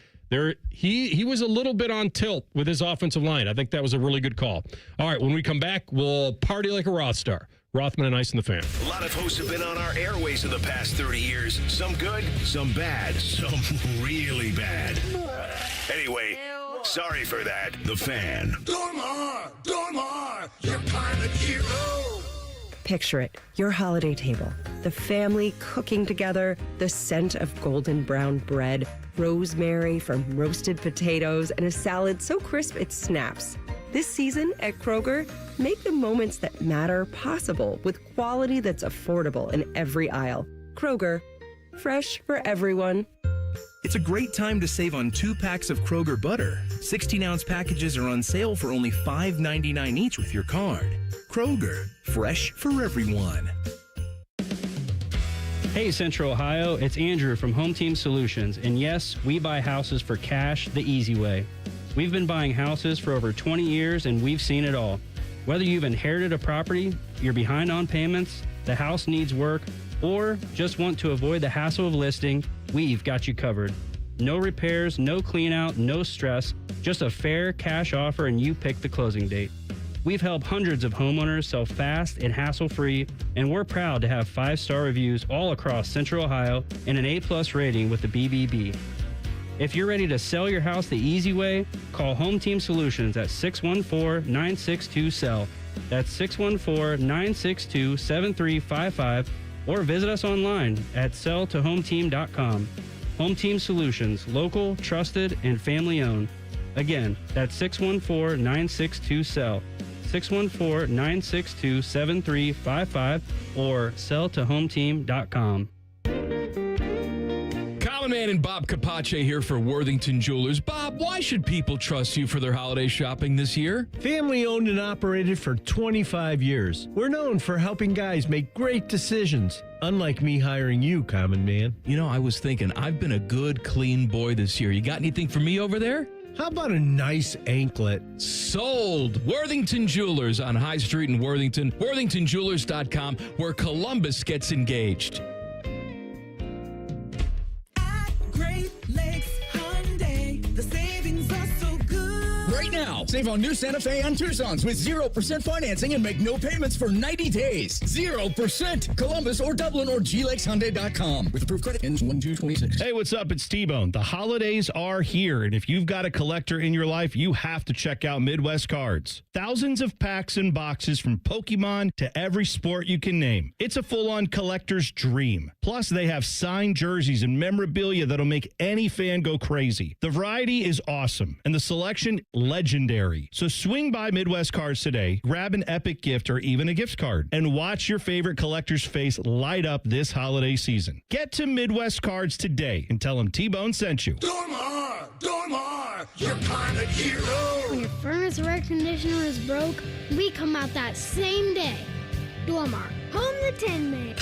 He was a little bit on tilt with his offensive line. I think that was a really good call. All right, when we come back, we'll party like a Roth star. Rothman and Ice and the Fan. A lot of hosts have been on our airways in the past 30 years. Some good, some bad, some really bad. Anyway, sorry for that. The Fan. Dormar, you're kind of hero. Picture it, your holiday table, the family cooking together, the scent of golden brown bread, rosemary from roasted potatoes, and a salad so crisp it snaps. This season at Kroger, make the moments that matter possible with quality that's affordable in every aisle. Kroger, fresh for everyone. It's a great time to save on 2 packs of Kroger butter. 16-ounce packages are on sale for only $5.99 each with your card. Kroger, fresh for everyone. Hey Central Ohio, it's Andrew from Home Team Solutions, and yes, we buy houses for cash the easy way. We've been buying houses for over 20 years and we've seen it all. Whether you've inherited a property, you're behind on payments, the house needs work, or just want to avoid the hassle of listing, we've got you covered. No repairs, no clean out, no stress, just a fair cash offer and you pick the closing date. We've helped hundreds of homeowners sell fast and hassle-free, and we're proud to have 5-star reviews all across Central Ohio and an A+ rating with the BBB. If you're ready to sell your house the easy way, call Home Team Solutions at 614-962-SELL. That's 614-962-7355, or visit us online at selltohometeam.com. Home Team Solutions, local, trusted, and family-owned. Again, that's 614-962-SELL. 614-962-7355 or selltohometeam.com. Common Man and Bob Capace here for Worthington Jewelers. Bob, why should people trust you for their holiday shopping this year? Family owned and operated for 25 years. We're known for helping guys make great decisions. Unlike me hiring you, Common Man. You know, I was thinking, I've been a good, clean boy this year. You got anything for me over there? How about a nice anklet? Sold! Worthington Jewelers on High Street in Worthington. WorthingtonJewelers.com, where Columbus gets engaged. Great Lakes Hyundai, the savings are so good. Right now, save on new Santa Fe and Tucson's with 0% financing and make no payments for 90 days. 0%! Columbus or Dublin or GLakesHyundai.com with approved credit ends 1/2/26. Hey, what's up? It's T-Bone. The holidays are here, and if you've got a collector in your life, you have to check out Midwest Cards. Thousands of packs and boxes from Pokemon to every sport you can name. It's a full-on collector's dream. Plus, they have signed jerseys and memorabilia that'll make any fan go crazy. The variety is awesome, and the selection legendary. So swing by Midwest Cards today, grab an epic gift or even a gift card, and watch your favorite collector's face light up this holiday season. Get to Midwest Cards today and tell them T-Bone sent you. Dormar! are your kind of hero. When your furnace or air conditioner is broke, we come out that same day. Dormar, home the Tin Man.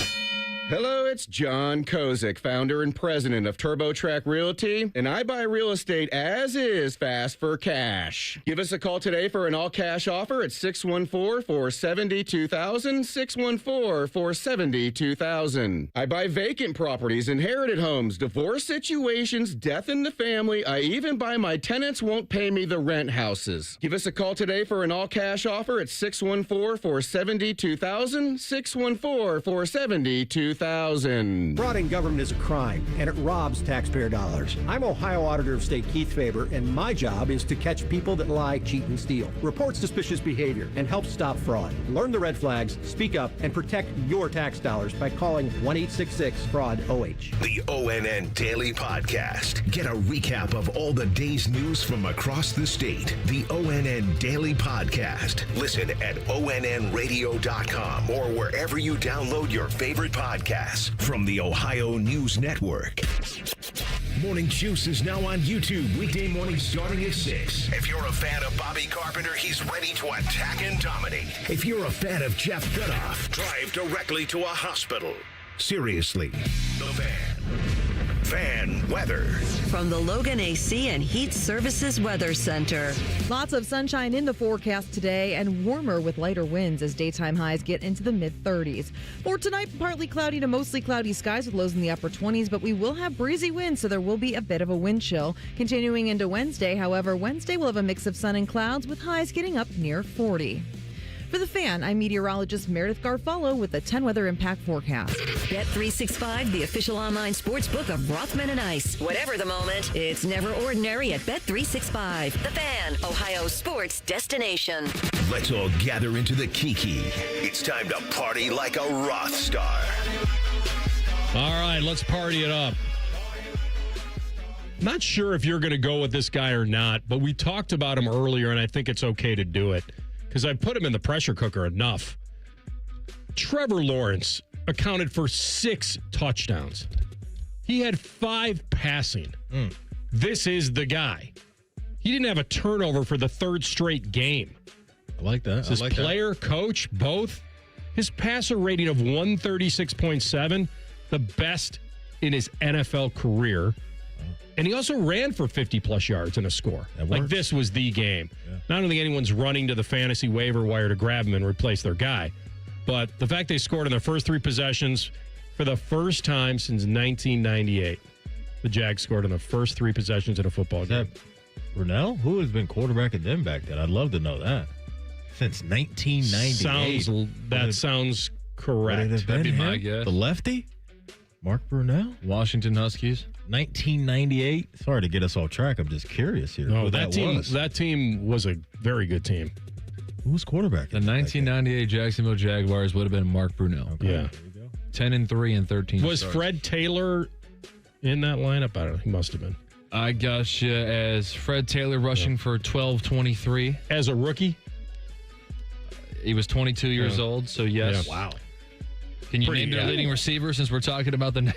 Hello, it's John Kozik, founder and president of TurboTrack Realty, and I buy real estate as is fast for cash. Give us a call today for an all-cash offer at 614-470-2000, 614-470-2000. I buy vacant properties, inherited homes, divorce situations, death in the family. I even buy my tenants won't pay me the rent houses. Give us a call today for an all-cash offer at 614-470-2000, 614-470-2000. Fraud in government is a crime, and it robs taxpayer dollars. I'm Ohio Auditor of State Keith Faber, and my job is to catch people that lie, cheat, and steal, report suspicious behavior, and help stop fraud. Learn the red flags, speak up, and protect your tax dollars by calling 1-866-FRAUD-OH. The ONN Daily Podcast. Get a recap of all the day's news from across the state. The ONN Daily Podcast. Listen at onnradio.com or wherever you download your favorite podcasts from the Ohio News Network. Morning Juice is now on YouTube weekday mornings starting at 6. If you're a fan of Bobby Carpenter, he's ready to attack and dominate. If you're a fan of Jeff Goodoff, drive directly to a hospital. Seriously, the Fan. Fan weather. From the Logan AC and Heat Services Weather Center. Lots of sunshine in the forecast today and warmer with lighter winds as daytime highs get into the mid-30s. For tonight, partly cloudy to mostly cloudy skies with lows in the upper 20s, but we will have breezy winds, so there will be a bit of a wind chill. Continuing into Wednesday, however, Wednesday will have a mix of sun and clouds with highs getting up near 40. For the Fan, I'm meteorologist Meredith Garfalo with the 10 Weather Impact Forecast. Bet365, the official online sports book of Rothman and Ice. Whatever the moment, it's never ordinary at Bet365. The Fan, Ohio sports destination. Let's all gather into the Kiki. It's time to party like a Roth star. All right, let's party it up. Not sure if you're going to go with this guy or not, but we talked about him earlier, and I think it's okay to do it because I put him in the pressure cooker enough. Trevor Lawrence accounted for 6 touchdowns. He had 5 passing. This is the guy. He didn't have a turnover for the 3rd straight game. I like that. His player, coach, both. His passer rating of 136.7, the best in his NFL career. And he also ran for 50-plus yards and a score. Like, this was the game. Yeah. Not only anyone's running to the fantasy waiver wire to grab him and replace their guy, but the fact they scored in their first 3 possessions for the first time since 1998. The Jags scored in the first 3 possessions in a football game. Brunell? Who has been quarterbacking them back then? I'd love to know that. Since 1998. That sounds correct. That'd be my guess. The lefty? Mark Brunell? Washington Huskies. 1998. Sorry to get us off track. I'm just curious here. No, that team was a very good team. Who was quarterback? The 1998 Jacksonville Jaguars would have been Mark Brunell. Okay. Yeah. 10-3 and 13. Was starts. Fred Taylor in that lineup? I don't know. He must have been. I got you as Fred Taylor rushing for 12-23. As a rookie? He was 22 years old, so yes. Yeah. Wow. Can you name their leading receiver since we're talking about the...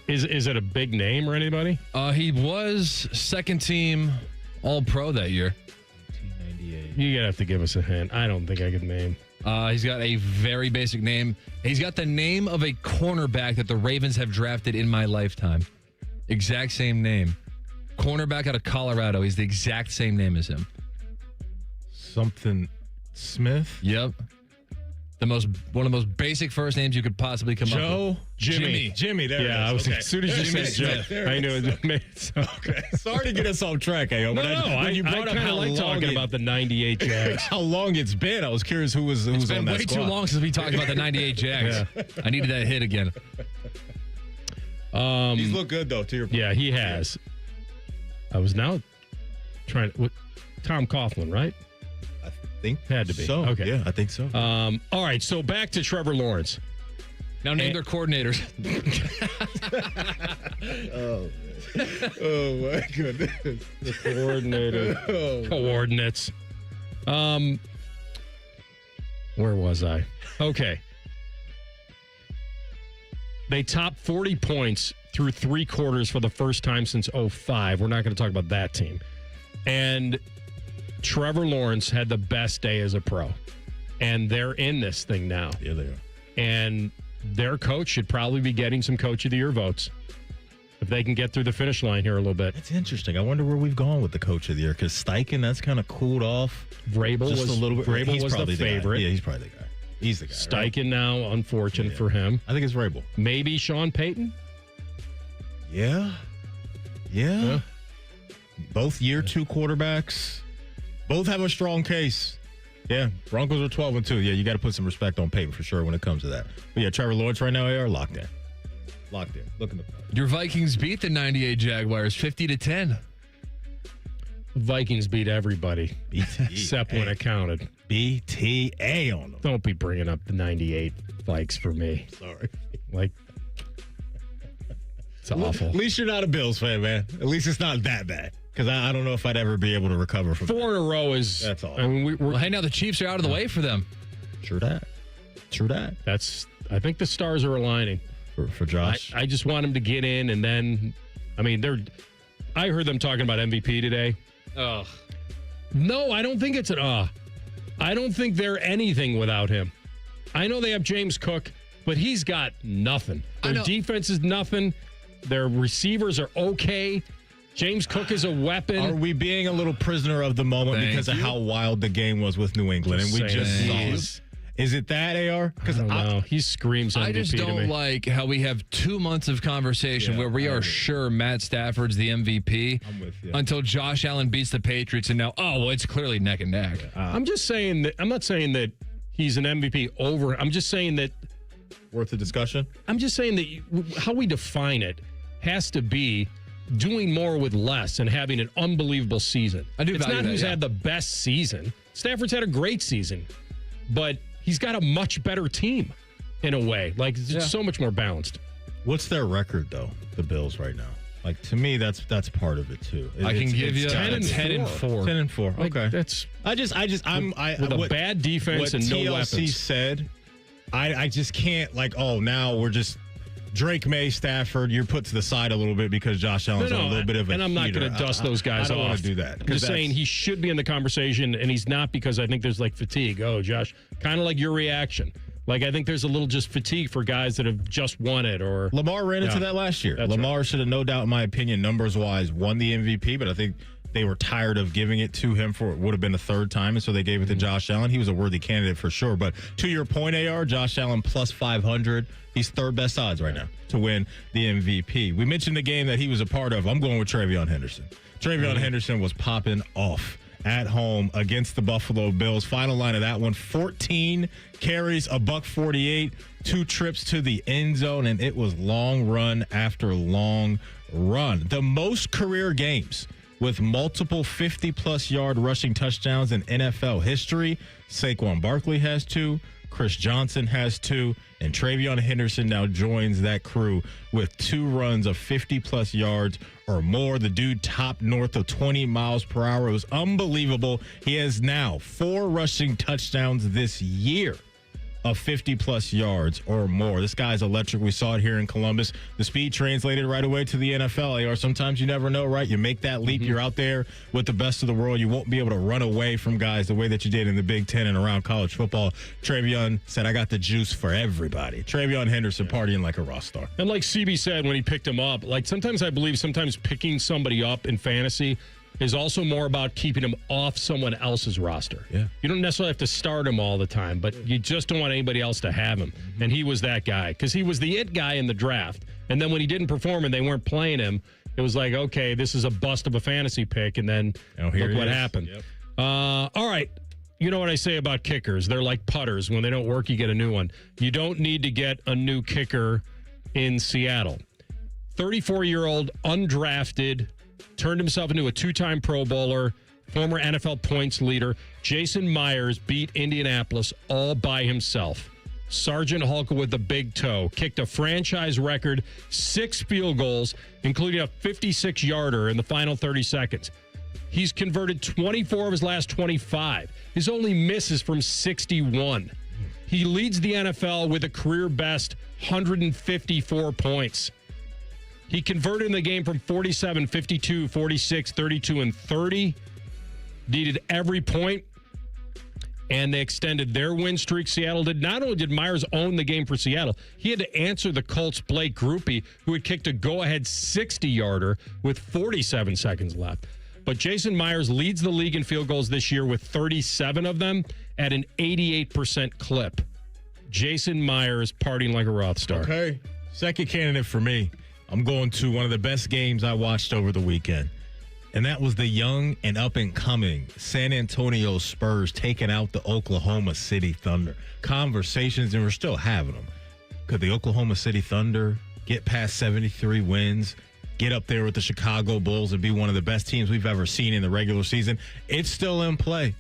Is it a big name or anybody? He was second team All-Pro that year. 1998. You're going to have to give us a hint. I don't think I could name. He's got a very basic name. He's got the name of a cornerback that the Ravens have drafted in my lifetime. Exact same name. Cornerback out of Colorado. He's the exact same name as him. Something Smith? Yep. One of the most basic first names you could possibly come up with. Jimmy. There it is. As soon as you said Joe, I knew it. Okay. Sorry to get us off track, Ayo. I kind of like talking about the 98 Jags. How long it's been. I was curious who was on that squad. It's been way too long since we talked about the 98 Jags. Yeah. I needed that hit again. He's looked good, though, to your point. Yeah, he has. I was now trying to... Tom Coughlin, right? Think had to be. So, okay. Yeah, I think so. All right, so back to Trevor Lawrence. Now name their coordinators. Oh my goodness. The coordinator. Coordinates. Where was I? Okay. They topped 40 points through 3 quarters for the first time since 2005. We're not going to talk about that team. And Trevor Lawrence had the best day as a pro. And they're in this thing now. Yeah, they are. And their coach should probably be getting some Coach of the Year votes if they can get through the finish line here a little bit. It's interesting. I wonder where we've gone with the Coach of the Year, because Steichen, that's kind of cooled off. Vrabel just was a little bit. Vrabel He's was probably the favorite. Guy. Yeah, he's probably the guy. He's the guy. Steichen right? now, unfortunate for him. I think it's Vrabel. Maybe Sean Payton. Yeah. Both year 2 quarterbacks. Both have a strong case. Yeah, Broncos are 12-2. Yeah, you got to put some respect on Peyton for sure when it comes to that. But yeah, Trevor Lawrence right now, they are locked in. Locked in. Look in the Your Vikings beat the 98 Jaguars 50-10. Vikings beat everybody except when it counted. BTA on them. Don't be bringing up the 98 Vikes for me. Sorry. Like, it's awful. At least you're not a Bills fan, man. At least it's not that bad. Because I don't know if I'd ever be able to recover from 4 in a row is... That's all. I mean, well, hey, now the Chiefs are out of the way for them. True that. I think the stars are aligning. For Josh? I just want him to get in, and then... I mean, I heard them talking about MVP today. Ugh. No, I don't think it's an I don't think they're anything without him. I know they have James Cook, but he's got nothing. Their defense is nothing. Their receivers are okay. James Cook is a weapon. Are we being a little prisoner of the moment because of how wild the game was with New England? And we just saw it. Is it that, AR? Because I don't know. He screams MVP I just don't like how we have 2 months of conversation where we are sure Matt Stafford's the MVP until Josh Allen beats the Patriots, and now, well, it's clearly neck and neck. I'm just saying that I'm not saying that he's an MVP over. I'm just saying that worth a discussion. I'm just saying that how we define it has to be doing more with less and having an unbelievable season. It's not who's had the best season. Stafford's had a great season, but he's got a much better team in a way. Like, it's just so much more balanced. What's their record, though, the Bills right now? Like, to me, that's part of it, too. I can give you 10 and 4. 10 and 4. Like, okay. That's with a bad defense and no TLC weapons. said, I just can't, now we're just Drake May, Stafford, you're put to the side a little bit because Josh Allen's a little bit of a and I'm not going to dust those guys off. I don't want to do that. I'm just saying he should be in the conversation, and he's not because I think there's fatigue. Oh, Josh, kind of like your reaction. I think there's a little just fatigue for guys that have just won it. Or Lamar ran into that last year. Lamar should have, no doubt, in my opinion, numbers-wise, won the MVP, but I think they were tired of giving it to him for it would have been the 3rd time, and so they gave it to Josh Allen. He was a worthy candidate for sure. But to your point, AR, Josh Allen plus 500. He's 3rd best odds right now to win the MVP. We mentioned the game that he was a part of. I'm going with Travion Henderson. Travion Henderson was popping off at home against the Buffalo Bills. Final line of that one, 14 carries, $148, 2 trips to the end zone, and it was long run after long run. The most career games with multiple 50-plus yard rushing touchdowns in NFL history. Saquon Barkley has 2. Chris Johnson has 2. And Travion Henderson now joins that crew with 2 runs of 50-plus yards or more. The dude topped north of 20 miles per hour. It was unbelievable. He has now 4 rushing touchdowns this year of 50-plus yards or more. This guy's electric. We saw it here in Columbus. The speed translated right away to the NFL. Or sometimes you never know, right? You make that leap. You're out there with the best of the world. You won't be able to run away from guys the way that you did in the Big Ten and around college football. Travion said, I got the juice for everybody. Travion Henderson partying like a rock star. And like CB said when he picked him up, sometimes I believe sometimes picking somebody up in fantasy is also more about keeping him off someone else's roster. Yeah. You don't necessarily have to start him all the time, but you just don't want anybody else to have him. And he was that guy because he was the it guy in the draft. And then when he didn't perform and they weren't playing him, it was like, okay, this is a bust of a fantasy pick. And then look what happened. Yep. All right. You know what I say about kickers? They're like putters. When they don't work, you get a new one. You don't need to get a new kicker in Seattle. 34-year-old undrafted, turned himself into a 2-time Pro Bowler, former NFL points leader. Jason Myers beat Indianapolis all by himself. Sergeant Hulk with the big toe kicked a franchise record 6 field goals, including a 56-yarder in the final 30 seconds. He's converted 24 of his last 25. His only miss is from 61. He leads the NFL with a career best 154 points. He converted in the game from 47, 52, 46, 32, and 30. Needed every point. And they extended their win streak. Seattle did. Not only did Myers own the game for Seattle, he had to answer the Colts' Blake Grupe, who had kicked a go-ahead 60-yarder with 47 seconds left. But Jason Myers leads the league in field goals this year with 37 of them at an 88% clip. Jason Myers partying like a Roth star. Okay. Second candidate for me. I'm going to one of the best games I watched over the weekend. And that was the young and up-and-coming San Antonio Spurs taking out the Oklahoma City Thunder. Conversations, and we're still having them. Could the Oklahoma City Thunder get past 73 wins, get up there with the Chicago Bulls, and be one of the best teams we've ever seen in the regular season? It's still in play.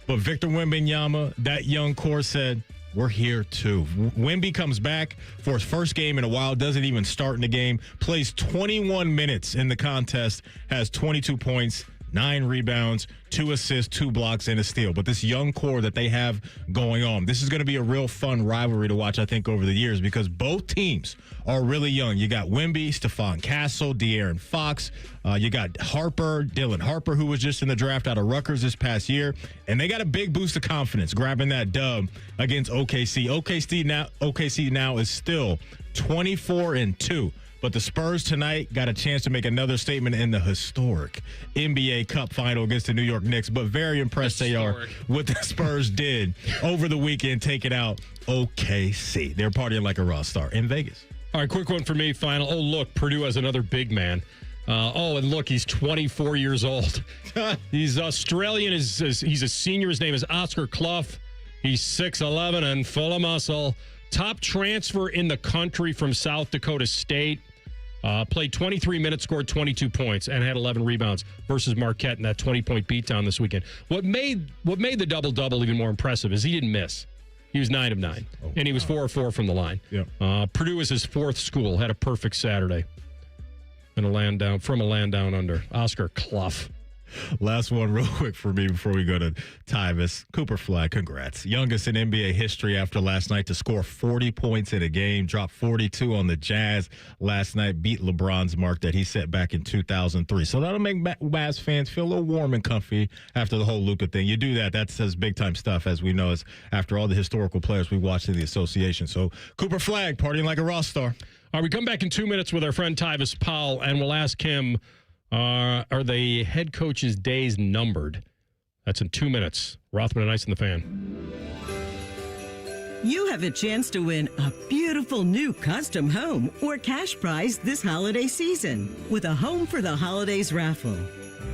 But Victor Wembanyama, that young core said, we're here too. Wemby comes back for his first game in a while, doesn't even start in the game, plays 21 minutes in the contest, has 22 points, 9 rebounds, 2 assists, 2 blocks, and a steal. But this young core that they have going on, this is going to be a real fun rivalry to watch, I think, over the years, because both teams are really young. You got Wemby, Stephon Castle, De'Aaron Fox. You got Dylan Harper, who was just in the draft out of Rutgers this past year. And they got a big boost of confidence grabbing that dub against OKC. OKC now is still 24-2. But the Spurs tonight got a chance to make another statement in the historic NBA Cup final against the New York Knicks. But very impressed they are what the Spurs did over the weekend, taking out OKC. They're partying like a Roth star in Vegas. All right, quick one for me, final. Oh, look, Purdue has another big man. And look, he's 24 years old. He's Australian. He's a senior. His name is Oscar Clough. He's 6'11" and full of muscle. Top transfer in the country from South Dakota State. Played 23 minutes, scored 22 points, and had 11 rebounds versus Marquette in that 20-point beatdown this weekend. What made the double-double even more impressive is he didn't miss. He was 9 of 9, and he was 4 of 4 from the line. Yep. Purdue is his 4th school. Had a perfect Saturday. And a land down under. Oscar Clough. Last one real quick for me before we go to Tyvis. Cooper Flag, congrats. Youngest in NBA history after last night to score 40 points in a game. Dropped 42 on the Jazz last night. Beat LeBron's mark that he set back in 2003. So that'll make Jazz fans feel a little warm and comfy after the whole Luka thing. You do that. That says big-time stuff, as we know, as after all the historical players we watched in the association. So Cooper Flag, partying like a Roth star. All right, we come back in 2 minutes with our friend Tyvis Powell, and we'll ask him, are the head coach's days numbered? That's in 2 minutes. Rothman and Ice and the Fan. You have a chance to win a beautiful new custom home or cash prize this holiday season with a Home for the Holidays raffle.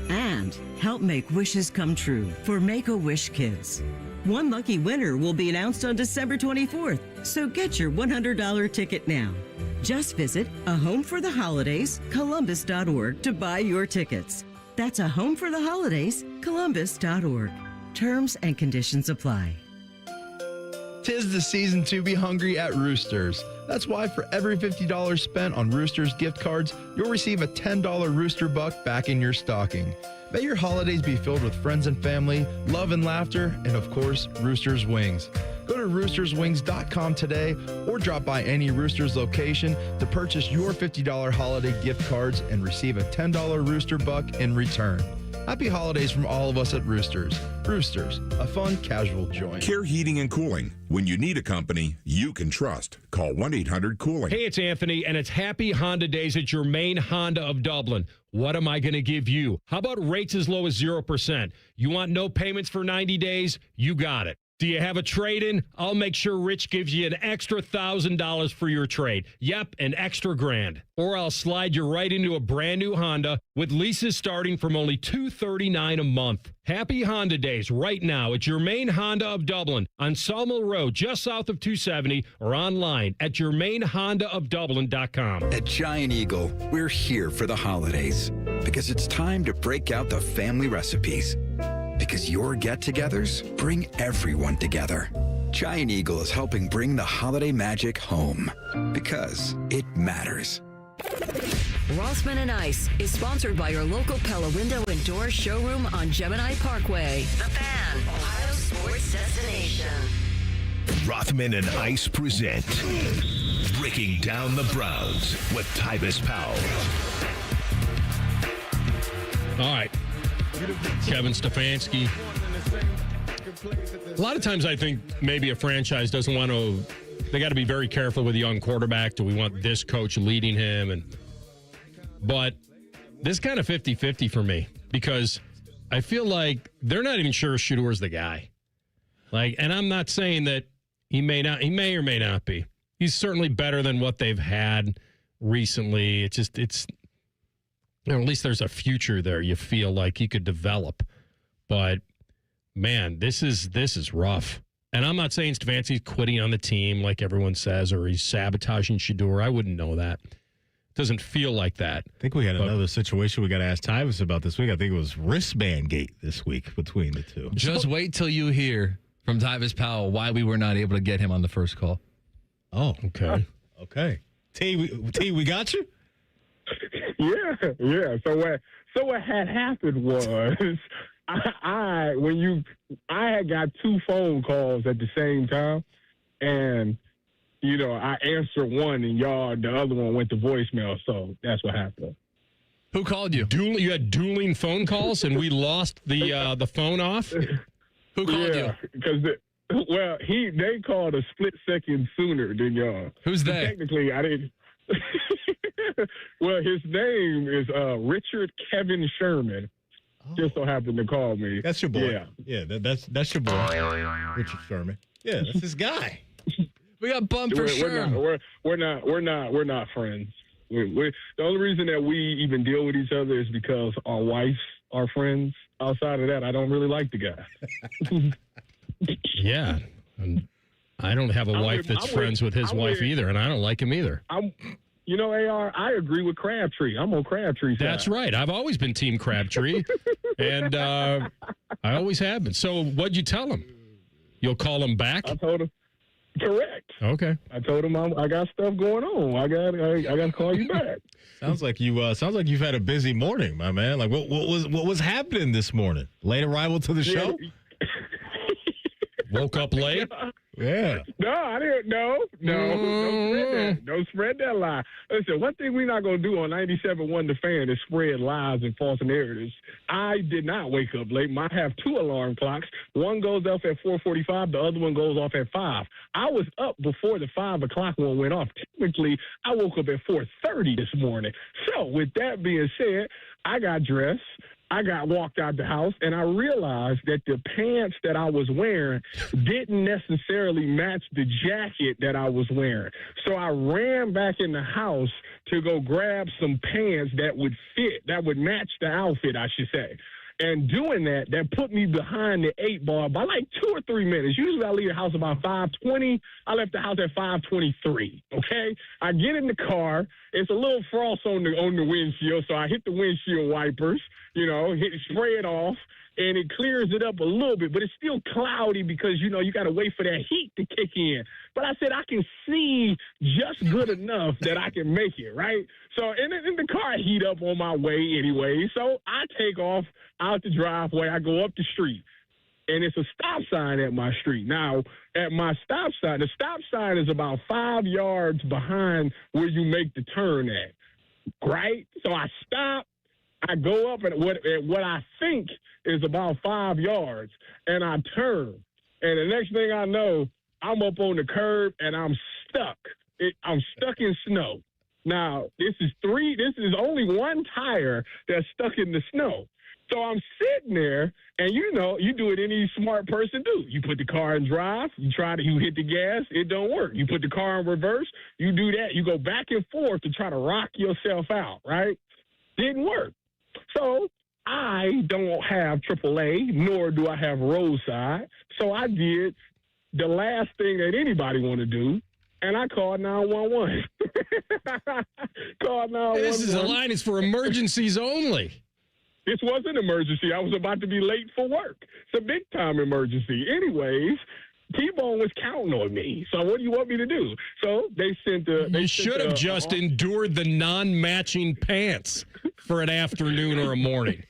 And help make wishes come true for Make-A-Wish Kids. One lucky winner will be announced on December 24th, so get your $100 ticket now. Just visit ahomefortheholidayscolumbus.org to buy your tickets. That's ahomefortheholidayscolumbus.org. Terms and conditions apply. 'Tis the season to be hungry at Roosters. That's why for every $50 spent on Roosters gift cards, you'll receive a $10 Rooster Buck back in your stocking. May your holidays be filled with friends and family, love and laughter, and of course, Roosters Wings. Go to roosterswings.com today or drop by any Roosters location to purchase your $50 holiday gift cards and receive a $10 Rooster Buck in return. Happy holidays from all of us at Roosters. Roosters, a fun, casual joint. Care Heating and Cooling. When you need a company you can trust, call 1-800-COOLING. Hey, it's Anthony, and it's Happy Honda Days at your main Honda of Dublin. What am I going to give you? How about rates as low as 0%? You want no payments for 90 days? You got it. Do you have a trade-in? I'll make sure Rich gives you an extra $1,000 for your trade. Yep, an extra $1,000. Or I'll slide you right into a brand new Honda with leases starting from only $239 a month. Happy Honda Days right now at your main Honda of Dublin on Sawmill Road, just south of 270, or online at yourmainhondaofdublin.com. At Giant Eagle, we're here for the holidays because it's time to break out the family recipes. Because your get-togethers bring everyone together. Giant Eagle is helping bring the holiday magic home because it matters. Rothman and Ice is sponsored by your local Pella Window and Door showroom on Gemini Parkway. The Fan, Ohio's sports destination. Rothman and Ice present Breaking down the Browns with Tyvis Powell. All right. Kevin Stefanski. A lot of times I think maybe a franchise doesn't want to, they got to be very careful with a young quarterback. Do we want this coach leading him? But this kind of 50-50 for me because I feel like they're not even sure Shedeur's the guy. And I'm not saying that he may or may not be. He's certainly better than what they've had recently. It's at least there's a future there. You feel like he could develop, but man, this is rough. And I'm not saying Stefanski's quitting on the team like everyone says, or he's sabotaging Shedeur. I wouldn't know that. It doesn't feel like that. I think we had another situation we got to ask Tyvis about this week. I think it was wristband gate this week between the two. Just wait till you hear from Tyvis Powell why we were not able to get him on the first call. Oh, okay. Okay. T, we got you? Yeah. So what had happened was I had got two phone calls at the same time, and I answered one, and the other one went to voicemail. So that's what happened. Who called you? You had dueling phone calls, and we lost the phone off. Who called you? Because they called a split second sooner than y'all. Who's that? Technically, I didn't. Well, his name is Richard Kevin Sherman. Just so happened to call me. That's your boy. Yeah, that's your boy, Richard Sherman. Yeah, that's his guy. We got bumped for sure. We're not friends. The only reason that we even deal with each other is because our wives are friends. Outside of that, I don't really like the guy. Yeah. I don't have a wife that's friends with his wife either, and I don't like him either. AR, I agree with Crabtree. I'm on Crabtree's side. That's right. I've always been Team Crabtree, and I always have been. So what'd you tell him? You'll call him back? I told him. Correct. Okay. I told him I got stuff going on. I got to call you back. Sounds like you've had a busy morning, my man. Like what was happening this morning? Late arrival to the show? Woke up late? Yeah. No, I didn't. No. Don't spread that. Don't spread that lie. Listen, one thing we're not going to do on 97.1 The Fan is spread lies and false narratives. I did not wake up late. I have two alarm clocks. One goes off at 4:45. The other one goes off at 5. I was up before the 5 o'clock one went off. Technically, I woke up at 4:30 this morning. So with that being said, I got dressed. I walked out the house, and I realized that the pants that I was wearing didn't necessarily match the jacket that I was wearing. So I ran back in the house to go grab some pants that would fit, that would match the outfit, I should say. And doing that put me behind the 8 ball by like 2 or 3 minutes. Usually I leave the house about 5:20. I left the house at 5:23. Okay, I get in the car. It's a little frost on the windshield, so I hit the windshield wipers. Spray it off, and it clears it up a little bit. But it's still cloudy because you got to wait for that heat to kick in. But I said I can see just good enough that I can make it right. So and the car heat up on my way anyway. So I take off out the driveway. I go up the street, and it's a stop sign at my street. Now, at my stop sign, the stop sign is about 5 yards behind where you make the turn at, right? So I stop. I go up at what I think is about 5 yards, and I turn. And the next thing I know, I'm up on the curb, and I'm stuck. I'm stuck in snow. Now, this is only one tire that's stuck in the snow. So I'm sitting there, and you do what any smart person do. You put the car in drive, you hit the gas, it don't work. You put the car in reverse, you do that. You go back and forth to try to rock yourself out, right? Didn't work. So I don't have AAA, nor do I have roadside. So I did the last thing that anybody want to do, and I called 911. Called 911. This is a line is for emergencies only. This was an emergency. I was about to be late for work. It's a big-time emergency. Anyways, T-Bone was counting on me. So what do you want me to do? So they sent the... You should have just endured the non-matching pants for an afternoon or a morning.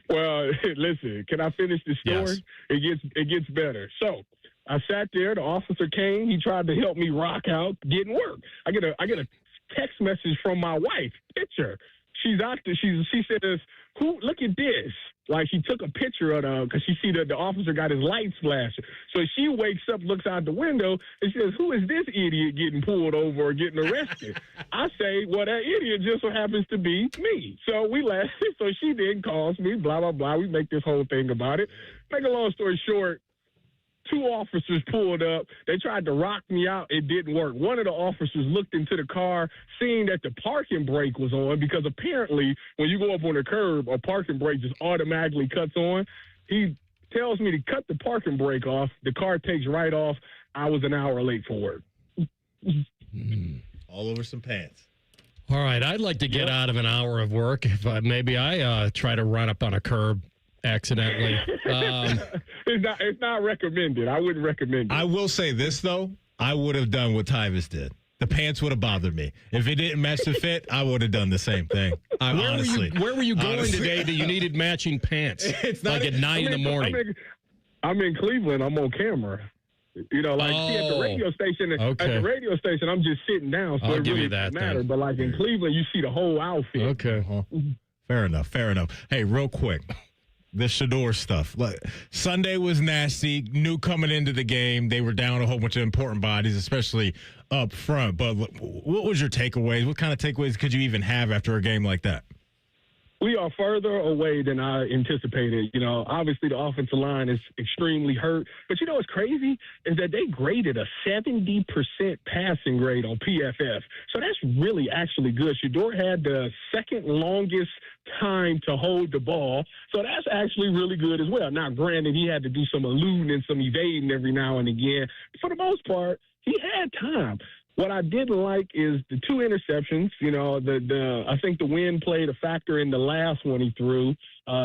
Well, listen, can I finish the story? Yes. It gets better. So I sat there. The officer came. He tried to help me rock out. Didn't work. I get a text message from my wife. Picture. She's out there. She says, "Who? Look at this." Like, she took a picture of them because she see that the officer got his lights flashing. So she wakes up, looks out the window, and she says, "Who is this idiot getting pulled over or getting arrested?" I say, "Well, that idiot just so happens to be me." So we laugh. So she then calls me, blah, blah, blah. We make this whole thing about it. Make a long story short, 2 officers pulled up. They tried to rock me out. It didn't work. One of the officers looked into the car, seeing that the parking brake was on, because apparently when you go up on the curb, a parking brake just automatically cuts on. He tells me to cut the parking brake off. The car takes right off. I was an hour late for work. All over some pants. All right. I'd like to get out of an hour of work if maybe I try to run up on a curb accidentally. It's not recommended. I wouldn't recommend it. I will say this, though. I would have done what Tyvis did. The pants would have bothered me. If it didn't match the fit, I would have done the same thing. Where were you going today that you needed matching pants? It's not like at 9 in the morning. I'm in Cleveland. I'm on camera. You know, like see, at the radio station. Okay. At the radio station, I'm just sitting down, so I'll it give really you that, doesn't matter. then. But like in Cleveland, you see the whole outfit. Okay. Fair enough. Hey, real quick. The Shedeur stuff. Like, Sunday was nasty. Knew coming into the game they were down a whole bunch of important bodies, especially up front. But what was your takeaways? What kind of takeaways could you even have after a game like that? We are further away than I anticipated. You know, obviously the offensive line is extremely hurt. But you know what's crazy is that they graded a 70% passing grade on PFF. So that's really actually good. Shedeur had the second longest time to hold the ball. So that's actually really good as well. Now, granted, he had to do some eluding and some evading every now and again. For the most part, he had time. What I didn't like is the 2 interceptions. You know, I think the wind played a factor in the last one he threw.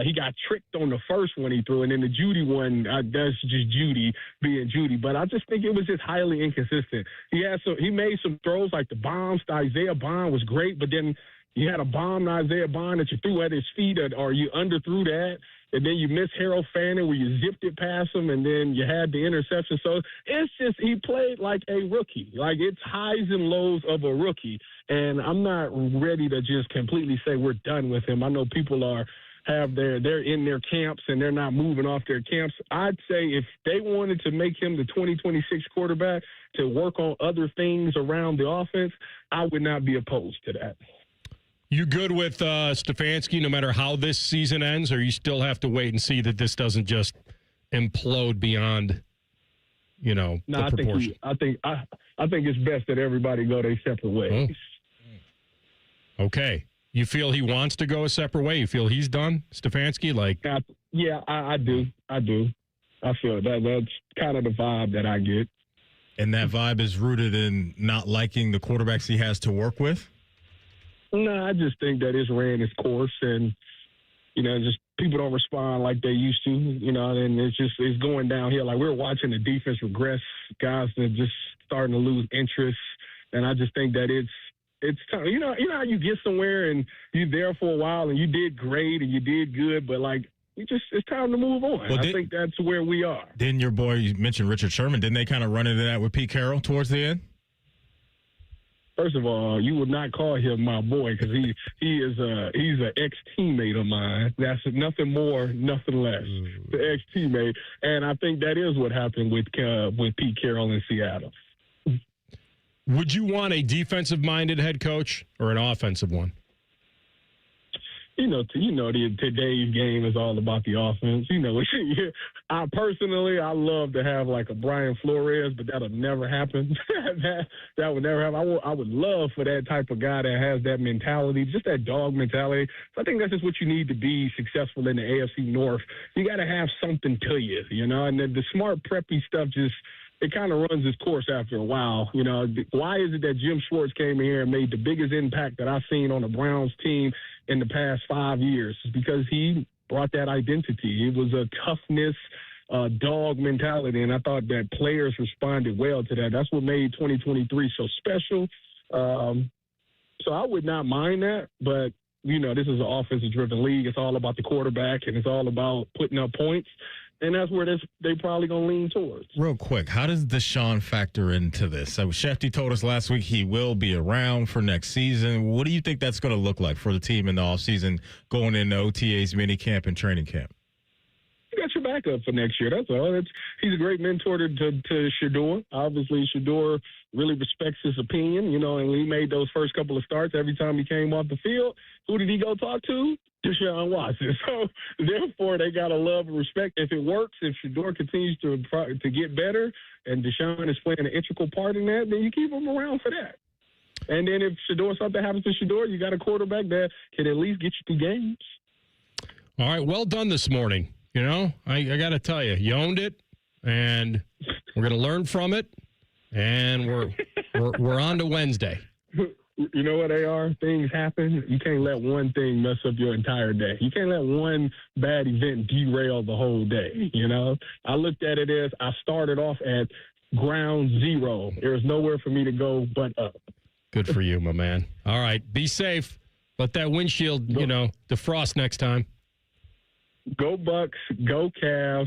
He got tricked on the first one he threw, and then the Judy one, that's just Judy being Judy. But I just think it was just highly inconsistent. He made some throws like the bombs to Isaiah Bond was great, but then you had a bomb to Isaiah Bond that you threw at his feet, or you underthrew that. And then you missed Harold Fanning where you zipped it past him, and then you had the interception. So it's just he played like a rookie. Like, it's highs and lows of a rookie. And I'm not ready to just completely say we're done with him. I know people they're in their camps and they're not moving off their camps. I'd say if they wanted to make him the 2026 quarterback to work on other things around the offense, I would not be opposed to that. You good with Stefanski no matter how this season ends, or you still have to wait and see that this doesn't just implode beyond, the proportion? I think it's best that everybody go their separate ways. Okay. You feel he wants to go a separate way? You feel he's done, Stefanski? I do. I feel that's kind of the vibe that I get. And that vibe is rooted in not liking the quarterbacks he has to work with? No, I just think that it's ran its course, and just people don't respond like they used to. And it's going downhill. Like, we're watching the defense regress, guys that just starting to lose interest, and I just think that it's time. You know how you get somewhere and you're there for a while and you did great and you did good, but it's time to move on. Well, I think that's where we are. Didn't your boy, you mentioned Richard Sherman, didn't they kind of run into that with Pete Carroll towards the end? First of all, you would not call him my boy because he's an ex-teammate of mine. That's nothing more, nothing less. The ex-teammate, and I think that is what happened with Pete Carroll in Seattle. Would you want a defensive-minded head coach or an offensive one? Today's game is all about the offense. I personally love to have like a Brian Flores, but that'll never happen. that would never happen. I would love for that type of guy that has that mentality, just that dog mentality. So I think that's just what you need to be successful in the AFC North. You got to have something to you, and the smart preppy stuff it kind of runs its course after a while. Why is it that Jim Schwartz came in here and made the biggest impact that I've seen on the Browns team in the past 5 years? It's because he brought that identity. It was a toughness, dog mentality, and I thought that players responded well to that. That's what made 2023 so special. So I would not mind that, but, this is an offensive-driven league. It's all about the quarterback, and it's all about putting up points. And that's where they probably going to lean towards. Real quick, how does Deshaun factor into this? So Shefty told us last week he will be around for next season. What do you think that's going to look like for the team in the offseason going into OTAs, minicamp, and training camp? You got your backup for next year. That's all. He's a great mentor to Shedeur. Obviously, Shedeur really respects his opinion, and he made those first couple of starts. Every time he came off the field, who did he go talk to? Deshaun Watson. So, therefore, they got to love and respect. If it works, if Shedeur continues to get better and Deshaun is playing an integral part in that, then you keep him around for that. And then if something happens to Shedeur, you got a quarterback that can at least get you through games. All right, well done this morning. I got to tell you, you owned it, and we're going to learn from it, and we're on to Wednesday. You know what they are? Things happen. You can't let one thing mess up your entire day. You can't let one bad event derail the whole day, I looked at it as I started off at ground zero. There was nowhere for me to go but up. Good for you, my man. All right, be safe. Let that windshield, defrost next time. Go Bucks, go Cavs,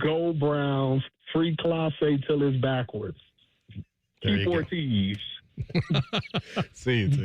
go Browns, free Classe till it's backwards. T4Ts. See you,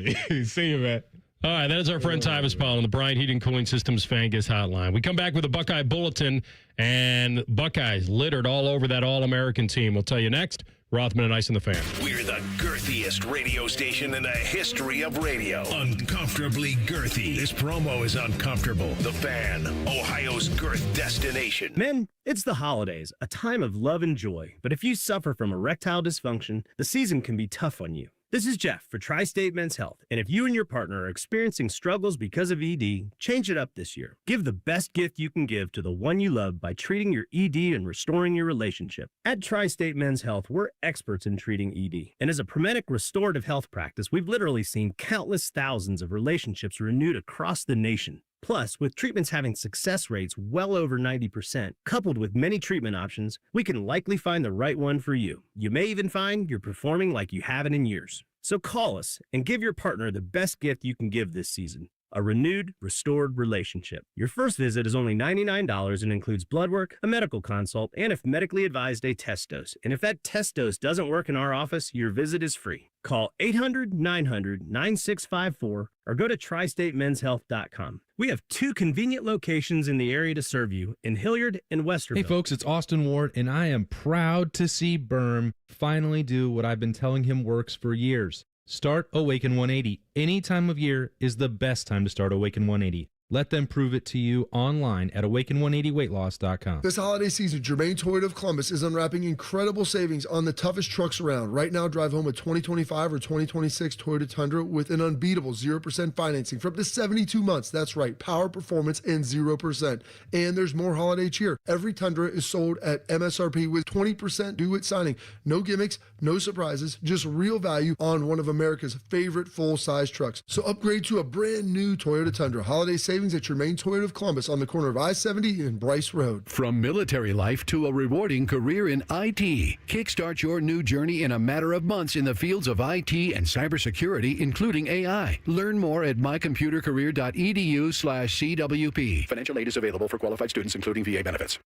man. All right, that is our friend Tyvis Austin on the Bryant Heating Cooling Systems Fan Guest Hotline. We come back with a Buckeye Bulletin, and Buckeyes littered all over that All-American team. We'll tell you next. Rothman and Ice and the Fan. We're the girthiest radio station in the history of radio. Uncomfortably girthy. This promo is uncomfortable. The Fan, Ohio's girth destination. Men, it's the holidays, a time of love and joy. But if you suffer from erectile dysfunction, the season can be tough on you. This is Jeff for Tri-State Men's Health, and if you and your partner are experiencing struggles because of ED, change it up this year. Give the best gift you can give to the one you love by treating your ED and restoring your relationship. At Tri-State Men's Health, we're experts in treating ED, and as a Promedic restorative health practice, we've literally seen countless thousands of relationships renewed across the nation. Plus, with treatments having success rates well over 90%, coupled with many treatment options, we can likely find the right one for you. You may even find you're performing like you haven't in years. So call us and give your partner the best gift you can give this season. A renewed, restored relationship. Your first visit is only $99 and includes blood work, a medical consult, and if medically advised, a test dose. And if that test dose doesn't work in our office, your visit is free. Call 800-900-9654 or go to tristatemenshealth.com. We have 2 convenient locations in the area to serve you in Hilliard and Westerville. Hey folks, it's Austin Ward, and I am proud to see Berm finally do what I've been telling him works for years. Start Awaken 180. Any time of year is the best time to start Awaken 180. Let them prove it to you online at awaken180weightloss.com. This holiday season, Germain Toyota of Columbus is unwrapping incredible savings on the toughest trucks around. Right now, drive home a 2025 or 2026 Toyota Tundra with an unbeatable 0% financing for up to 72 months. That's right, power, performance, and 0%. And there's more holiday cheer. Every Tundra is sold at MSRP with 20% due at signing. No gimmicks, no surprises, just real value on one of America's favorite full-size trucks. So upgrade to a brand new Toyota Tundra. Holiday savings at Germain Toyota of Columbus on the corner of I-70 and Bryce Road. From military life to a rewarding career in IT, kickstart your new journey in a matter of months in the fields of IT and cybersecurity, including AI. Learn more at mycomputercareer.edu/CWP. Financial aid is available for qualified students, including VA benefits.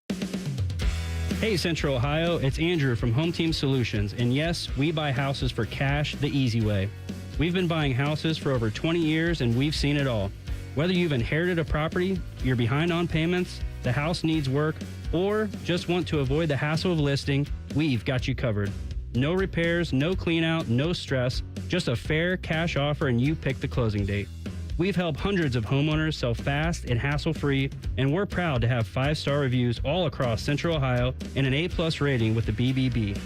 Hey, Central Ohio, it's Andrew from Home Team Solutions. And yes, we buy houses for cash the easy way. We've been buying houses for over 20 years, and we've seen it all. Whether you've inherited a property, you're behind on payments, the house needs work, or just want to avoid the hassle of listing, we've got you covered. No repairs, no clean out, no stress, just a fair cash offer and you pick the closing date. We've helped hundreds of homeowners sell fast and hassle-free, and we're proud to have 5-star reviews all across Central Ohio and an A+ rating with the BBB.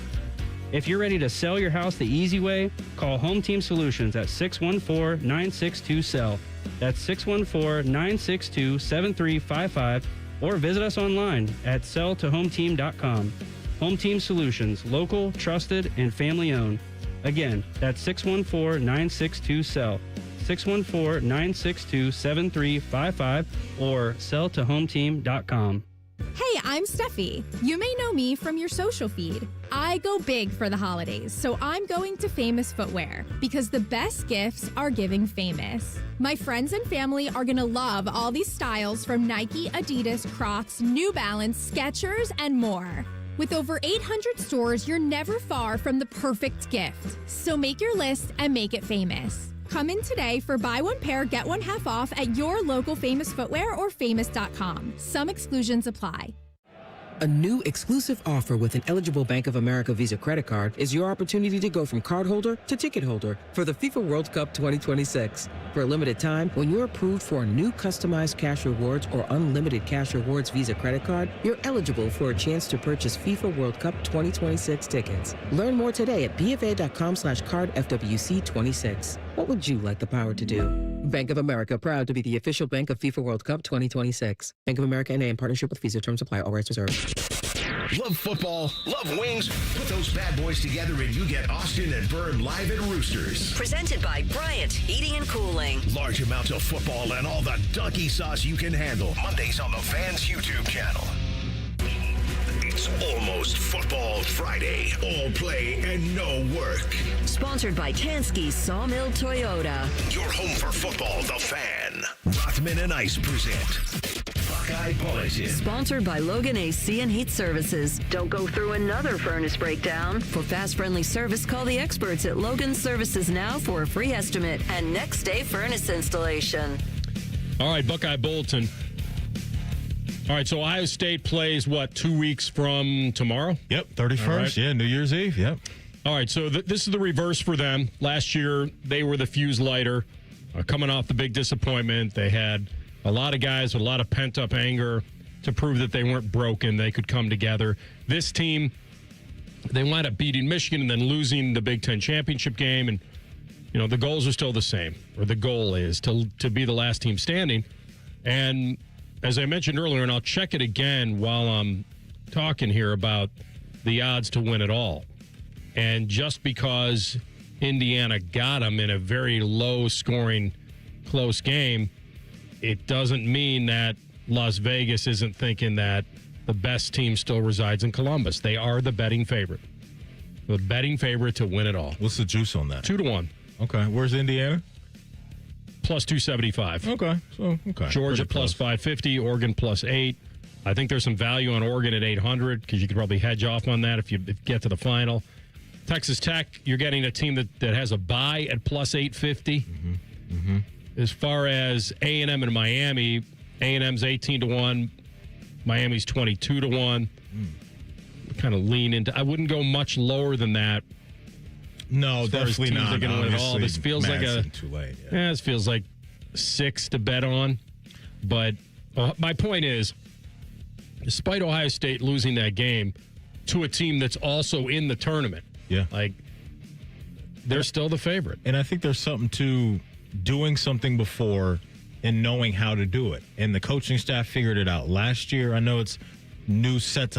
If you're ready to sell your house the easy way, call Home Team Solutions at 614-962-SELL. That's 614-962-7355, or visit us online at selltohometeam.com. Home Team Solutions, local, trusted, and family-owned. Again, that's 614-962-SELL. 614-962-7355 or selltohometeam.com. Hey, I'm Steffi. You may know me from your social feed. I go big for the holidays, so I'm going to Famous Footwear because the best gifts are giving famous. My friends and family are going to love all these styles from Nike, Adidas, Crocs, New Balance, Skechers, and more. With over 800 stores, you're never far from the perfect gift. So make your list and make it famous. Come in today for buy one pair, get one half off at your local Famous Footwear or famous.com. Some exclusions apply. A new exclusive offer with an eligible Bank of America Visa credit card is your opportunity to go from card holder to ticket holder for the FIFA World Cup 2026. For a limited time, when you're approved for a new customized cash rewards or unlimited cash rewards Visa credit card, you're eligible for a chance to purchase FIFA World Cup 2026 tickets. Learn more today at bfa.com/cardfwc26. What would you like the power to do? Bank of America, proud to be the official bank of FIFA World Cup 2026. Bank of America N.A. in partnership with Visa. Terms apply. All rights reserved. Love football? Love wings? Put those bad boys together and you get Austin and Byrne live at Roosters. Presented by Bryant Heating and Cooling. Large amounts of football and all the donkey sauce you can handle. Mondays on the Fans YouTube channel. It's almost Football Friday. All play and no work. Sponsored by Tansky Sawmill Toyota. Your home for football, the Fan. Rothman and Ice present Buckeye Bulletin. Sponsored by Logan AC and Heat Services. Don't go through another furnace breakdown. For fast, friendly service, call the experts at Logan Services now for a free estimate and next day furnace installation. All right, Buckeye Bulletin. All right, so Ohio State plays, 2 weeks from tomorrow? Yep, 31st. Right. Yeah, New Year's Eve. Yep. All right, so this is the reverse for them. Last year, they were the fuse lighter, coming off the big disappointment. They had a lot of guys with a lot of pent-up anger to prove that they weren't broken. They could come together. This team, they wound up beating Michigan and then losing the Big Ten championship game. And, the goals are still the same, or the goal is to be the last team standing. And as I mentioned earlier, and I'll check it again while I'm talking here about the odds to win it all. And just because Indiana got them in a very low-scoring, close game, it doesn't mean that Las Vegas isn't thinking that the best team still resides in Columbus. They are the betting favorite. The betting favorite to win it all. What's the juice on that? 2-1. Okay. Where's Indiana? Plus 275. Okay. Georgia plus 550. Oregon plus 8. I think there's some value on Oregon at 800 because you could probably hedge off on that if you get to the final. Texas Tech, you're getting a team that has a bye at plus 850. As far as A&M and Miami, A&M's 18-1, Miami's 22-1. Kind of lean into. I wouldn't go much lower than that. No, definitely not. This feels like too late. Yeah, this feels like 6 to bet on. But my point is, despite Ohio State losing that game to a team that's also in the tournament, they're still the favorite. And I think there's something to doing something before and knowing how to do it. And the coaching staff figured it out last year. I know it's a new set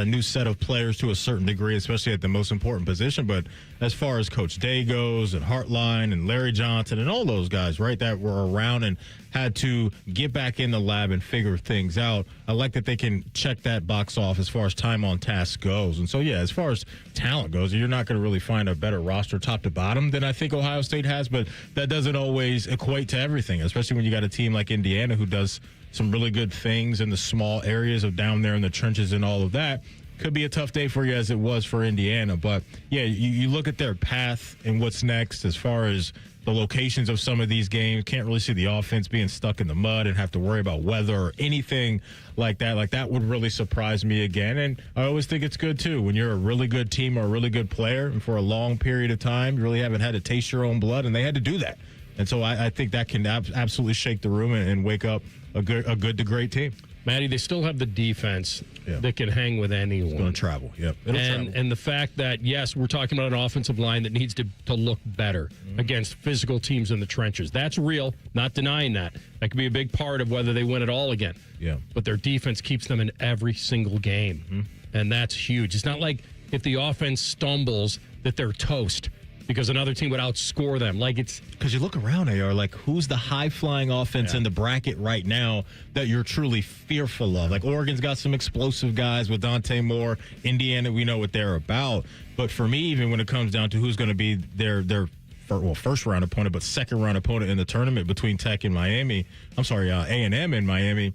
of players to a certain degree, especially at the most important position. But as far as Coach Day goes and Hartline and Larry Johnson and all those guys, right, that were around and had to get back in the lab and figure things out, I like that they can check that box off as far as time on task goes. And so, as far as talent goes, you're not going to really find a better roster top to bottom than I think Ohio State has. But that doesn't always equate to everything, especially when you got a team like Indiana who does some really good things in the small areas of down there in the trenches and all of that. Could be a tough day for you as it was for Indiana. But, you look at their path and what's next as far as the locations of some of these games. Can't really see the offense being stuck in the mud and have to worry about weather or anything like that. Like, that would really surprise me again. And I always think it's good, too, when you're a really good team or a really good player and for a long period of time, you really haven't had to taste your own blood, and they had to do that. And so I think that can absolutely shake the room and wake up a good to great team. Matty, they still have the defense that can hang with anyone. It's going to travel. Yep. And the fact that, yes, we're talking about an offensive line that needs to look better against physical teams in the trenches. That's real. Not denying that. That could be a big part of whether they win it all again. Yeah. But their defense keeps them in every single game. And that's huge. It's not like if the offense stumbles that they're toast. because another team would outscore them. Like, it's because you look around, AR, like, who's the high-flying offense in the bracket right now that you're truly fearful of? Like, Oregon's got some explosive guys with Dante Moore. Indiana, we know what they're about. But for me, even when it comes down to who's going to be their first-round opponent, but second-round opponent in the tournament between Tech and Miami, A&M and Miami,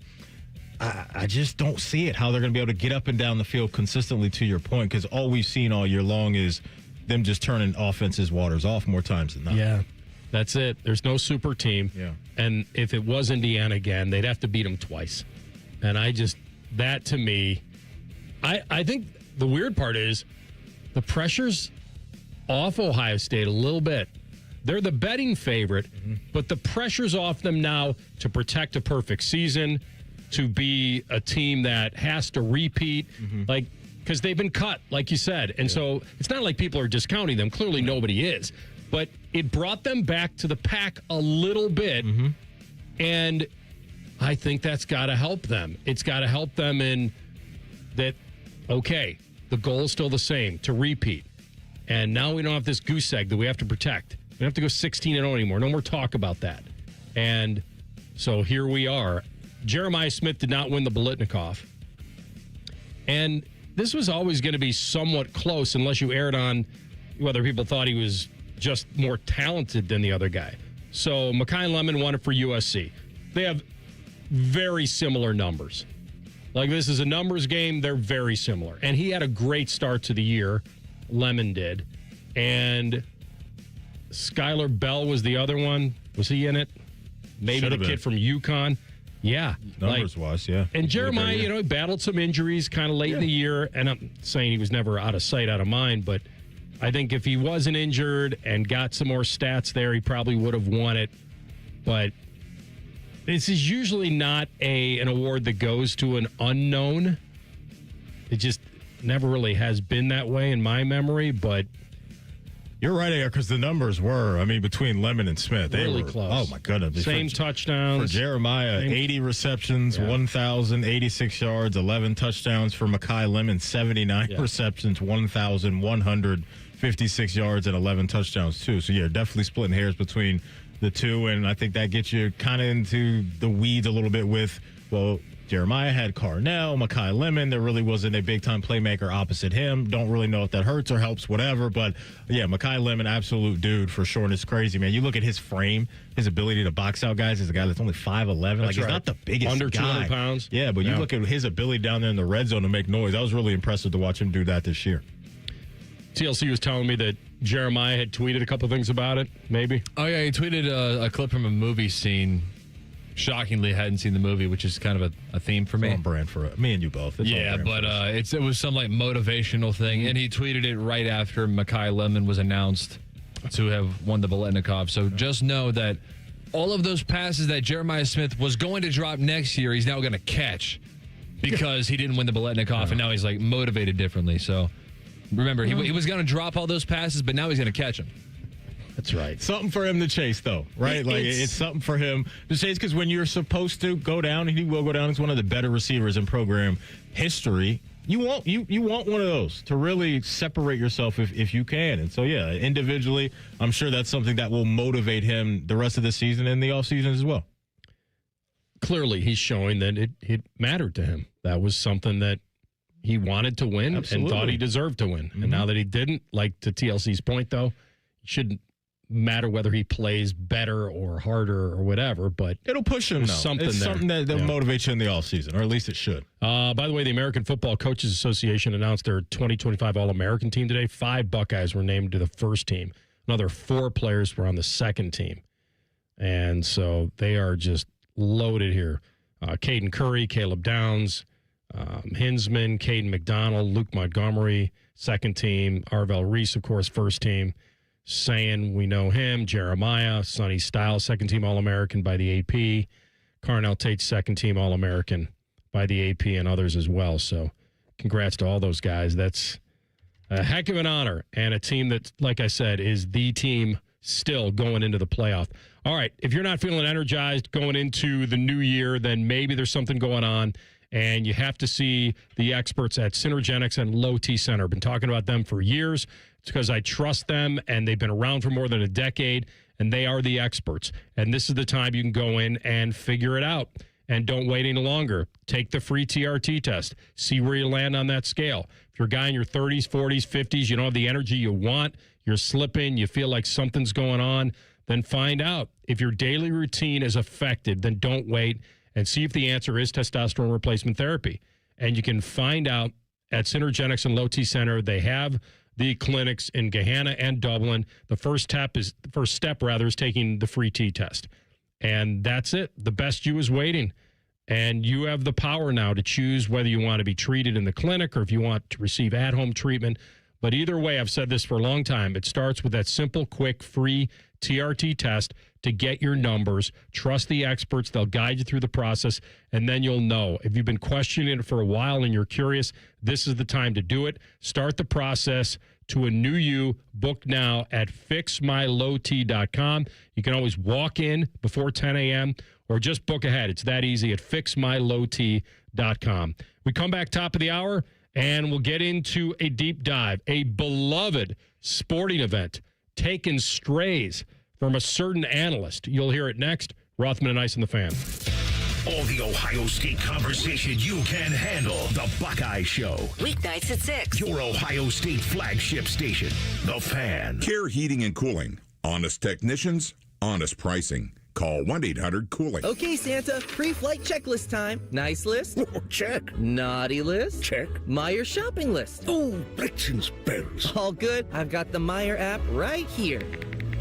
I just don't see it, how they're going to be able to get up and down the field consistently, to your point, because all we've seen all year long is them just turning offenses' waters off more times than not. Yeah, that's it. There's no super team. Yeah. And if it was Indiana again, they'd have to beat them twice. And that to me, I think the weird part is the pressure's off Ohio State a little bit. They're the betting favorite, but the pressure's off them now to protect a perfect season, to be a team that has to repeat. Like, because they've been cut, like you said. And so it's not like people are discounting them. Clearly nobody is. But it brought them back to the pack a little bit. And I think that's got to help them. It's got to help them in that, okay, the goal is still the same, to repeat. And now we don't have this goose egg that we have to protect. We don't have to go 16-0 anymore. No more talk about that. And so here we are. Jeremiah Smith did not win the Biletnikoff. And this was always going to be somewhat close unless you aired on whether people thought he was just more talented than the other guy. So Mekhi Lemon won it for USC. They have very similar numbers. Like, this is a numbers game. They're very similar. And he had a great start to the year. Lemon did. And Skylar Bell was the other one. Was he in it? Maybe Should've the kid been. from UConn. Yeah. Numbers-wise, yeah. And Jeremiah, he battled some injuries kind of late in the year. And I'm saying he was never out of sight, out of mind. But I think if he wasn't injured and got some more stats there, he probably would have won it. But this is usually not an award that goes to an unknown. It just never really has been that way in my memory. But you're right, Eric, because the numbers were, between Lemon and Smith, they really were close. Oh, my goodness. Same touchdowns. For Jeremiah, 80 receptions, 1,086 yards, 11 touchdowns. For Mekhi Lemon, 79 receptions, 1,156 yards, and 11 touchdowns, too. So, definitely splitting hairs between the two, and I think that gets you kind of into the weeds a little bit with, Jeremiah had Carnell, Mekhi Lemon. There really wasn't a big-time playmaker opposite him. Don't really know if that hurts or helps, whatever. But, Mekhi Lemon, absolute dude for sure. And it's crazy, man. You look at his frame, his ability to box out guys as a guy that's only 5'11". Like, he's not the biggest Under guy. 200 pounds. Yeah, but you look at his ability down there in the red zone to make noise. I was really impressive to watch him do that this year. TLC was telling me that Jeremiah had tweeted a couple things about it, maybe. Oh, yeah, he tweeted a clip from a movie scene. Shockingly, hadn't seen the movie, which is kind of a theme for me. It's on brand for me and you both. It's but it was some like motivational thing, and he tweeted it right after Mekhi Lemon was announced to have won the Biletnikoff. So just know that all of those passes that Jeremiah Smith was going to drop next year, he's now going to catch because he didn't win the Biletnikoff, and now he's like motivated differently. So remember, he was going to drop all those passes, but now he's going to catch them. That's right. Something for him to chase, though, right? It's something for him to chase, because when you're supposed to go down, and he will go down, he's one of the better receivers in program history. You want one of those to really separate yourself if you can. And so, individually, I'm sure that's something that will motivate him the rest of the season and the offseason as well. Clearly, he's showing that it mattered to him. That was something that he wanted to win and thought he deserved to win. And now that he didn't, like to TLC's point, though, it shouldn't matter whether he plays better or harder or whatever, but it'll push him. It's something that motivates you in the offseason, or at least it should. By the way, the American Football Coaches Association announced their 2025 All-American team today. 5 Buckeyes were named to the first team. Another 4 players were on the second team. And so they are just loaded here. Caden Curry, Caleb Downs, Hinsman, Caden McDonald, Luke Montgomery, second team. Arvell Reese, of course, first team. Saying we know him, Jeremiah, Sonny Styles, second team All-American by the AP, Carnell Tate, second team All-American by the AP, and others as well. So congrats to all those guys. That's a heck of an honor, and a team that, like I said, is the team still going into the playoff. All right, if you're not feeling energized going into the new year, then maybe there's something going on. And you have to see the experts at Synergenics and Low T Center. Been talking about them for years. It's because I trust them, and they've been around for more than a decade, and they are the experts. And this is the time you can go in and figure it out. And don't wait any longer. Take the free TRT test. See where you land on that scale. If you're a guy in your 30s, 40s, 50s, you don't have the energy you want, you're slipping, you feel like something's going on, then find out. If your daily routine is affected, then don't wait and see if the answer is testosterone replacement therapy. And you can find out at Synergenics and Low T Center. They have the clinics in Gahanna and Dublin. The first step is taking the free T test. And that's it. The best you is waiting. And you have the power now to choose whether you want to be treated in the clinic or if you want to receive at-home treatment. But either way, I've said this for a long time, it starts with that simple, quick, free TRT test to get your numbers. Trust the experts. They'll guide you through the process, and then you'll know. If you've been questioning it for a while and you're curious, this is the time to do it. Start the process to a new you. Book now at fixmylowt.com. You can always walk in before 10 a.m. or just book ahead. It's that easy at fixmylowt.com. We come back top of the hour, and we'll get into a deep dive, a beloved sporting event, taking strays from a certain analyst. You'll hear it next. Rothman and Ice on the Fan. All the Ohio State conversation you can handle. The Buckeye Show. Weeknights at 6. Your Ohio State flagship station. The Fan. Care Heating and Cooling. Honest technicians, honest pricing. Call 1-800-COOLING. Okay, Santa, pre-flight checklist time. Nice list? Oh, check. Naughty list? Check. Meyer shopping list? Oh, Blitzens bells. All good. I've got the Meyer app right here.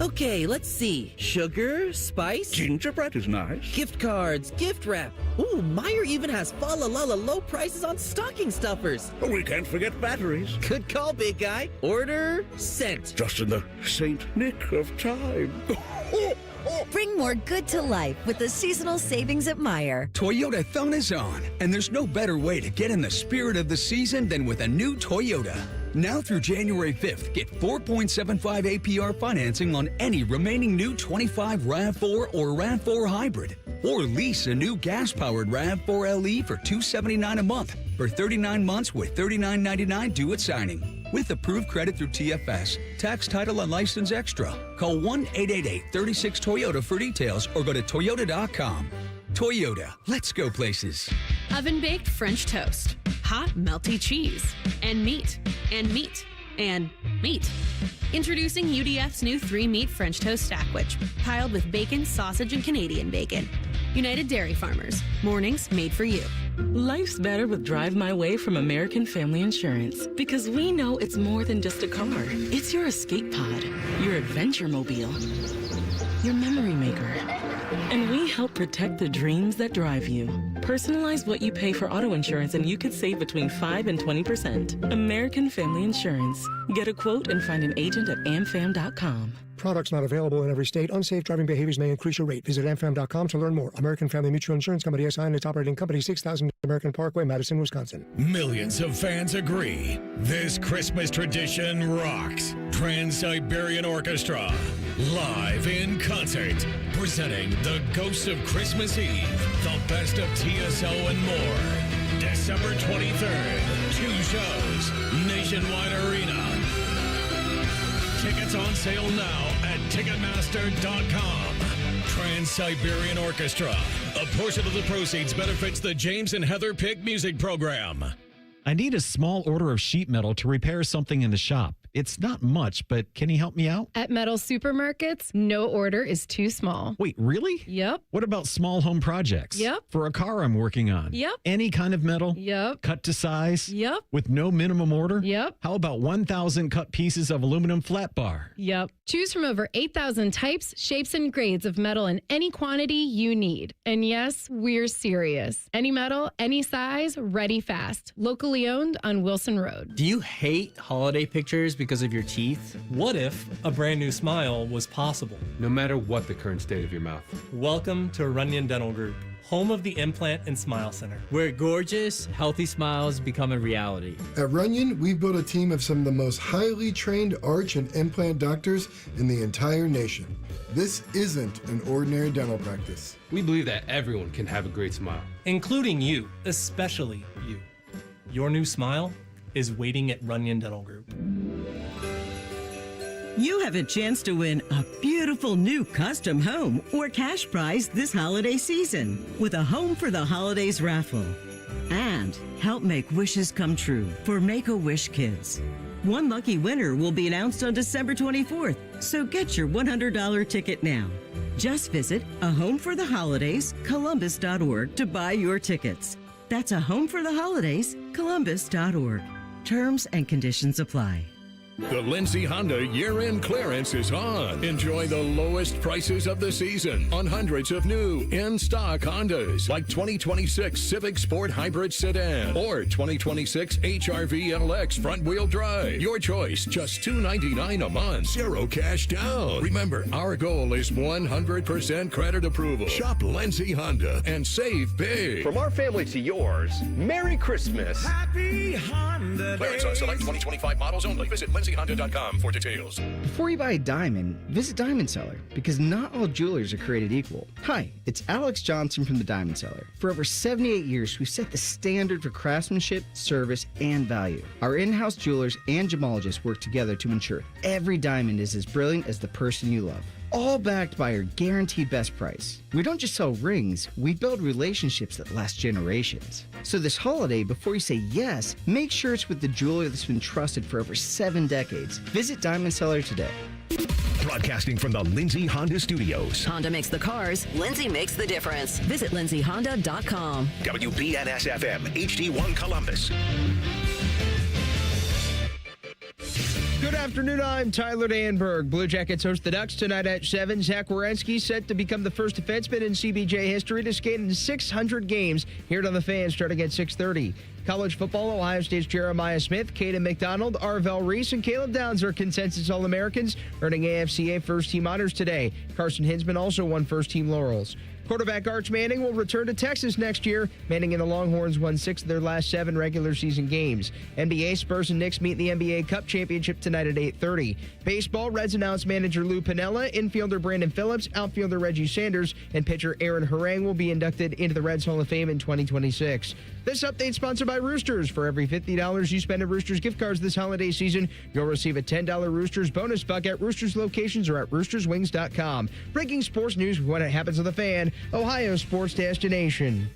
Okay, let's see. Sugar, spice. Gingerbread is nice. Gift cards, gift wrap. Ooh, Meyer even has fa la la la low prices on stocking stuffers. Oh, we can't forget batteries. Good call, big guy. Order sent. Just in the St. Nick of time. Bring more good to life with the seasonal savings at Meijer. Toyotathon is on, and there's no better way to get in the spirit of the season than with a new Toyota. Now through January 5th, get 4.75 APR financing on any remaining new 25 RAV4 or RAV4 hybrid. Or lease a new gas-powered RAV4 LE for $279 a month for 39 months with $39.99 due at signing. With approved credit through TFS, tax, title, and license extra. Call 1-888-36-TOYOTA for details or go to Toyota.com. Toyota, let's go places. Oven-baked French toast, hot melty cheese, and meat, and meat, and meat. Introducing UDF's new 3-meat French toast sandwich, piled with bacon, sausage, and Canadian bacon. United Dairy Farmers, mornings made for you. Life's better with Drive My Way from American Family Insurance, because we know it's more than just a car. It's your escape pod, your adventure mobile, your memory maker. And we help protect the dreams that drive you. Personalize what you pay for auto insurance and you could save between 5 and 20%. American Family Insurance. Get a quote and find an agent at amfam.com. Products not available in every state. Unsafe driving behaviors may increase your rate. Visit amfam.com to learn more. American Family Mutual Insurance Company, SI, and its operating company, 6000 American Parkway, Madison, Wisconsin. Millions of fans agree. This Christmas tradition rocks. Trans-Siberian Orchestra, live in concert, presenting The Ghosts of Christmas Eve, the best of TSO and more. December 23rd, 2 shows, Nationwide Arena. Tickets on sale now at Ticketmaster.com. Trans-Siberian Orchestra. A portion of the proceeds benefits the James and Heather Pick Music Program. I need a small order of sheet metal to repair something in the shop. It's not much, but can you help me out? At Metal Supermarkets, no order is too small. Wait, really? Yep. What about small home projects? Yep. For a car I'm working on? Yep. Any kind of metal? Yep. Cut to size? Yep. With no minimum order? Yep. How about 1,000 cut pieces of aluminum flat bar? Yep. Choose from over 8,000 types, shapes, and grades of metal in any quantity you need. And yes, we're serious. Any metal, any size, ready fast. Locally owned on Wilson Road. Do you hate holiday pictures because of your teeth? What if a brand new smile was possible? No matter what the current state of your mouth. Welcome to Runyon Dental Group, home of the Implant and Smile Center, where gorgeous, healthy smiles become a reality. At Runyon, we've built a team of some of the most highly trained arch and implant doctors in the entire nation. This isn't an ordinary dental practice. We believe that everyone can have a great smile. Including you, especially you. Your new smile is waiting at Runyon Dental Group. You have a chance to win a beautiful new custom home or cash prize this holiday season with a Home for the Holidays raffle. And help make wishes come true for Make-A-Wish Kids. One lucky winner will be announced on December 24th, so get your $100 ticket now. Just visit ahomefortheholidayscolumbus.org to buy your tickets. That's ahomefortheholidayscolumbus.org. Terms and conditions apply. The Lindsay Honda year-end clearance is on. Enjoy the lowest prices of the season on hundreds of new in-stock Hondas like 2026 Civic Sport Hybrid Sedan or 2026 HR-V LX front-wheel drive. Your choice, just $299 a month, zero cash down. Remember, our goal is 100% credit approval. Shop Lindsay Honda and save big. From our family to yours, Merry Christmas. Happy Honda Clearance on select 2025 models only. Visit LindsayHonda.com for details. Before you buy a diamond, visit Diamond Seller, because not all jewelers are created equal. Hi, it's Alex Johnson from the Diamond Seller. For over 78 years, we've set the standard for craftsmanship, service, and value. Our in-house jewelers and gemologists work together to ensure every diamond is as brilliant as the person you love. All backed by our guaranteed best price. We don't just sell rings, we build relationships that last generations. So this holiday, before you say yes, make sure it's with the jeweler that's been trusted for over 7 decades. Visit Diamond Seller today. Broadcasting from the Lindsay Honda Studios. Honda makes the cars, Lindsay makes the difference. Visit lindsayhonda.com. WBNS-FM, HD1 Columbus. Good afternoon, I'm Tyler Danberg. Blue Jackets host the Ducks tonight at 7. Zach Werenski set to become the first defenseman in CBJ history to skate in 600 games here on the Fan starting at 6:30. College football, Ohio State's Jeremiah Smith, Caden McDonald, Arvell Reese, and Caleb Downs are consensus All-Americans, earning AFCA first-team honors today. Carson Hinsman also won first-team laurels. Quarterback Arch Manning will return to Texas next year. Manning and the Longhorns won 6 of their last 7 regular season games. NBA, Spurs and Knicks meet in the NBA Cup Championship tonight at 8:30. Baseball, Reds announced manager Lou Piniella, infielder Brandon Phillips, outfielder Reggie Sanders, and pitcher Aaron Harang will be inducted into the Reds Hall of Fame in 2026. This update sponsored by Roosters. For every $50 you spend at Roosters gift cards this holiday season, you'll receive a $10 Roosters bonus buck at Roosters locations or at roosterswings.com. Breaking sports news when it happens on the Fan, Ohio's sports destination.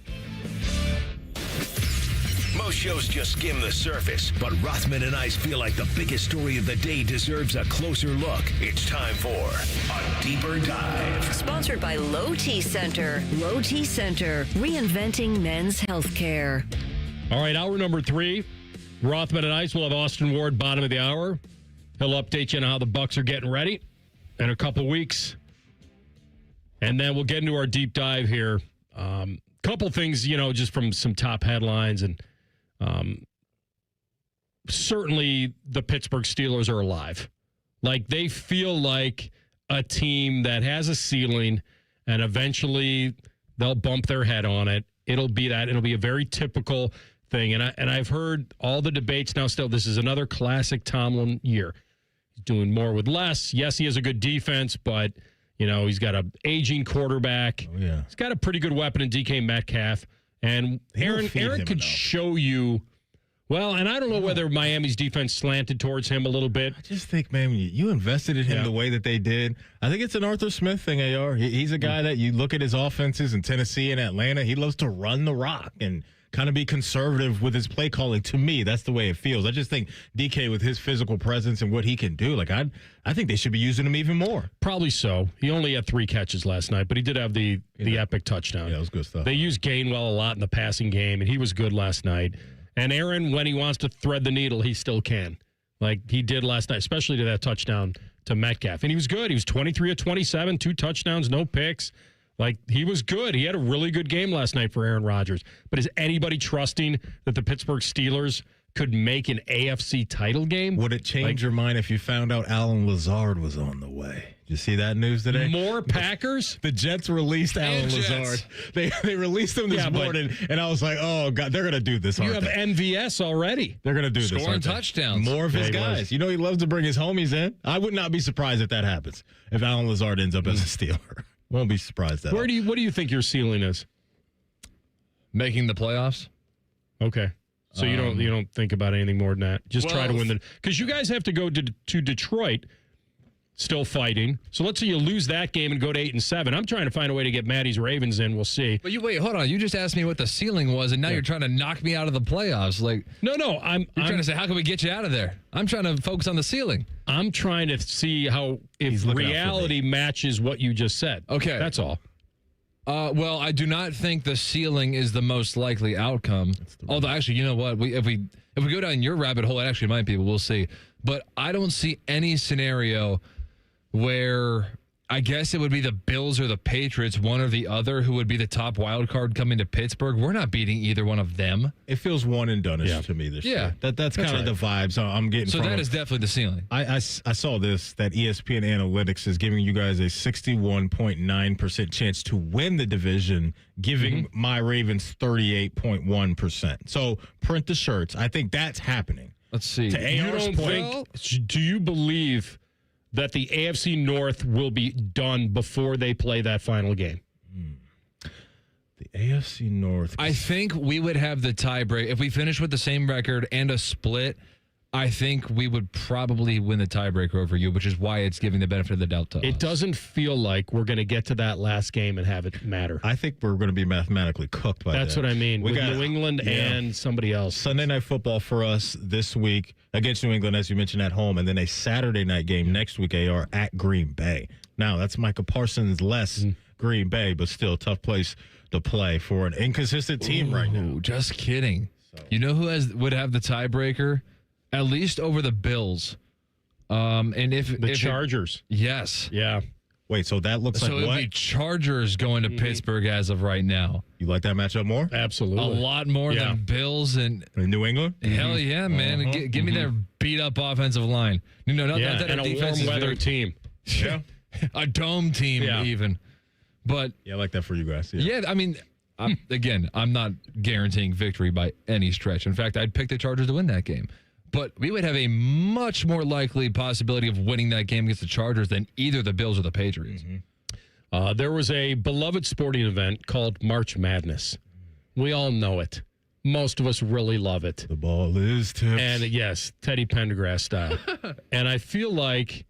Most shows just skim the surface, but Rothman and I feel like the biggest story of the day deserves a closer look. It's time for a deeper dive. Sponsored by Low T Center. Low T Center, reinventing men's healthcare. All right, hour number 3. Rothman and Ice will have Austin Ward bottom of the hour. He'll update you on how the Bucks are getting ready in a couple weeks. And then we'll get into our deep dive here. Couple things, just from some top headlines. And certainly the Pittsburgh Steelers are alive. Like, they feel like a team that has a ceiling, and eventually they'll bump their head on it. It'll be that. It'll be a very typical thing. And I've heard all the debates now still. This is another classic Tomlin year. He's doing more with less. Yes, he has a good defense, but... he's got an aging quarterback. Oh, yeah. He's got a pretty good weapon in DK Metcalf. And Aaron could show you, well, and I don't know whether Miami's defense slanted towards him a little bit. I just think, man, you invested in him the way that they did. I think it's an Arthur Smith thing, AR. He's a guy that you look at his offenses in Tennessee and Atlanta. He loves to run the rock and kind of be conservative with his play calling. To me, that's the way it feels. I just think DK, with his physical presence and what he can do, I think they should be using him even more. Probably so. He only had 3 catches last night, but he did have the epic touchdown. Yeah, that was good stuff. They used Gainwell a lot in the passing game, and he was good last night. And Aaron, when he wants to thread the needle, he still can. Like he did last night, especially to that touchdown to Metcalf. And he was good. He was 23 of 27, 2 touchdowns, no picks. Like, he was good. He had a really good game last night for Aaron Rodgers. But is anybody trusting that the Pittsburgh Steelers could make an AFC title game? Would it change your mind if you found out Alan Lazard was on the way? Did you see that news today? More Packers? The Jets released Alan Lazard. They released him this morning, and I was like, oh, God, they're going to do this, aren't they? You have MVS already. They're going to do this, scoring touchdowns. More of his guys. He loves to bring his homies in. I would not be surprised if that happens, if Alan Lazard ends up as a Steeler. Won't be surprised at all. What do you think your ceiling is? Making the playoffs. Okay. So you don't think about anything more than that. Just try to win because you guys have to go to Detroit still fighting. So let's say you lose that game and go to 8-7. I'm trying to find a way to get Maddie's Ravens in. We'll see. But wait, hold on. You just asked me what the ceiling was, and now you're trying to knock me out of the playoffs. Like, no, I'm trying to say, how can we get you out of there? I'm trying to focus on the ceiling. I'm trying to see if reality matches what you just said. Okay, that's all. Well, I do not think the ceiling is the most likely outcome. Although, actually, you know what? If we go down your rabbit hole, it actually might be, but we'll see. But I don't see any scenario where I guess it would be the Bills or the Patriots, one or the other, who would be the top wild card coming to Pittsburgh. We're not beating either one of them. It feels one and done-ish to me this year. That's kind of the vibes I'm getting so from that is definitely the ceiling. I saw this, that ESPN Analytics is giving you guys a 61.9% chance to win the division, giving my Ravens 38.1%. So print the shirts. I think that's happening. Let's see. To AR's point, do you believe that the AFC North will be done before they play that final game? The AFC North. I think we would have the tiebreak. If we finish with the same record and a split, I think we would probably win the tiebreaker over you, which is why it's giving the benefit of the doubt to us. It doesn't feel like we're going to get to that last game and have it matter. I think we're going to be mathematically cooked by that. That's what I mean. We got New England and somebody else. Sunday Night Football for us this week against New England, as you mentioned, at home, and then a Saturday night game next week, AR, at Green Bay. Now, that's Micah Parsons less Green Bay, but still tough place to play for an inconsistent team right now. Just kidding. So. You know who would have the tiebreaker? At least over the Bills. And if the Chargers. Yes. Yeah. Wait, so that looks like what? So it'd be Chargers going to Pittsburgh as of right now. You like that matchup more? Absolutely. A lot more than Bills and New England? Hell yeah, man. Give me their beat up offensive line. No, not that and a warm weather team. Yeah. A dome team even. But yeah, I like that for you guys. Yeah, I mean, I'm not guaranteeing victory by any stretch. In fact, I'd pick the Chargers to win that game. But we would have a much more likely possibility of winning that game against the Chargers than either the Bills or the Patriots. There was a beloved sporting event called March Madness. We all know it. Most of us really love it. The ball is tipped. And yes, Teddy Pendergrass style. And I feel like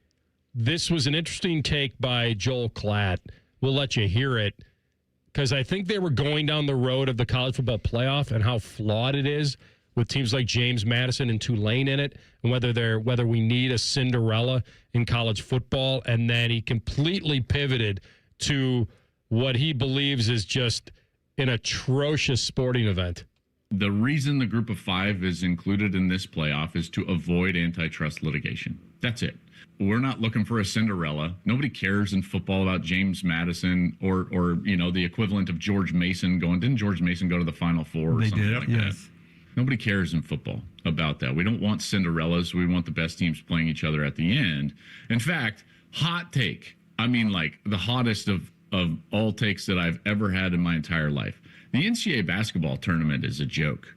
this was an interesting take by Joel Klatt. We'll let you hear it because I think they were going down the road of the college football playoff and how flawed it is with teams like James Madison and Tulane in it, and whether we need a Cinderella in college football. And then he completely pivoted to what he believes is just an atrocious sporting event. The reason the group of five is included in this playoff is to avoid antitrust litigation. That's it. We're not looking for a Cinderella. Nobody cares in football about James Madison or the equivalent of George Mason going. Didn't George Mason go to the Final Four or something like that? Nobody cares in football about that. We don't want Cinderellas. We want the best teams playing each other at the end. In fact, hot take. I mean, like the hottest of all takes that I've ever had in my entire life. The NCAA basketball tournament is a joke.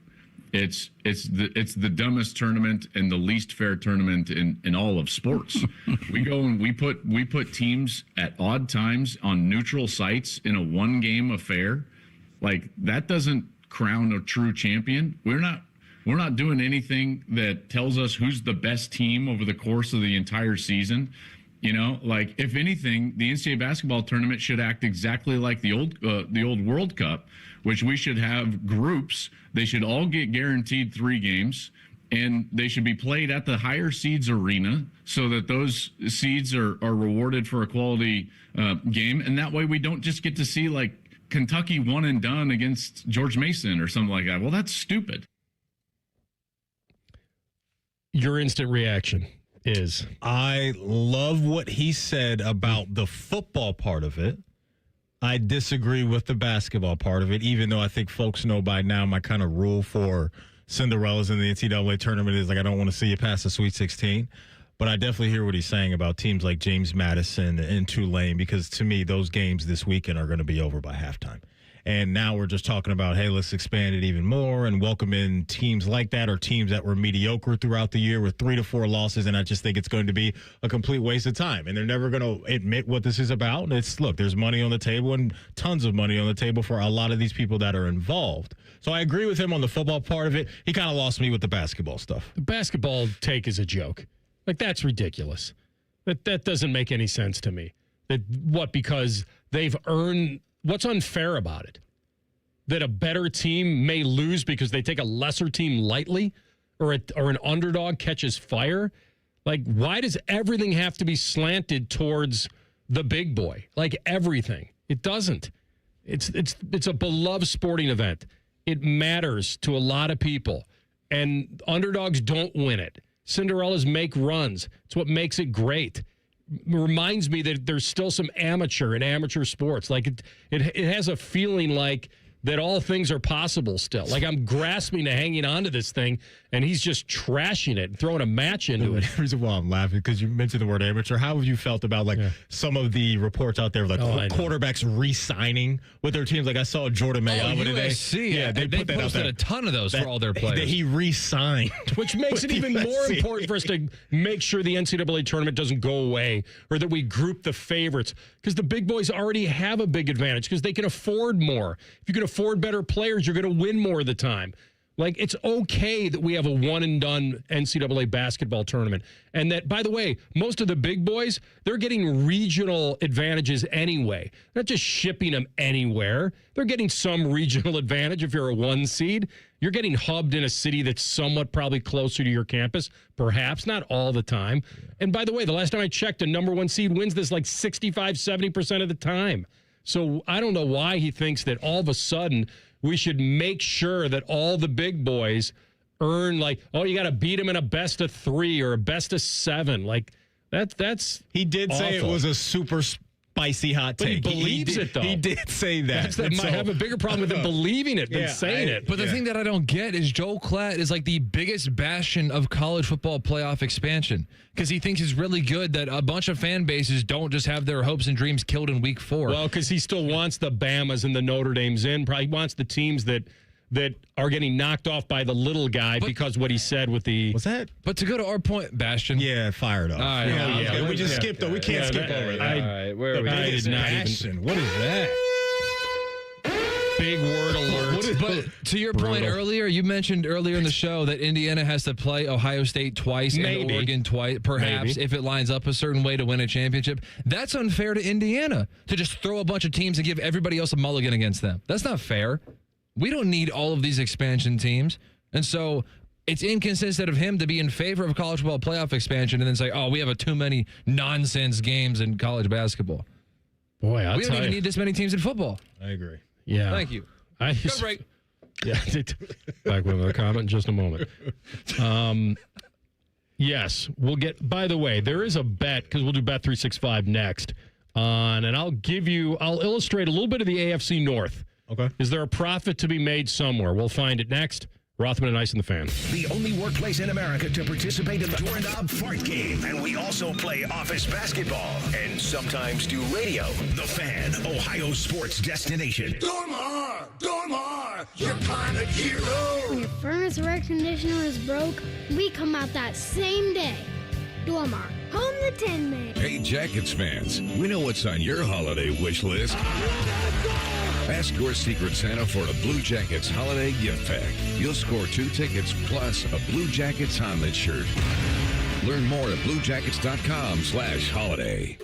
It's the dumbest tournament and the least fair tournament in all of sports. We go and we put teams at odd times on neutral sites in a one-game affair. Like that doesn't crown a true champion. We're not doing anything that tells us who's the best team over the course of the entire season. Like if anything, the NCAA basketball tournament should act exactly like the old World Cup, which we should have groups. They should all get guaranteed 3 games, and they should be played at the higher seeds arena so that those seeds are rewarded for a quality game. And that way we don't just get to see like Kentucky one and done against George Mason or something like that. Well, that's stupid. Your instant reaction is? I love what he said about the football part of it. I disagree with the basketball part of it, even though I think folks know by now my kind of rule for Cinderellas in the NCAA tournament is like I don't want to see you past the Sweet 16. But I definitely hear what he's saying about teams like James Madison and Tulane, because to me, those games this weekend are going to be over by halftime. And now we're just talking about, hey, let's expand it even more and welcome in teams like that or teams that were mediocre throughout the year with 3 to 4 losses. And I just think it's going to be a complete waste of time. And they're never going to admit what this is about. And look, there's money on the table and tons of money on the table for a lot of these people that are involved. So I agree with him on the football part of it. He kind of lost me with the basketball stuff. The basketball take is a joke. Like, that's ridiculous. That doesn't make any sense to me. Because they've earned, what's unfair about it? That a better team may lose because they take a lesser team lightly, or an underdog catches fire? Like, why does everything have to be slanted towards the big boy? Like, everything. It doesn't. It's a beloved sporting event. It matters to a lot of people. And underdogs don't win it. Cinderellas make runs. It's what makes it great. It reminds me that there's still some amateur in amateur sports. Like, it has a feeling like that all things are possible still. Like, I'm grasping to hanging onto this thing, and he's just trashing it and throwing a match into it. The reason why I'm laughing, because you mentioned the word amateur. How have you felt about, some of the reports out there, quarterbacks re-signing with their teams? Like, I saw Jordan Mailata today. Yeah, they put that posted a ton of those for all their players. That he re-signed. Which makes it even more important for us to make sure the NCAA tournament doesn't go away, or that we group the favorites, because the big boys already have a big advantage because they can afford more. If you can afford better players, you're going to win more of the time. Like, it's okay that we have a one-and-done NCAA basketball tournament. And that, by the way, most of the big boys, they're getting regional advantages anyway. They're not just shipping them anywhere. They're getting some regional advantage if you're a 1 seed. You're getting hubbed in a city that's somewhat probably closer to your campus, perhaps, not all the time. And by the way, the last time I checked, a number 1 seed wins this like 65-70% of the time. So I don't know why he thinks that all of a sudden we should make sure that all the big boys earn, like, oh, you got to beat them in a best of 3 or a best of 7. Like, that's He did awful. say it was a super spicy hot take. But he believes it, though. He did say that. I have a bigger problem with him believing it than saying it. But the thing that I don't get is Joel Klatt is like the biggest bastion of college football playoff expansion, because he thinks it's really good that a bunch of fan bases don't just have their hopes and dreams killed in week 4. Well, because he still wants the Bamas and the Notre Dames in. Probably wants the teams that are getting knocked off by the little guy because what he said with the... Was that? But to go to our point, Bastion. Yeah, fired up. We just skipped, though. We can't skip over that. All right, where are we? I did not even... What is that? Big word alert. But to your point earlier, you mentioned earlier in the show that Indiana has to play Ohio State twice and Oregon twice, perhaps, if it lines up a certain way to win a championship. That's unfair to Indiana, to just throw a bunch of teams and give everybody else a mulligan against them. That's not fair. We don't need all of these expansion teams. And so it's inconsistent of him to be in favor of college football playoff expansion and then say, oh, we have too many nonsense games in college basketball. Boy, we don't even need this many teams in football. I agree. Yeah. Thank you. Go break. Yeah. Back with another comment in just a moment. Yes, we'll get, by the way, there is a bet, because we'll do Bet 365 next. And I'll illustrate a little bit of the AFC North. Okay. Is there a profit to be made somewhere? We'll find it next. Rothman and Ice and the Fan. The only workplace in America to participate in the Doorknob Fart Game. And we also play office basketball and sometimes do radio. The Fan, Ohio sports destination. Dormar, you're kind of hero. When your furnace or air conditioner is broke, we come out that same day. Dormar, home the Tin Man. Hey, Jackets fans, we know what's on your holiday wish list. Ask your Secret Santa for a Blue Jackets holiday gift pack. You'll score 2 tickets plus a Blue Jackets Honlet shirt. Learn more at bluejackets.com/holiday.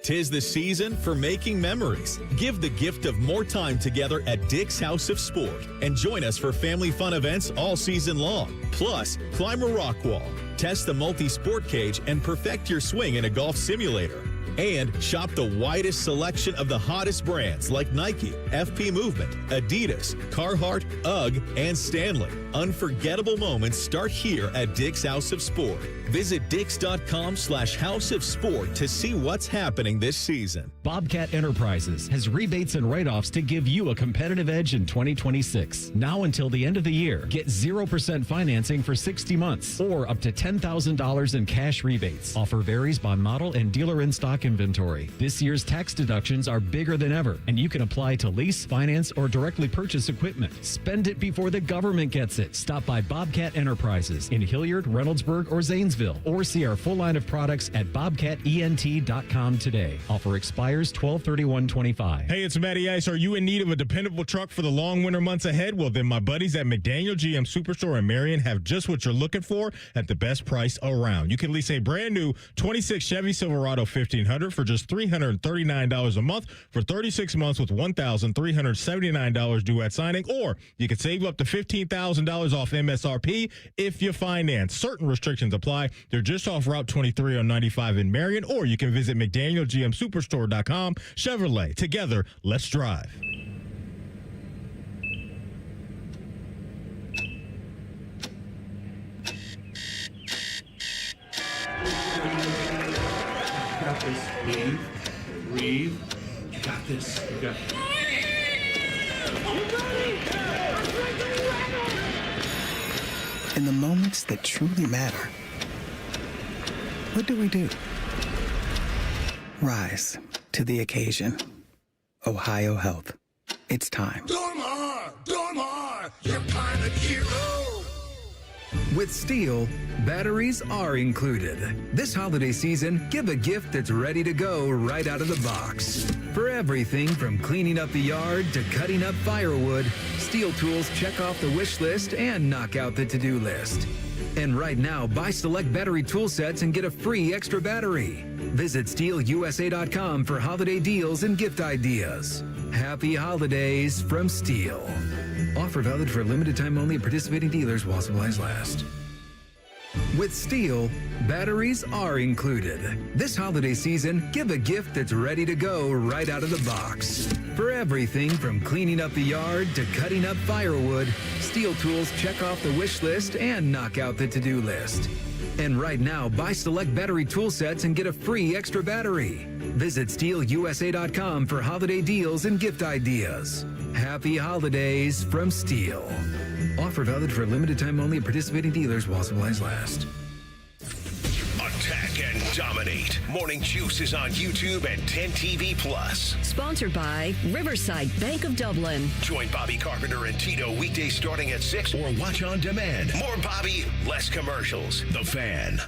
'Tis the season for making memories. Give the gift of more time together at Dick's House of Sport and join us for family fun events all season long. Plus, climb a rock wall, test the multi-sport cage, and perfect your swing in a golf simulator. And shop the widest selection of the hottest brands like Nike, FP Movement, Adidas, Carhartt, UGG, and Stanley. Unforgettable moments start here at Dick's House of Sport. Visit dicks.com/House of Sport to see what's happening this season. Bobcat Enterprises has rebates and write-offs to give you a competitive edge in 2026. Now until the end of the year, get 0% financing for 60 months or up to $10,000 in cash rebates. Offer varies by model and dealer in-stock inventory. This year's tax deductions are bigger than ever, and you can apply to lease, finance, or directly purchase equipment. Spend it before the government gets it. Stop by Bobcat Enterprises in Hilliard, Reynoldsburg, or Zanesville. Gainesville, or see our full line of products at bobcatent.com today. Offer expires 12/31/25. Hey, it's Matty Ice. Are you in need of a dependable truck for the long winter months ahead? Well, then my buddies at McDaniel GM Superstore in Marion have just what you're looking for at the best price around. You can lease a brand new 26 Chevy Silverado 1500 for just $339 a month for 36 months with $1,379 due at signing, or you can save up to $15,000 off MSRP if you finance. Certain restrictions apply. They're just off Route 23 on 95 in Marion, or you can visit McDanielGMSuperstore.com. Chevrolet. Together, let's drive. Got this. Breathe. You got this. You got this. In the moments that truly matter, what do? Rise to the occasion. Ohio Health. It's time. Dormar, you're kind of hero. With Steel, batteries are included. This holiday season, give a gift that's ready to go right out of the box. For everything from cleaning up the yard to cutting up firewood, Steel tools check off the wish list and knock out the to-do list. And right now, buy select battery tool sets and get a free extra battery. Visit SteelUSA.com for holiday deals and gift ideas. Happy holidays from Steel. Offer valid for a limited time only at participating dealers while supplies last. With Steel, batteries are included. This holiday season, give a gift that's ready to go right out of the box. For everything from cleaning up the yard to cutting up firewood, Steel tools check off the wish list and knock out the to-do list. And right now, buy select battery tool sets and get a free extra battery. Visit SteelUSA.com for holiday deals and gift ideas. Happy holidays from Steel. Offer valid for a limited time only at participating dealers while supplies last. Attack and dominate. Morning Juice is on YouTube and 10 TV Plus. Sponsored by Riverside Bank of Dublin. Join Bobby Carpenter and Tito weekdays starting at 6 or watch on demand. More Bobby, less commercials. The Fan.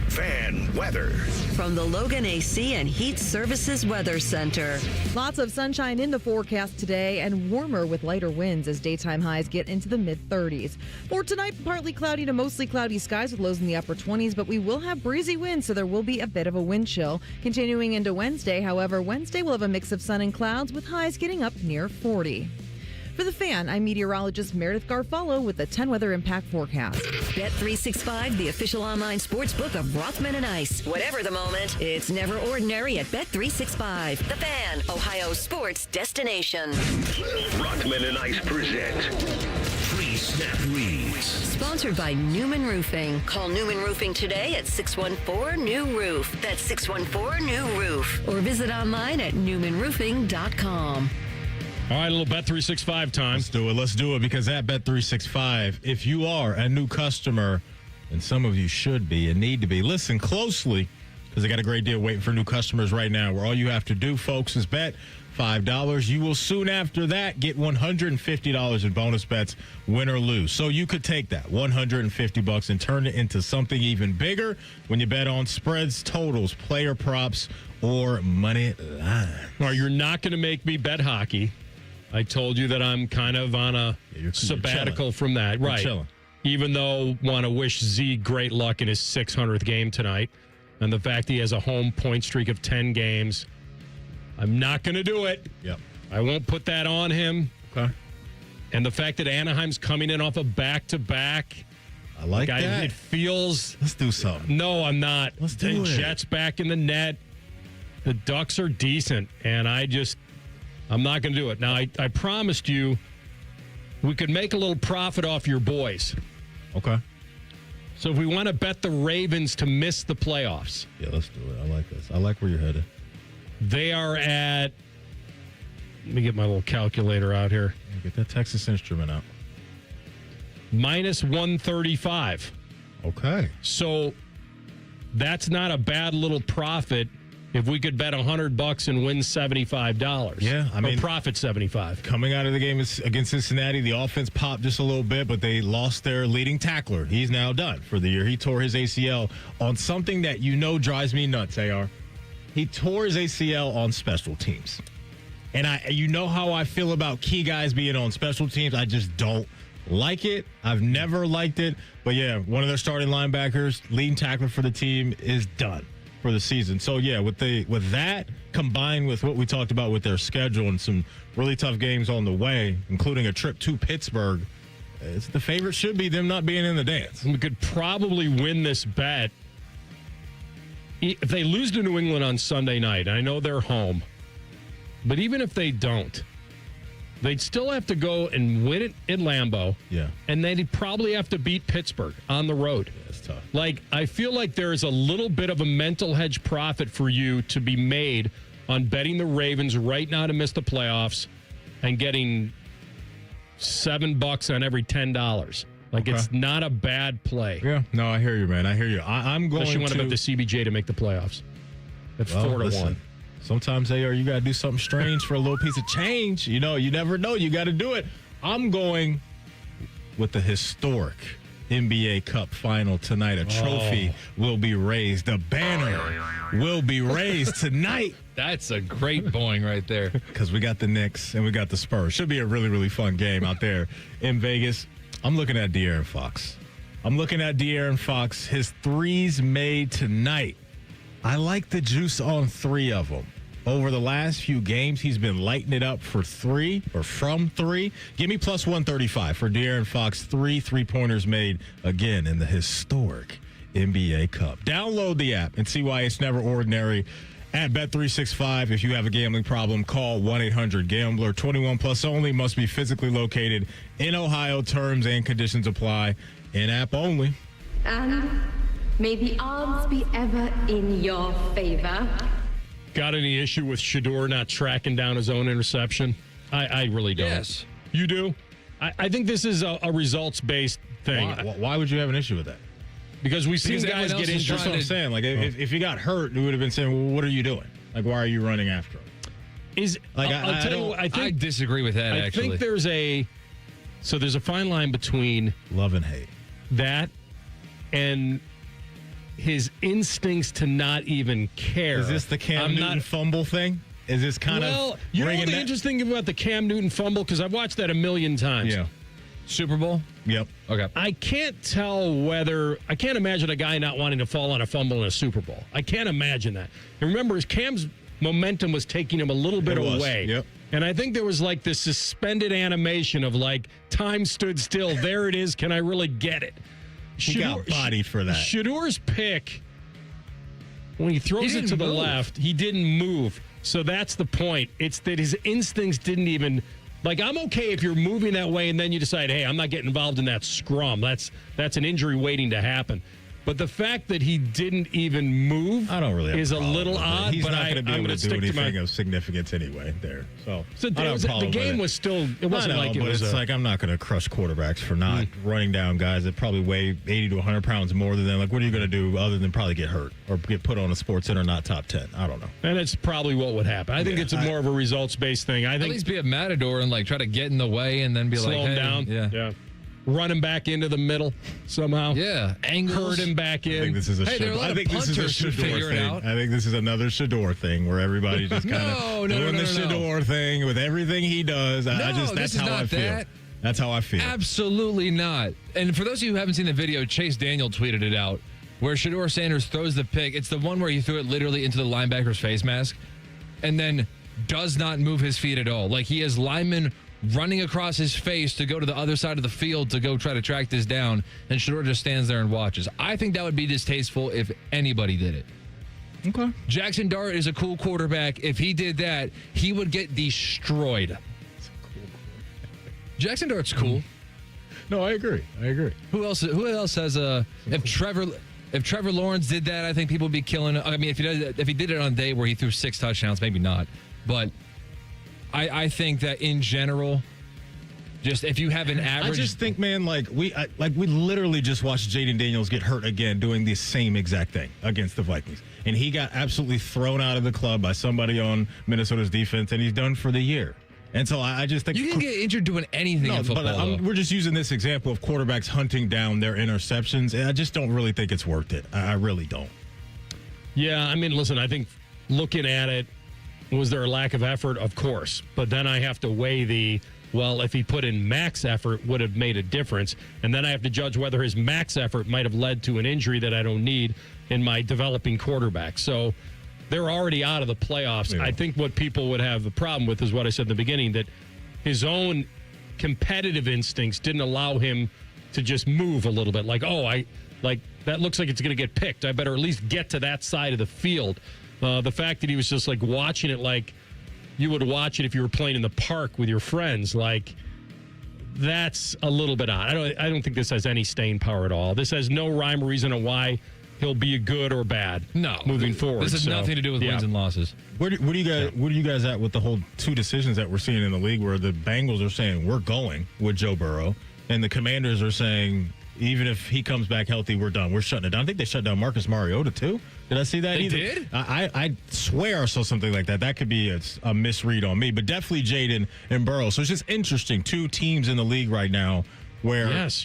Fan weather. From the Logan AC and Heat Services Weather Center. Lots of sunshine in the forecast today and warmer with lighter winds as daytime highs get into the mid-30s. For tonight, partly cloudy to mostly cloudy skies with lows in the upper 20s, but we will have breezy winds, so there will be a bit of a wind chill. Continuing into Wednesday, however, Wednesday will have a mix of sun and clouds with highs getting up near 40. For The Fan, I'm meteorologist Meredith Garfalo with the 10 Weather Impact Forecast. Bet365, the official online sports book of Rothman and Ice. Whatever the moment, it's never ordinary at Bet365. The Fan, Ohio's sports destination. Rothman and Ice present Free Snap Leads. Sponsored by Newman Roofing. Call Newman Roofing today at 614-NEW-ROOF. That's 614-NEW-ROOF. Or visit online at newmanroofing.com. All right, a little Bet365 time. Let's do it because at Bet365, if you are a new customer, and some of you should be and need to be, listen closely because they got a great deal waiting for new customers right now where all you have to do, folks, is bet $5. You will soon after that get $150 in bonus bets, win or lose. So you could take that $150 and turn it into something even bigger when you bet on spreads, totals, player props, or money line. All right, you're not going to make me bet hockey. I told you that I'm kind of on a sabbatical from that. You're right. chilling. Even though want to wish Z great luck in his 600th game tonight. And the fact he has a home point streak of 10 games. I'm not going to do it. Yep. I won't put that on him. Okay. And the fact that Anaheim's coming in off a back-to-back. I like that. It feels... Let's do something. No, I'm not. Let's do it. Jets back in the net. The Ducks are decent, and I'm not going to do it. Now, I promised you we could make a little profit off your boys. Okay. So if we want to bet the Ravens to miss the playoffs. Yeah, let's do it. I like this. I like where you're headed. They are at, let me get my little calculator out here. Get that Texas Instrument out. Minus 135. Okay. So that's not a bad little profit If we could bet $100 and win $75. Yeah, I mean, or profit 75. Coming out of the game against Cincinnati, the offense popped just a little bit, but they lost their leading tackler. He's now done for the year. He tore his ACL on something that drives me nuts, AR. He tore his ACL on special teams. And you know how I feel about key guys being on special teams. I just don't like it. I've never liked it. But yeah, one of their starting linebackers, leading tackler for the team, is done for the season. So yeah, with that combined with what we talked about with their schedule and some really tough games on the way, including a trip to Pittsburgh, the favorite should be them not being in the dance. We could probably win this bet if they lose to New England on Sunday night. I know they're home, but even if they don't, they'd still have to go and win it in Lambeau. Yeah. And they'd probably have to beat Pittsburgh on the road. Yeah, it's tough. Like, I feel like there is a little bit of a mental hedge profit for you to be made on betting the Ravens right now to miss the playoffs and getting $7 on every $10. Like, it's not a bad play. Yeah. No, I hear you, man. I hear you. I'm going Especially when I bet the CBJ to make the playoffs. At 4-1. Sometimes you got to do something strange for a little piece of change. You know, you never know. You got to do it. I'm going with the historic NBA Cup final tonight. A trophy will be raised. The banner will be raised tonight. That's a great boing right there. Because we got the Knicks and we got the Spurs. Should be a really, really fun game out there in Vegas. I'm looking at De'Aaron Fox. His threes made tonight. I like the juice on 3 of them. Over the last few games, he's been lighting it up from 3. Give me plus 135 for De'Aaron Fox. 3 3-pointers made again in the historic NBA Cup. Download the app and see why it's never ordinary at Bet365. If you have a gambling problem, call 1-800-GAMBLER. 21 plus only. Must be physically located in Ohio. Terms and conditions apply. In-app only. And may the odds be ever in your favor. Got any issue with Shedeur not tracking down his own interception? I really don't. Yes. You do? I think this is a results-based thing. Why would you have an issue with that? Because we've seen guys get injured. That's what I'm saying. Like, if you got hurt, you would have been saying, well, what are you doing? Like, why are you running after him? I'll tell you what, I disagree with that, actually. I think there's a fine line between love and hate. That and his instincts to not even care. Is this the Cam Newton fumble thing? Is this kind of... Well, you know the interesting thing about the Cam Newton fumble? Because I've watched that a million times. Yeah. Super Bowl? Yep. Okay. I can't imagine a guy not wanting to fall on a fumble in a Super Bowl. I can't imagine that. And remember, Cam's momentum was taking him a little bit away. Yep. And I think there was like this suspended animation of like, time stood still. There it is. Can I really get it? He got bodied for that. Shedeur's pick, when he throws it to the left, he didn't move. So that's the point. It's that his instincts didn't even... Like, I'm okay if you're moving that way and then you decide, hey, I'm not getting involved in that scrum. That's an injury waiting to happen. But the fact that he didn't even move is a little odd. He's but not going to be able to do anything of significance anyway there. So the game was still, it wasn't like it was. But it's like, I'm not going to crush quarterbacks for not running down guys that probably weigh 80 to 100 pounds more than them. Like, what are you going to do other than probably get hurt or get put on a sports center not top 10? I don't know. And it's probably what would happen. I think it's more of a results-based thing. I think at least be a matador and like try to get in the way and then be slow like, him hey, down. Yeah. Run him back into the middle somehow. Yeah, angles. Hurt him back in. I think this is a Shedeur thing. I think this is another Shedeur thing where everybody just kind of doing the Shedeur thing with everything he does. That's how I feel. That's how I feel. Absolutely not. And for those of you who haven't seen the video, Chase Daniel tweeted it out where Shedeur Sanders throws the pick. It's the one where he threw it literally into the linebacker's face mask and then does not move his feet at all. Like he has linemen running across his face to go to the other side of the field to go try to track this down, and Shedeur just stands there and watches. I think that would be distasteful if anybody did it. Okay. Jackson Dart is a cool quarterback. If he did that, he would get destroyed. Jackson Dart's cool. No, I agree. Who else has a... If Trevor Lawrence did that, I think people would be killing it. I mean, if he did it on a day where he threw 6 touchdowns, maybe not. But I think that in general, Just if you have an average. I just think, man, we literally just watched Jaden Daniels get hurt again doing the same exact thing against the Vikings. And he got absolutely thrown out of the club by somebody on Minnesota's defense, and he's done for the year. And so I just think... You can get injured doing anything in football. But we're just using this example of quarterbacks hunting down their interceptions, and I just don't really think it's worth it. I really don't. Yeah, I mean, listen, I think looking at it, was there a lack of effort? Of course. But then I have to weigh if he put in max effort, would have made a difference. And then I have to judge whether his max effort might have led to an injury that I don't need in my developing quarterback. So they're already out of the playoffs. Yeah. I think what people would have a problem with is what I said in the beginning, that his own competitive instincts didn't allow him to just move a little bit. That looks like it's going to get picked. I better at least get to that side of the field. The fact that he was just watching it like you would watch it if you were playing in the park with your friends, that's a little bit odd. I don't think this has any staying power at all. This has no rhyme or reason on why he'll be good or bad. No, moving forward. This has nothing to do with wins and losses. Where do you guys at with the whole two decisions that we're seeing in the league, where the Bengals are saying we're going with Joe Burrow, and the Commanders are saying even if he comes back healthy, we're done. We're shutting it down. I think they shut down Marcus Mariota too. Did I see that? They did? I swear I saw something like that. That could be a misread on me, but definitely Jaden and Burrow. So it's just interesting. Two teams in the league right now where it's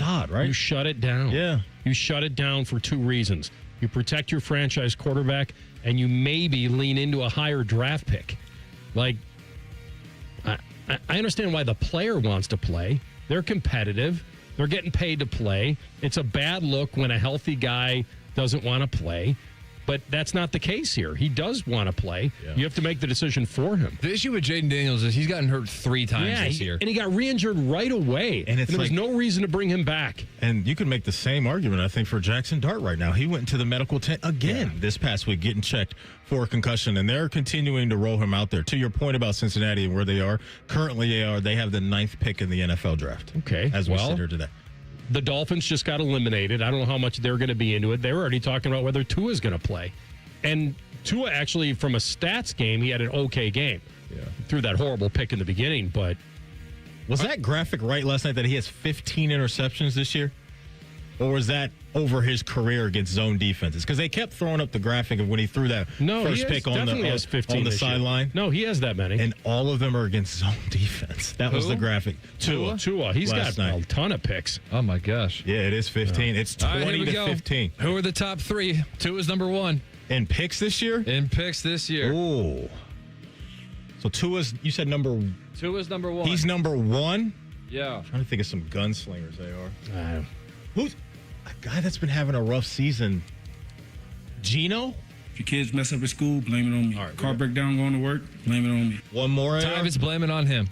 odd, right? You shut it down. Yeah, you shut it down for two reasons. You protect your franchise quarterback, and you maybe lean into a higher draft pick. I understand why the player wants to play. They're competitive. They're getting paid to play. It's a bad look when a healthy guy doesn't want to play, but that's not the case here. He does want to play. Yeah. You have to make the decision for him. The issue with Jaden Daniels is he's gotten hurt 3 times this year. And he got re-injured right away. And there was no reason to bring him back. And you could make the same argument, I think, for Jackson Dart right now. He went to the medical tent again this past week, getting checked for a concussion, and they're continuing to roll him out there. To your point about Cincinnati and where they are, currently they have the 9th pick in the NFL draft. Okay. As we sit here today. The Dolphins just got eliminated. I don't know how much they're going to be into it. They were already talking about whether Tua's going to play. And Tua, actually, from a stats game, he had an okay game. Yeah. Threw that horrible pick in the beginning, but... Was that graphic right last night that he has 15 interceptions this year? Or was that over his career against zone defenses? Because they kept throwing up the graphic of when he threw that first pick on the sideline. No, he has that many. And all of them are against zone defense. That was the graphic. Tua. He's got a ton of picks. Oh, my gosh. Yeah, it is 15. It's 20 to 15. Who are the top 3? Tua's number 1. In picks this year? In picks this year. Oh. So you said number... Tua's number 1. He's number 1? Yeah. I'm trying to think of some gunslingers they are. Who's... A guy that's been having a rough season. Gino? If your kids mess up at school, blame it on me. Right, car break down going to work, blame it on me. One more. Tyvis, blame it on him.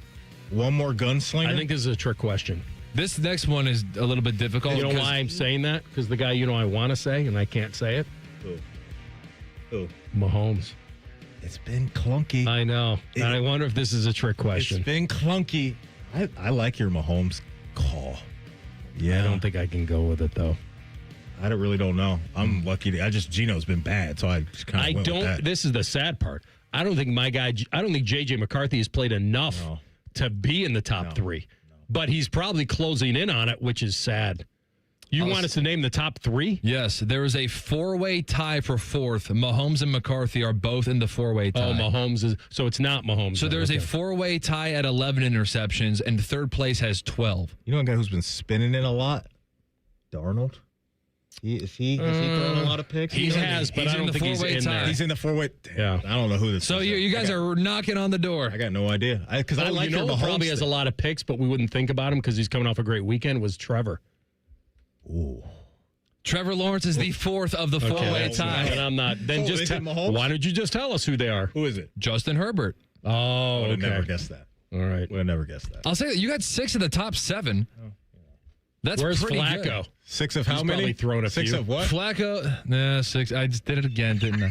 One more gunslinger? I think this is a trick question. This next one is a little bit difficult. You know why I'm saying that? Because the guy I want to say, and I can't say it. Who? Mahomes. It's been clunky. I know. And I wonder if this is a trick question. It's been clunky. I like your Mahomes call. Yeah. I don't think I can go with it, though. I really don't know. I'm lucky. Gino's been bad, so I just kind of went with that. This is the sad part. I don't think J.J. McCarthy has played enough to be in the top 3. No. But he's probably closing in on it, which is sad. You want us to name the top 3? Yes. There is a 4-way tie for 4th. Mahomes and McCarthy are both in the 4-way tie. Oh, Mahomes is... So it's not Mahomes. So there's a 4-way tie at 11 interceptions, and third place has 12. You know a guy who's been spinning it a lot? Darnold? Has he thrown a lot of picks? He has, but I don't think he's in there. He's in the 4-way... Yeah. I don't know who this is. So you guys are knocking on the door. I got no idea. Because I like your Mahomes. Probably has a lot of picks, but we wouldn't think about him because he's coming off a great weekend, was Trevor. Ooh. Trevor Lawrence is the 4th of the 4-way tie. And I'm not. Then why don't you just tell us who they are? Who is it? Justin Herbert. Oh, would have never guessed that. All right. Would have never guessed that. I'll say that you got 6 of the top 7. Oh, yeah. That's Where's pretty Flacco? Good. 6 of how many? Probably thrown a 6 few. of what? Flacco. 6. I just did it again, didn't I?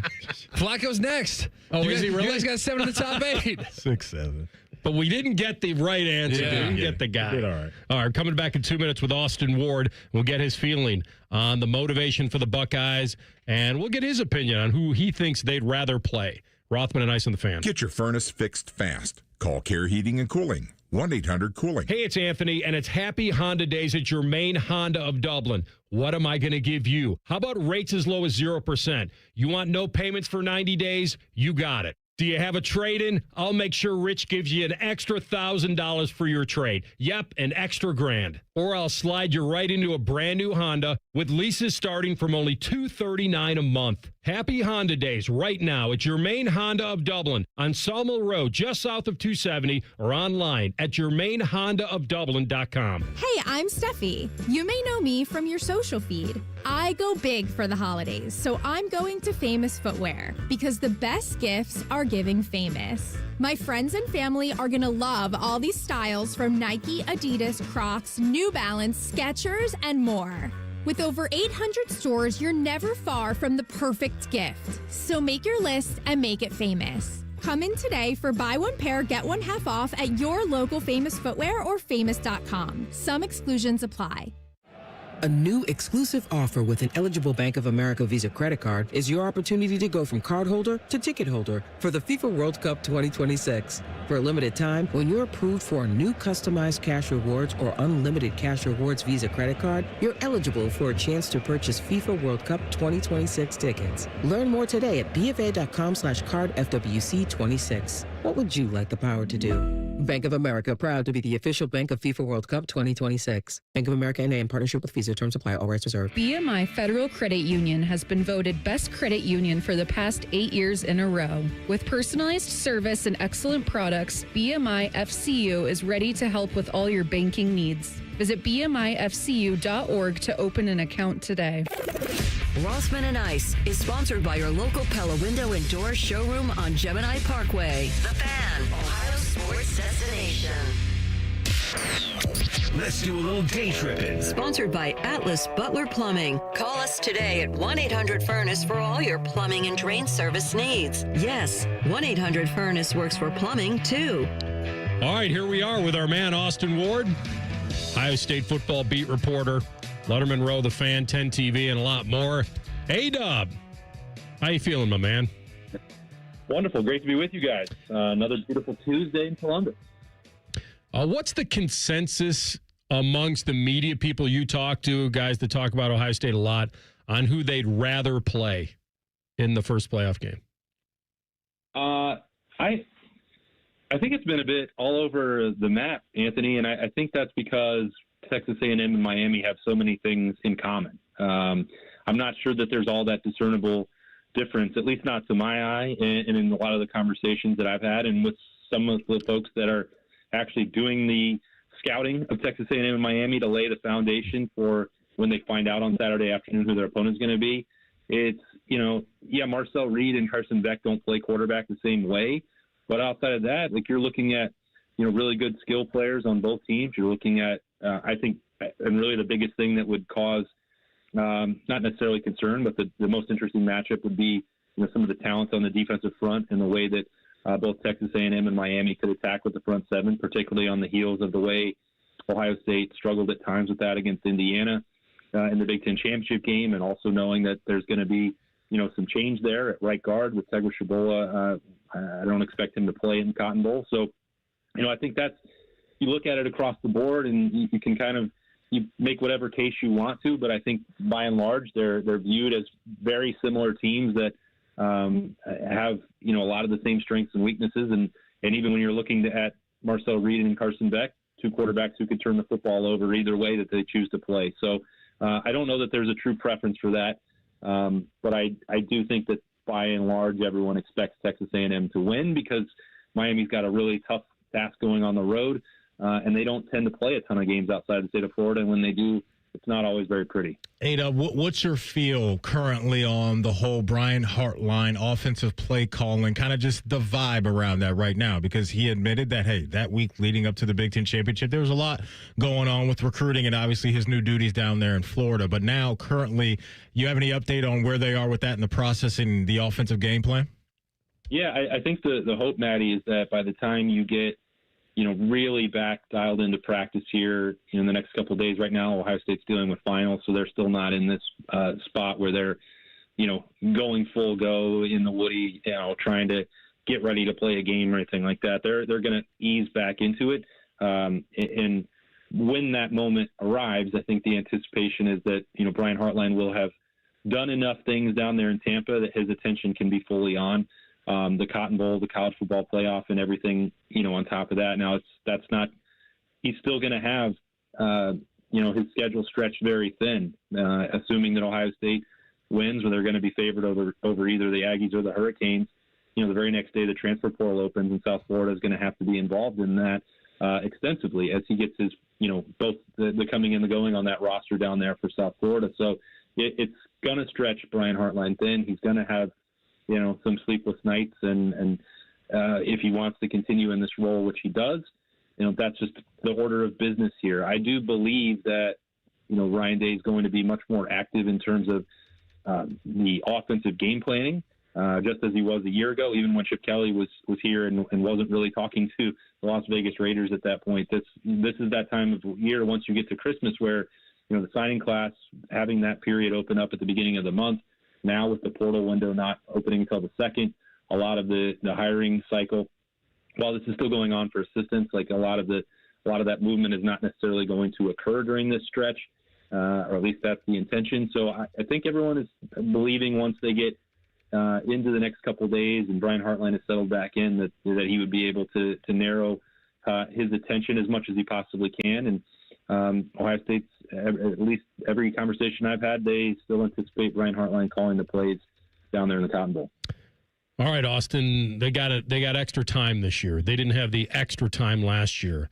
Flacco's next. Oh, is he really? You guys got 7 of the top 8. 6, 7. But we didn't get the right answer. We didn't get the guy. All right. All right, coming back in 2 minutes with Austin Ward. We'll get his feeling on the motivation for the Buckeyes, and we'll get his opinion on who he thinks they'd rather play. Rothman and Ice on the Fan. Get your furnace fixed fast. Call Care Heating and Cooling. 1-800-COOLING. Hey, it's Anthony, and it's Happy Honda Days at your main Honda of Dublin. What am I going to give you? How about rates as low as 0%? You want no payments for 90 days? You got it. Do you have a trade-in? I'll make sure Rich gives you an extra $1,000 for your trade. Yep, an extra $1,000. Or I'll slide you right into a brand new Honda with leases starting from only $239 a month. Happy Honda Days right now at your main Honda of Dublin on Sawmill Road, just south of 270, or online at yourmainhondaofdublin.com. Hey, I'm Steffi. You may know me from your social feed. I go big for the holidays, so I'm going to Famous Footwear because the best gifts are giving famous. My friends and family are going to love all these styles from Nike, Adidas, Crocs, New Balance, Skechers, and more. With over 800 stores, you're never far from the perfect gift. So make your list and make it famous. Come in today for buy one pair, get one half off at your local Famous Footwear or famous.com. Some exclusions apply. A new exclusive offer with an eligible Bank of America Visa credit card is your opportunity to go from cardholder to ticket holder for the FIFA World Cup 2026. For a limited time, when you're approved for a new customized cash rewards or unlimited cash rewards Visa credit card, you're eligible for a chance to purchase FIFA World Cup 2026 tickets. Learn more today at bfa.com/cardfwc26. What would you like the power to do? Bank of America, proud to be the official bank of FIFA World Cup 2026. Bank of America N.A. in partnership with Visa. Terms apply. All rights reserved. BMI Federal Credit Union has been voted Best Credit Union for the past 8 years in a row. With personalized service and excellent products, BMI FCU is ready to help with all your banking needs. Visit bmifcu.org to open an account today. Rossman and Ice is sponsored by your local Pella Window and Door showroom on Gemini Parkway. The Fan, Ohio sports destination. Let's do a little day tripping. Sponsored by Atlas Butler Plumbing. Call us today at 1-800-FURNACE for all your plumbing and drain service needs. Yes, 1-800-FURNACE works for plumbing, too. All right, here we are with our man, Austin Ward, Ohio State football beat reporter, Letterman Row, The Fan, 10 TV, and a lot more. A-Dub, how you feeling, my man? Wonderful. Great to be with you guys. Another beautiful Tuesday in Columbus. What's the consensus amongst the media people you talk to, guys that talk about Ohio State a lot, on who they'd rather play in the first playoff game? I think it's been a bit all over the map, Anthony, and I think that's because Texas A&M and Miami have so many things in common. I'm not sure that there's all that discernible difference, at least not to my eye, and in a lot of the conversations that I've had and with some of the folks that are actually doing the scouting of Texas A&M and Miami to lay the foundation for when they find out on Saturday afternoon who their opponent's going to be. It's, Marcel Reed and Carson Beck don't play quarterback the same way. But outside of that, like you're looking at, really good skill players on both teams. You're looking at, I think, and really the biggest thing that would cause not necessarily concern, but the most interesting matchup would be, some of the talents on the defensive front and the way that both Texas A&M and Miami could attack with the front seven, particularly on the heels of the way Ohio State struggled at times with that against Indiana in the Big Ten championship game, and also knowing that there's going to be, some change there at right guard with Segura Shabola. I don't expect him to play in the Cotton Bowl. So, I think that's, you look at it across the board and you can kind of, you make whatever case you want to, but I think by and large they're viewed as very similar teams that have, a lot of the same strengths and weaknesses. And even when you're looking at Marcel Reed and Carson Beck, two quarterbacks who could turn the football over either way that they choose to play. So I don't know that there's a true preference for that. But I do think that by and large, everyone expects Texas A&M to win because Miami's got a really tough task going on the road. And they don't tend to play a ton of games outside the state of Florida. And when they do, it's not always very pretty. Ada, what's your feel currently on the whole Brian Hartline offensive play calling, kind of just the vibe around that right now? Because he admitted that, hey, that week leading up to the Big Ten Championship, there was a lot going on with recruiting and obviously his new duties down there in Florida. But now, currently, you have any update on where they are with that in the process and the offensive game plan? Yeah, I think the hope, Maddie, is that by the time you get really back dialed into practice here in the next couple of days. Right now, Ohio State's dealing with finals, so they're still not in this spot where they're, going full go in the Woody, trying to get ready to play a game or anything like that. They're going to ease back into it. And when that moment arrives, I think the anticipation is that, Brian Hartline will have done enough things down there in Tampa that his attention can be fully on the Cotton Bowl, the college football playoff, and everything, on top of that. Now, he's still going to have, his schedule stretched very thin, assuming that Ohio State wins, where they're going to be favored over either the Aggies or the Hurricanes. The very next day the transfer portal opens, and South Florida is going to have to be involved in that extensively as he gets his, both the coming and the going on that roster down there for South Florida. So it's going to stretch Brian Hartline thin. He's going to have, some sleepless nights, and if he wants to continue in this role, which he does, that's just the order of business here. I do believe that, Ryan Day is going to be much more active in terms of the offensive game planning, just as he was a year ago, even when Chip Kelly was here and wasn't really talking to the Las Vegas Raiders at that point. This is that time of year once you get to Christmas where, the signing class, having that period open up at the beginning of the month. Now with the portal window not opening until the 2nd, a lot of the hiring cycle, while this is still going on for assistants, like a lot of that movement is not necessarily going to occur during this stretch, or at least that's the intention. So I think everyone is believing once they get into the next couple of days and Brian Hartline has settled back in that he would be able to narrow his attention as much as he possibly can. And Ohio State's, at least every conversation I've had, they still anticipate Brian Hartline calling the plays down there in the Cotton Bowl. All right, Austin, they got extra time this year. They didn't have the extra time last year.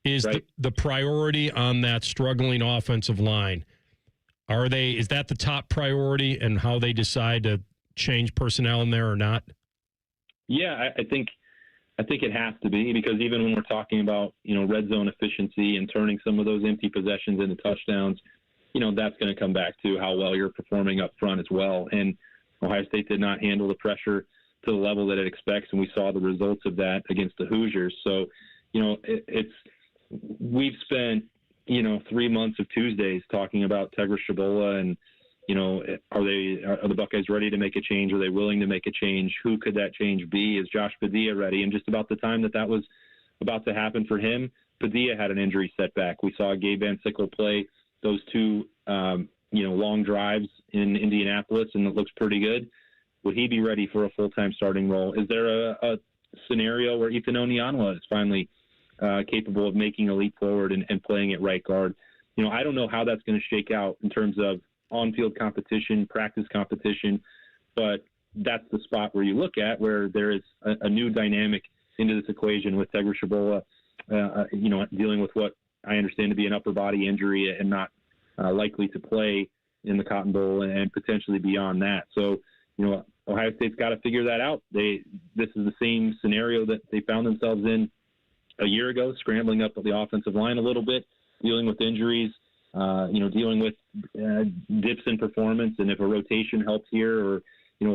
Is right. the priority on that struggling offensive line? Is that the top priority, and how they decide to change personnel in there or not? Yeah, I think it has to be, because even when we're talking about, red zone efficiency and turning some of those empty possessions into touchdowns, that's going to come back to how well you're performing up front as well. And Ohio State did not handle the pressure to the level that it expects, and we saw the results of that against the Hoosiers. So, we've spent, 3 months of Tuesdays talking about Tyvis Austin and, are the Buckeyes ready to make a change? Are they willing to make a change? Who could that change be? Is Josh Padilla ready? And just about the time that was about to happen for him, Padilla had an injury setback. We saw Gabe Van Sickle play those two, long drives in Indianapolis, and it looks pretty good. Would he be ready for a full-time starting role? Is there a scenario where Ethan Onianwa is finally capable of making a leap forward and playing at right guard? I don't know how that's going to shake out in terms of on-field competition, practice competition, but that's the spot where you look at where there is a new dynamic into this equation with Tyvis Austin, dealing with what I understand to be an upper body injury and not likely to play in the Cotton Bowl and potentially beyond that. So, Ohio State's got to figure that out. This is the same scenario that they found themselves in a year ago, scrambling up the offensive line a little bit, dealing with injuries, dealing with dips in performance, and if a rotation helps here or,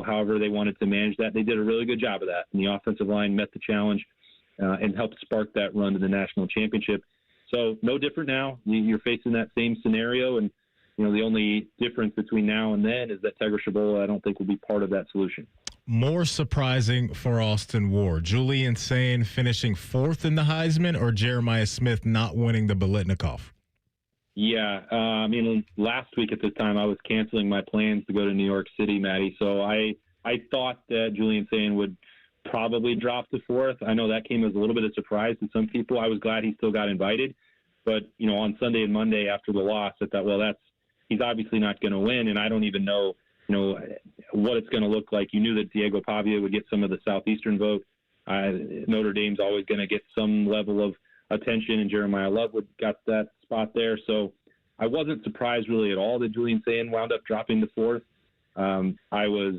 however they wanted to manage that, they did a really good job of that. And the offensive line met the challenge and helped spark that run to the national championship. So no different now. You're facing that same scenario, and, the only difference between now and then is that Tyvis Austin, I don't think, will be part of that solution. More surprising for Austin Ward, Julian Sayin finishing 4th in the Heisman, or Jeremiah Smith not winning the Biletnikoff? Yeah, last week at this time I was canceling my plans to go to New York City, Maddie. So I thought that Julian Sayin would probably drop to 4th. I know that came as a little bit of surprise to some people. I was glad he still got invited. But, on Sunday and Monday after the loss, I thought, he's obviously not going to win, and I don't even know, what it's going to look like. You knew that Diego Pavia would get some of the Southeastern vote. Notre Dame's always going to get some level of attention, and Jeremiah Lovewood got that spot there. So I wasn't surprised really at all that Julian Sayin wound up dropping to 4th. I was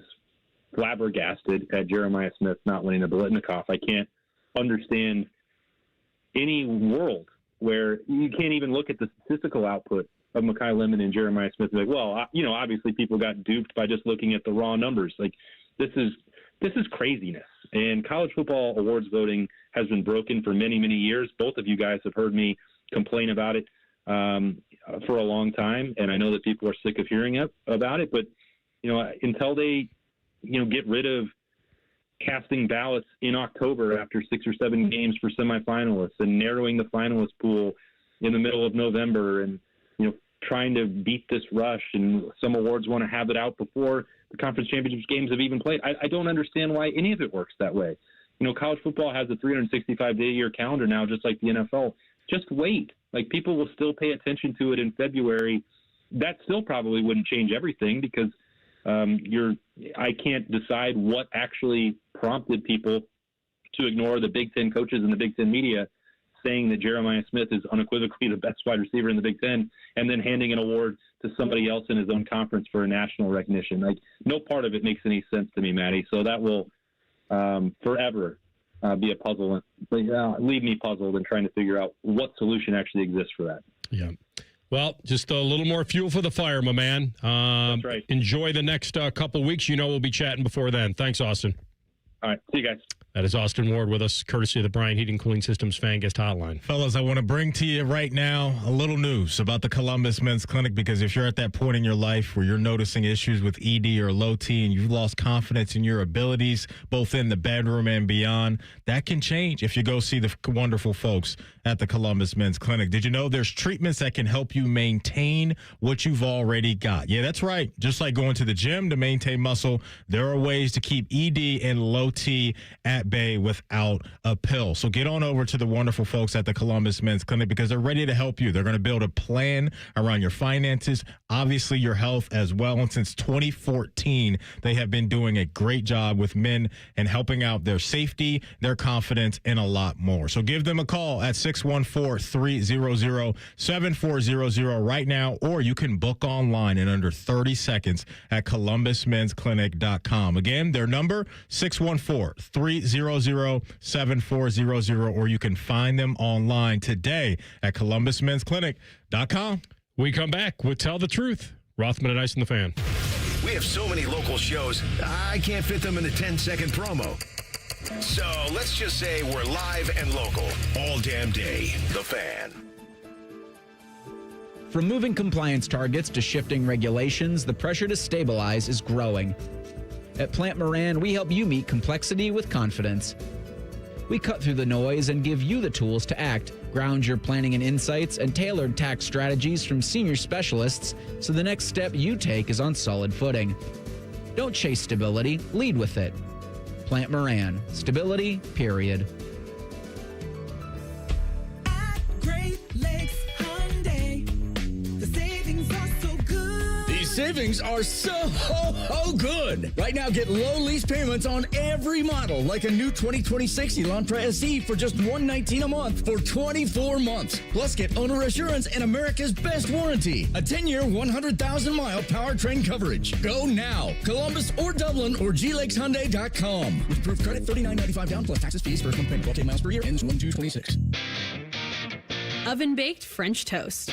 flabbergasted at Jeremiah Smith not winning the Biletnikoff. I can't understand any world where you can't even look at the statistical output of Mekhi Lemon and Jeremiah Smith. Like, obviously people got duped by just looking at the raw numbers. Like, this is craziness. And college football awards voting has been broken for many, many years. Both of you guys have heard me complain about it for a long time, and I know that people are sick of hearing about it. But until they get rid of casting ballots in October after 6 or 7 games for semifinalists and narrowing the finalist pool in the middle of November and, trying to beat this rush. And some awards want to have it out before the conference championships games have even played. I don't understand why any of it works that way. College football has a 365-day-a-year calendar now, just like the NFL. Just wait. Like, people will still pay attention to it in February. That still probably wouldn't change everything because I can't decide what actually prompted people to ignore the Big Ten coaches and the Big Ten media saying that Jeremiah Smith is unequivocally the best wide receiver in the Big Ten and then handing an award to somebody else in his own conference for a national recognition. Like, no part of it makes any sense to me, Maddie. So that will forever be a puzzle, leave me puzzled and trying to figure out what solution actually exists for that. Yeah. Well, just a little more fuel for the fire, my man. That's right. Enjoy the next couple weeks. We'll be chatting before then. Thanks, Austin. All right. See you guys. That is Austin Ward with us, courtesy of the Bryant Heating Cooling Systems Fan Guest Hotline. Fellas, I want to bring to you right now a little news about the Columbus Men's Clinic, because if you're at that point in your life where you're noticing issues with ED or low T and you've lost confidence in your abilities, both in the bedroom and beyond, that can change if you go see the wonderful folks at the Columbus Men's Clinic. Did you know there's treatments that can help you maintain what you've already got? Yeah, that's right. Just like going to the gym to maintain muscle, there are ways to keep ED and low T at bay without a pill. So get on over to the wonderful folks at the Columbus Men's Clinic because they're ready to help you. They're going to build a plan around your finances, obviously your health as well. And since 2014, they have been doing a great job with men and helping out their safety, their confidence, and a lot more. So give them a call at 614-300-7400 right now, or you can book online in under 30 seconds at columbusmensclinic.com. Again, their number, 614-300-7400, or you can find them online today at columbusmensclinic.com. We come back with Tell the Truth. Rothman and Ice and the Fan. We have so many local shows, I can't fit them in a 10-second promo. So let's just say we're live and local all damn day. The Fan. From moving compliance targets to shifting regulations, the pressure to stabilize is growing. At Plant Moran, we help you meet complexity with confidence. We cut through the noise and give you the tools to act, ground your planning in insights, and tailored tax strategies from senior specialists so the next step you take is on solid footing. Don't chase stability, lead with it. Plant Moran. Stability, period. Savings are so good. Right now, get low lease payments on every model, like a new 2026 Elantra SE for just $119 a month for 24 months. Plus, get owner assurance and America's best warranty. A 10-year, 100,000-mile powertrain coverage. Go now. Columbus or Dublin or glexhyundai.com. With approved credit, $39.95 down plus taxes, fees, first month payment 12 miles per year, ends 1/2/26. Oven-baked French toast.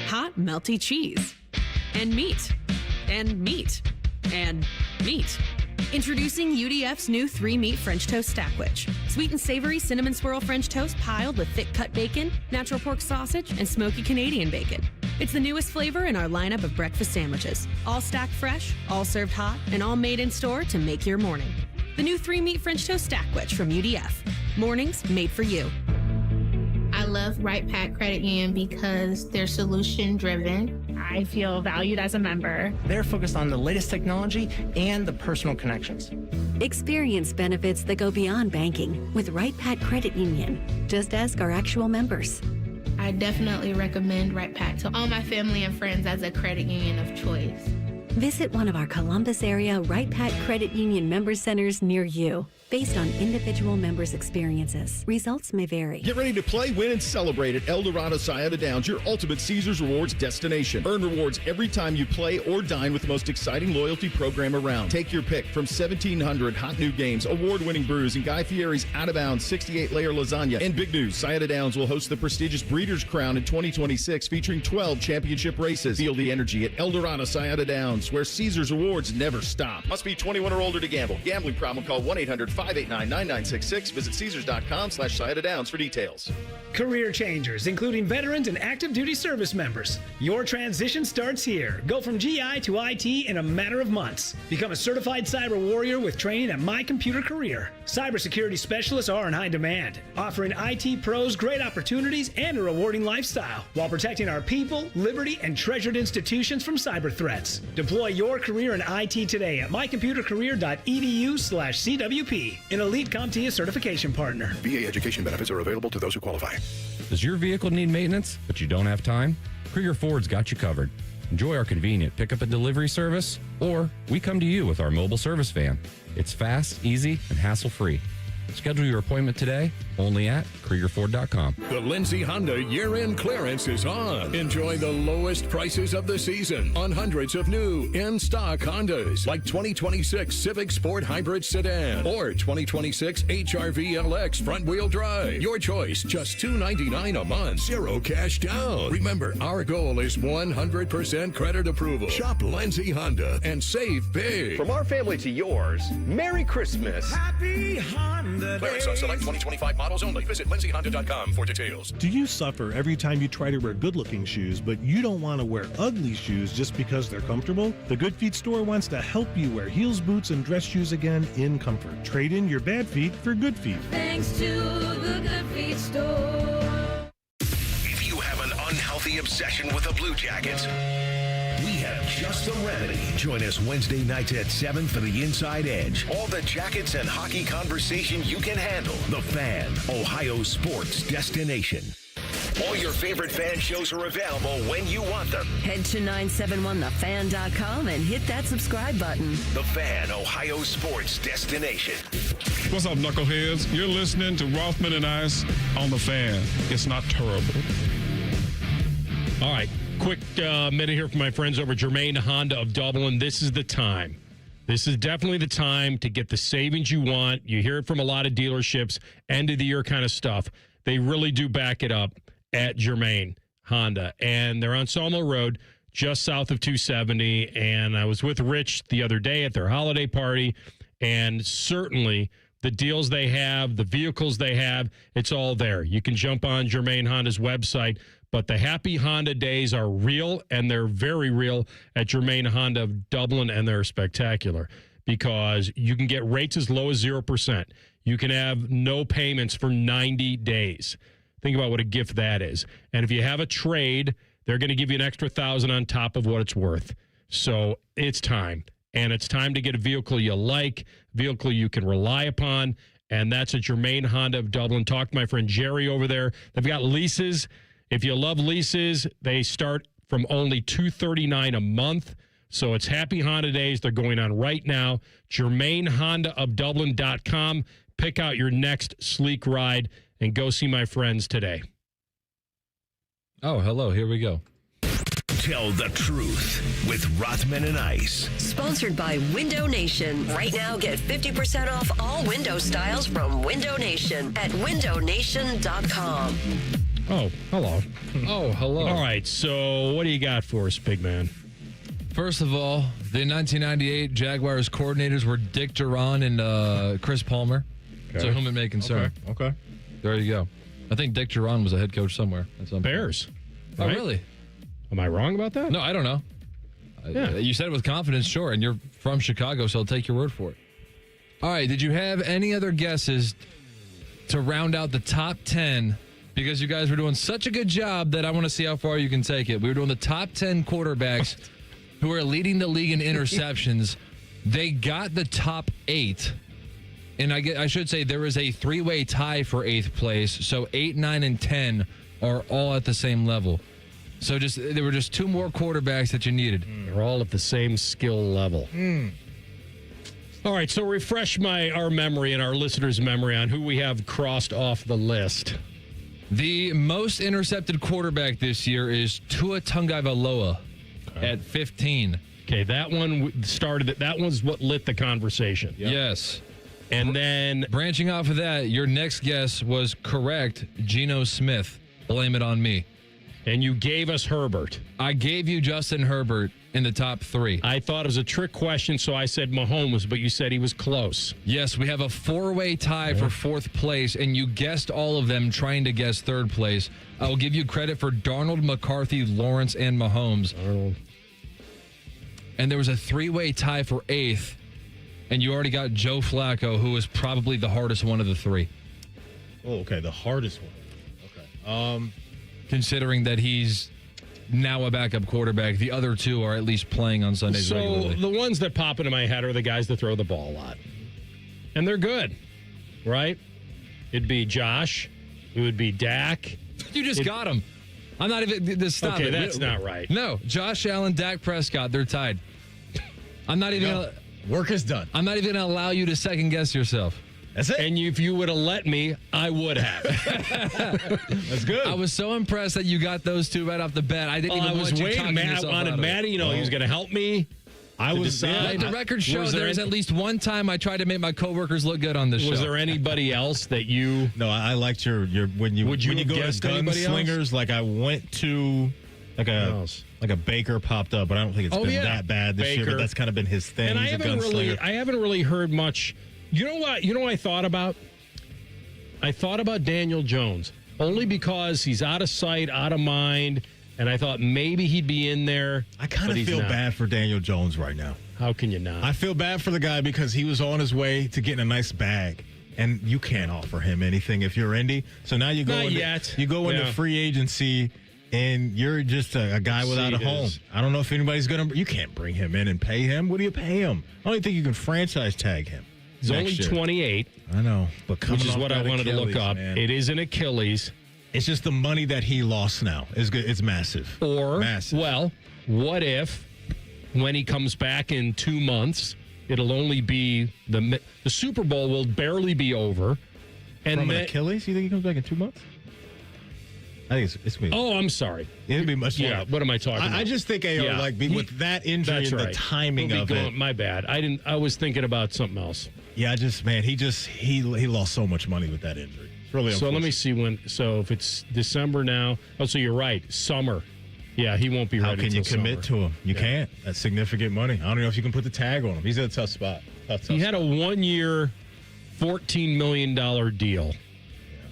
Hot, melty cheese. And meat. And meat. And meat. Introducing UDF's new 3-meat French toast stackwich. Sweet and savory cinnamon swirl French toast piled with thick cut bacon, natural pork sausage, and smoky Canadian bacon. It's the newest flavor in our lineup of breakfast sandwiches. All stacked fresh, all served hot, and all made in store to make your morning. The new 3-meat French toast stackwich from UDF. Mornings made for you. I love Right Pack Credit Union because they're solution driven. I feel valued as a member. They're focused on the latest technology and the personal connections. Experience benefits that go beyond banking with Right Pack Credit Union. Just ask our actual members. I definitely recommend Right Pack to all my family and friends as a credit union of choice. Visit one of our Columbus area Right Pack Credit Union member centers near you. Based on individual members' experiences, results may vary. Get ready to play, win, and celebrate at El Dorado Sayada Downs, your ultimate Caesars Rewards destination. Earn rewards every time you play or dine with the most exciting loyalty program around. Take your pick from 1,700 hot new games, award-winning brews, and Guy Fieri's out-of-bounds 68-layer lasagna. And big news, Sayada Downs will host the prestigious Breeders' Crown in 2026, featuring 12 championship races. Feel the energy at El Dorado Sayada Downs, where Caesars Rewards never stop. Must be 21 or older to gamble. Gambling problem, call 1-800-5 589-9966. Visit Caesars.com/Sciata-Downs for details. Career changers, including veterans and active duty service members. Your transition starts here. Go from GI to IT in a matter of months. Become a certified cyber warrior with training at My Computer Career. Cybersecurity specialists are in high demand, offering IT pros great opportunities and a rewarding lifestyle while protecting our people, liberty, and treasured institutions from cyber threats. Deploy your career in IT today at mycomputercareer.edu/CWP, an elite CompTIA certification partner. VA education benefits are available to those who qualify. Does your vehicle need maintenance, but you don't have time? Krieger Ford's got you covered. Enjoy our convenient pickup and delivery service, or we come to you with our mobile service van. It's fast, easy, and hassle-free. Schedule your appointment today only at KriegerFord.com. The Lindsay Honda year-end clearance is on. Enjoy the lowest prices of the season on hundreds of new in-stock Hondas like 2026 Civic Sport Hybrid Sedan or 2026 HR-V LX front-wheel drive. Your choice, just $299 a month, zero cash down. Remember, our goal is 100% credit approval. Shop Lindsay Honda and save big. From our family to yours, Merry Christmas. Happy Honda. Clearance on select 2025 models only. Visit lindsayhonda.com for details. Do you suffer every time you try to wear good-looking shoes, but you don't want to wear ugly shoes just because they're comfortable? The Good Feet store wants to help you wear heels, boots, and dress shoes again in comfort. Trade in your bad feet for good feet. Thanks to the Good Feet store. If you have an unhealthy obsession with the Blue Jackets, we have just the remedy. Join us Wednesday nights at 7 for the Inside Edge. All the Jackets and hockey conversation you can handle. The Fan, Ohio sports destination. All your favorite fan shows are available when you want them. Head to 971thefan.com and hit that subscribe button. The Fan, Ohio sports destination. What's up, knuckleheads? You're listening to Rothman and Ice on The Fan. It's not terrible. All right. Quick minute here from my friends over at Germain Honda of Dublin. This is the time. This is definitely the time to get the savings you want. You hear it from a lot of dealerships, end of the year kind of stuff. They really do back it up at Germain Honda. And they're on Sawmill Road, just south of 270. And I was with Rich the other day at their holiday party. And certainly the deals they have, the vehicles they have, it's all there. You can jump on Germain Honda's website. But the Happy Honda days are real, and they're very real at Germain Honda of Dublin, and they're spectacular because you can get rates as low as 0%. You can have no payments for 90 days. Think about what a gift that is. And if you have a trade, they're going to give you an extra $1,000 on top of what it's worth. So it's time. And it's time to get a vehicle you like, vehicle you can rely upon, and that's at Germain Honda of Dublin. Talk to my friend Jerry over there. They've got leases. If you love leases, they start from only $239 a month. So it's Happy Honda Days. They're going on right now. GermainHondaofDublin.com. Pick out your next sleek ride and go see my friends today. Oh, hello. Here we go. Tell the truth with Rothman and Ice. Sponsored by Window Nation. Right now, get 50% off all window styles from Window Nation at windownation.com. Oh, hello. Oh, hello. All right, so what do you got for us, big man? First of all, the 1998 Jaguars coordinators were Dick Duran and Chris Palmer. Okay. So whom it may concern. Okay. There you go. I think Dick Duran was a head coach somewhere. Bears. Oh, Right? really? Am I wrong about that? No, I don't know. Yeah. You said it with confidence, sure, and you're from Chicago, so I'll take your word for it. All right, did you have any other guesses to round out the top 10? Because you guys were doing such a good job that I want to see how far you can take it. We were doing the top 10 quarterbacks who are leading the league in interceptions. They got the top 8. And I should say there is a 3-way tie for 8th place. So 8, 9, and 10 are all at the same level. So there were just 2 more quarterbacks that you needed. They're all at the same skill level. All right, so refresh our memory and our listeners' memory on who we have crossed off the list. The most intercepted quarterback this year is Tua Tagovailoa at 15. Okay, that one started. That was what lit the conversation. Yep. Yes. And then branching off of that, your next guess was correct. Geno Smith. Blame it on me. And you gave us Herbert. I gave you Justin Herbert in the top 3. I thought it was a trick question, so I said Mahomes, but you said he was close. Yes, we have a 4-way tie for 4th place, and you guessed all of them trying to guess 3rd place. I will give you credit for Darnold, McCarthy, Lawrence, and Mahomes. Darnold. And there was a 3-way tie for 8th, and you already got Joe Flacco, who was probably the hardest one of the 3. Oh, okay, the hardest one. Okay. Considering that he's now a backup quarterback, the other 2 are at least playing on Sundays regularly. So the ones that pop into my head are the guys that throw the ball a lot. And they're good, right? It'd be Josh. It would be Dak. You just got him. I'm not even... Just stop okay, it. That's not right. No, Josh Allen, Dak Prescott, they're tied. I'm not even... No, work is done. I'm not even going to allow you to second guess yourself. That's it. And if you would have let me, I would have. That's good. I was so impressed that you got those 2 right off the bat. I didn't even want you talking yourself I wanted Matty, he was going to help me. I was let the record show there was at least one time I tried to make my coworkers look good on this show. Was there anybody else that you... No, I liked your when you go to Gunslingers, like I went to like a Baker popped up, but I don't think it's been that bad this year, but that's kind of been his thing. And I haven't really heard much. You know what? You know what I thought about? I thought about Daniel Jones, only because he's out of sight, out of mind, and I thought maybe he'd be in there. I kind of feel bad for Daniel Jones right now. How can you not? I feel bad for the guy because he was on his way to getting a nice bag, and you can't offer him anything if you're Indy. So now you go into free agency, and you're just a guy without a home. I don't know if anybody's going to... You can't bring him in and pay him. What do you pay him? I don't even think you can franchise tag him. He's only 28. I know, but which is what I wanted to look up. Man. It is an Achilles. It's just the money that he lost now is good. It's massive. Well, what if when he comes back in 2 months, it'll only be the Super Bowl will barely be over, and from an Achilles? You think he comes back in 2 months? I think it's me. Oh, I'm sorry. It'd be much more. Yeah, what am I talking about? I just think with that injury and the timing of it. My bad. I was thinking about something else. Yeah, he lost so much money with that injury. It's really so let me see when. So if it's December now. Oh, so you're right. Summer. Yeah, he won't be ready. How can you commit to him? You can't. That's significant money. I don't know if you can put the tag on him. He's in a tough spot. He had a 1-year, $14 million deal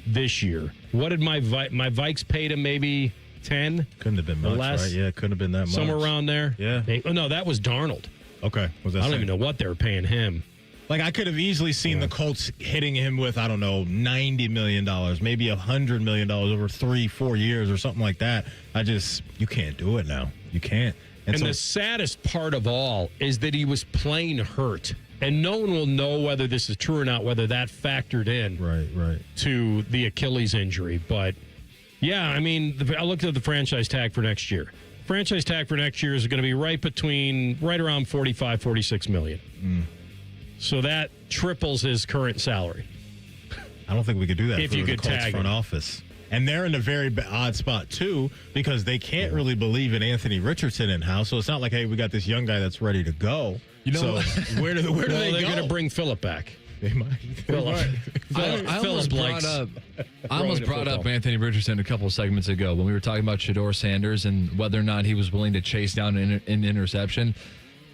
this year. What did my Vikes paid him? Maybe 10. Couldn't have been much, right? Yeah, couldn't have been that much. Somewhere around there. Yeah. No, that was Darnold. Okay. I don't even know what they were paying him. Like, I could have easily seen the Colts hitting him with, I don't know, $90 million, maybe $100 million over 3-4 years or something like that. You can't do it now. You can't. And the saddest part of all is that he was plain hurt. And no one will know whether this is true or not, whether that factored in to the Achilles injury. But, yeah, I mean, I looked at the franchise tag for next year. Franchise tag for next year is going to be right around $45-46 million. So that triples his current salary. I don't think we could do that if for you the could Colts tag front office. And they're in a very odd spot, too, because they can't really believe in Anthony Richardson in-house. So it's not like, hey, we got this young guy that's ready to go. You know, so where do they go? They're going to bring Phillip back. They might. I almost brought up Anthony Richardson a couple of segments ago when we were talking about Shedeur Sanders and whether or not he was willing to chase down an interception.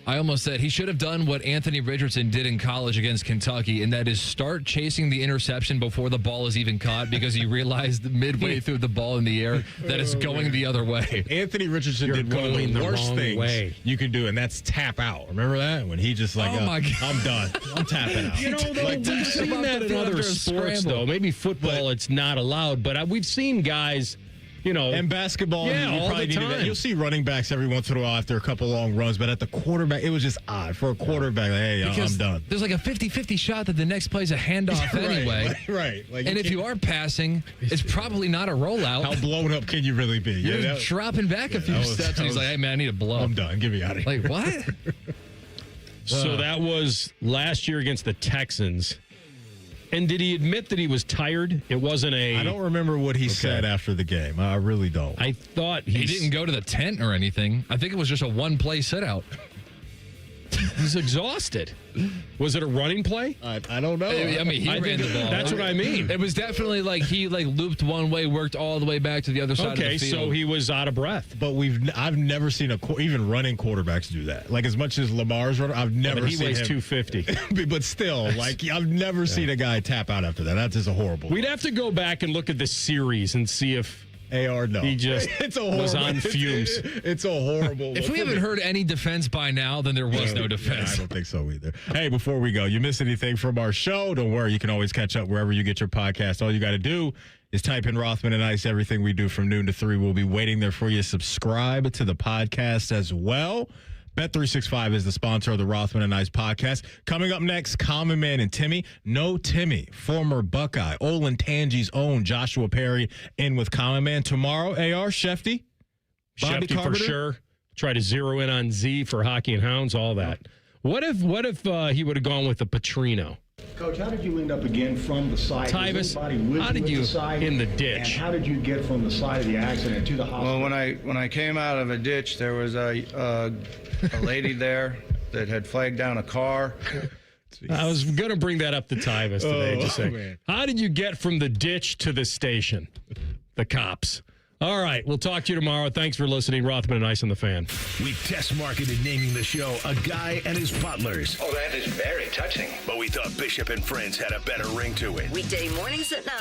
I almost said he should have done what Anthony Richardson did in college against Kentucky, and that is start chasing the interception before the ball is even caught because he realized midway through the ball in the air that it's going the other way. Anthony Richardson did one of the worst things you can do, and that's tap out. Remember that? When he just my God. I'm done. I'm tapping out. You know, we've seen that in other sports, though. Maybe football, it's not allowed, but we've seen guys... and basketball, all the time. You'll see running backs every once in a while after a couple long runs, but at the quarterback, it was just odd for a quarterback. Like, hey, I'm done. There's like a 50-50 shot that the next play's a handoff anyway. Right. Like, and if you are passing, it's probably not a rollout. How blown up can you really be? You're dropping back a few steps, and he's like, hey, man, I need a blow. I'm done. Get me out of here. Like, what? So that was last year against the Texans. And did he admit that he was tired? It wasn't I don't remember what he said after the game. I really don't. I thought he didn't go to the tent or anything. I think it was just a one-play sit-out. He's exhausted. Was it a running play? I don't know. I mean, he ran the ball. That's what I mean. It was definitely like he looped one way, worked all the way back to the other side of the field. So he was out of breath. But I've never seen even running quarterbacks do that. Like as much as Lamar's running, I've never seen him. He weighs 250. But still, like I've never seen a guy tap out after that. That's just a horrible. We'd have to go back and look at the series and see if AR he just was on fumes. It's a horrible. If we haven't heard any defense by now, then there was no defense. I don't think so either. Hey, before we go, you miss anything from our show? Don't worry, you can always catch up wherever you get your podcast. All you got to do is type in Rothman and Ice. Everything we do from noon to 3 will be waiting there for you. Subscribe to the podcast as well. Bet365 is the sponsor of the Rothman and Ice podcast. Coming up next, Common Man and Timmy. No Timmy, former Buckeye, Olin Tangi's own Joshua Perry in with Common Man. Tomorrow, AR, Shefty. Bobby Shefty Carpenter. for sure. Try to zero in on Z for Hockey and Hounds, all that. What if he would have gone with the Petrino? Coach, how did you end up again from the side? Tyvis, how did you in the ditch? And how did you get from the side of the accident to the hospital? Well, when I came out of a ditch, there was a lady there that had flagged down a car. I was going to bring that up to Tyvis today. Just saying, how did you get from the ditch to the station? The cops. All right, we'll talk to you tomorrow. Thanks for listening. Rothman and Ice on the Fan. We test marketed naming the show A Guy and His Butlers. Oh, that is very touching. But we thought Bishop and Friends had a better ring to it. Weekday mornings at 9.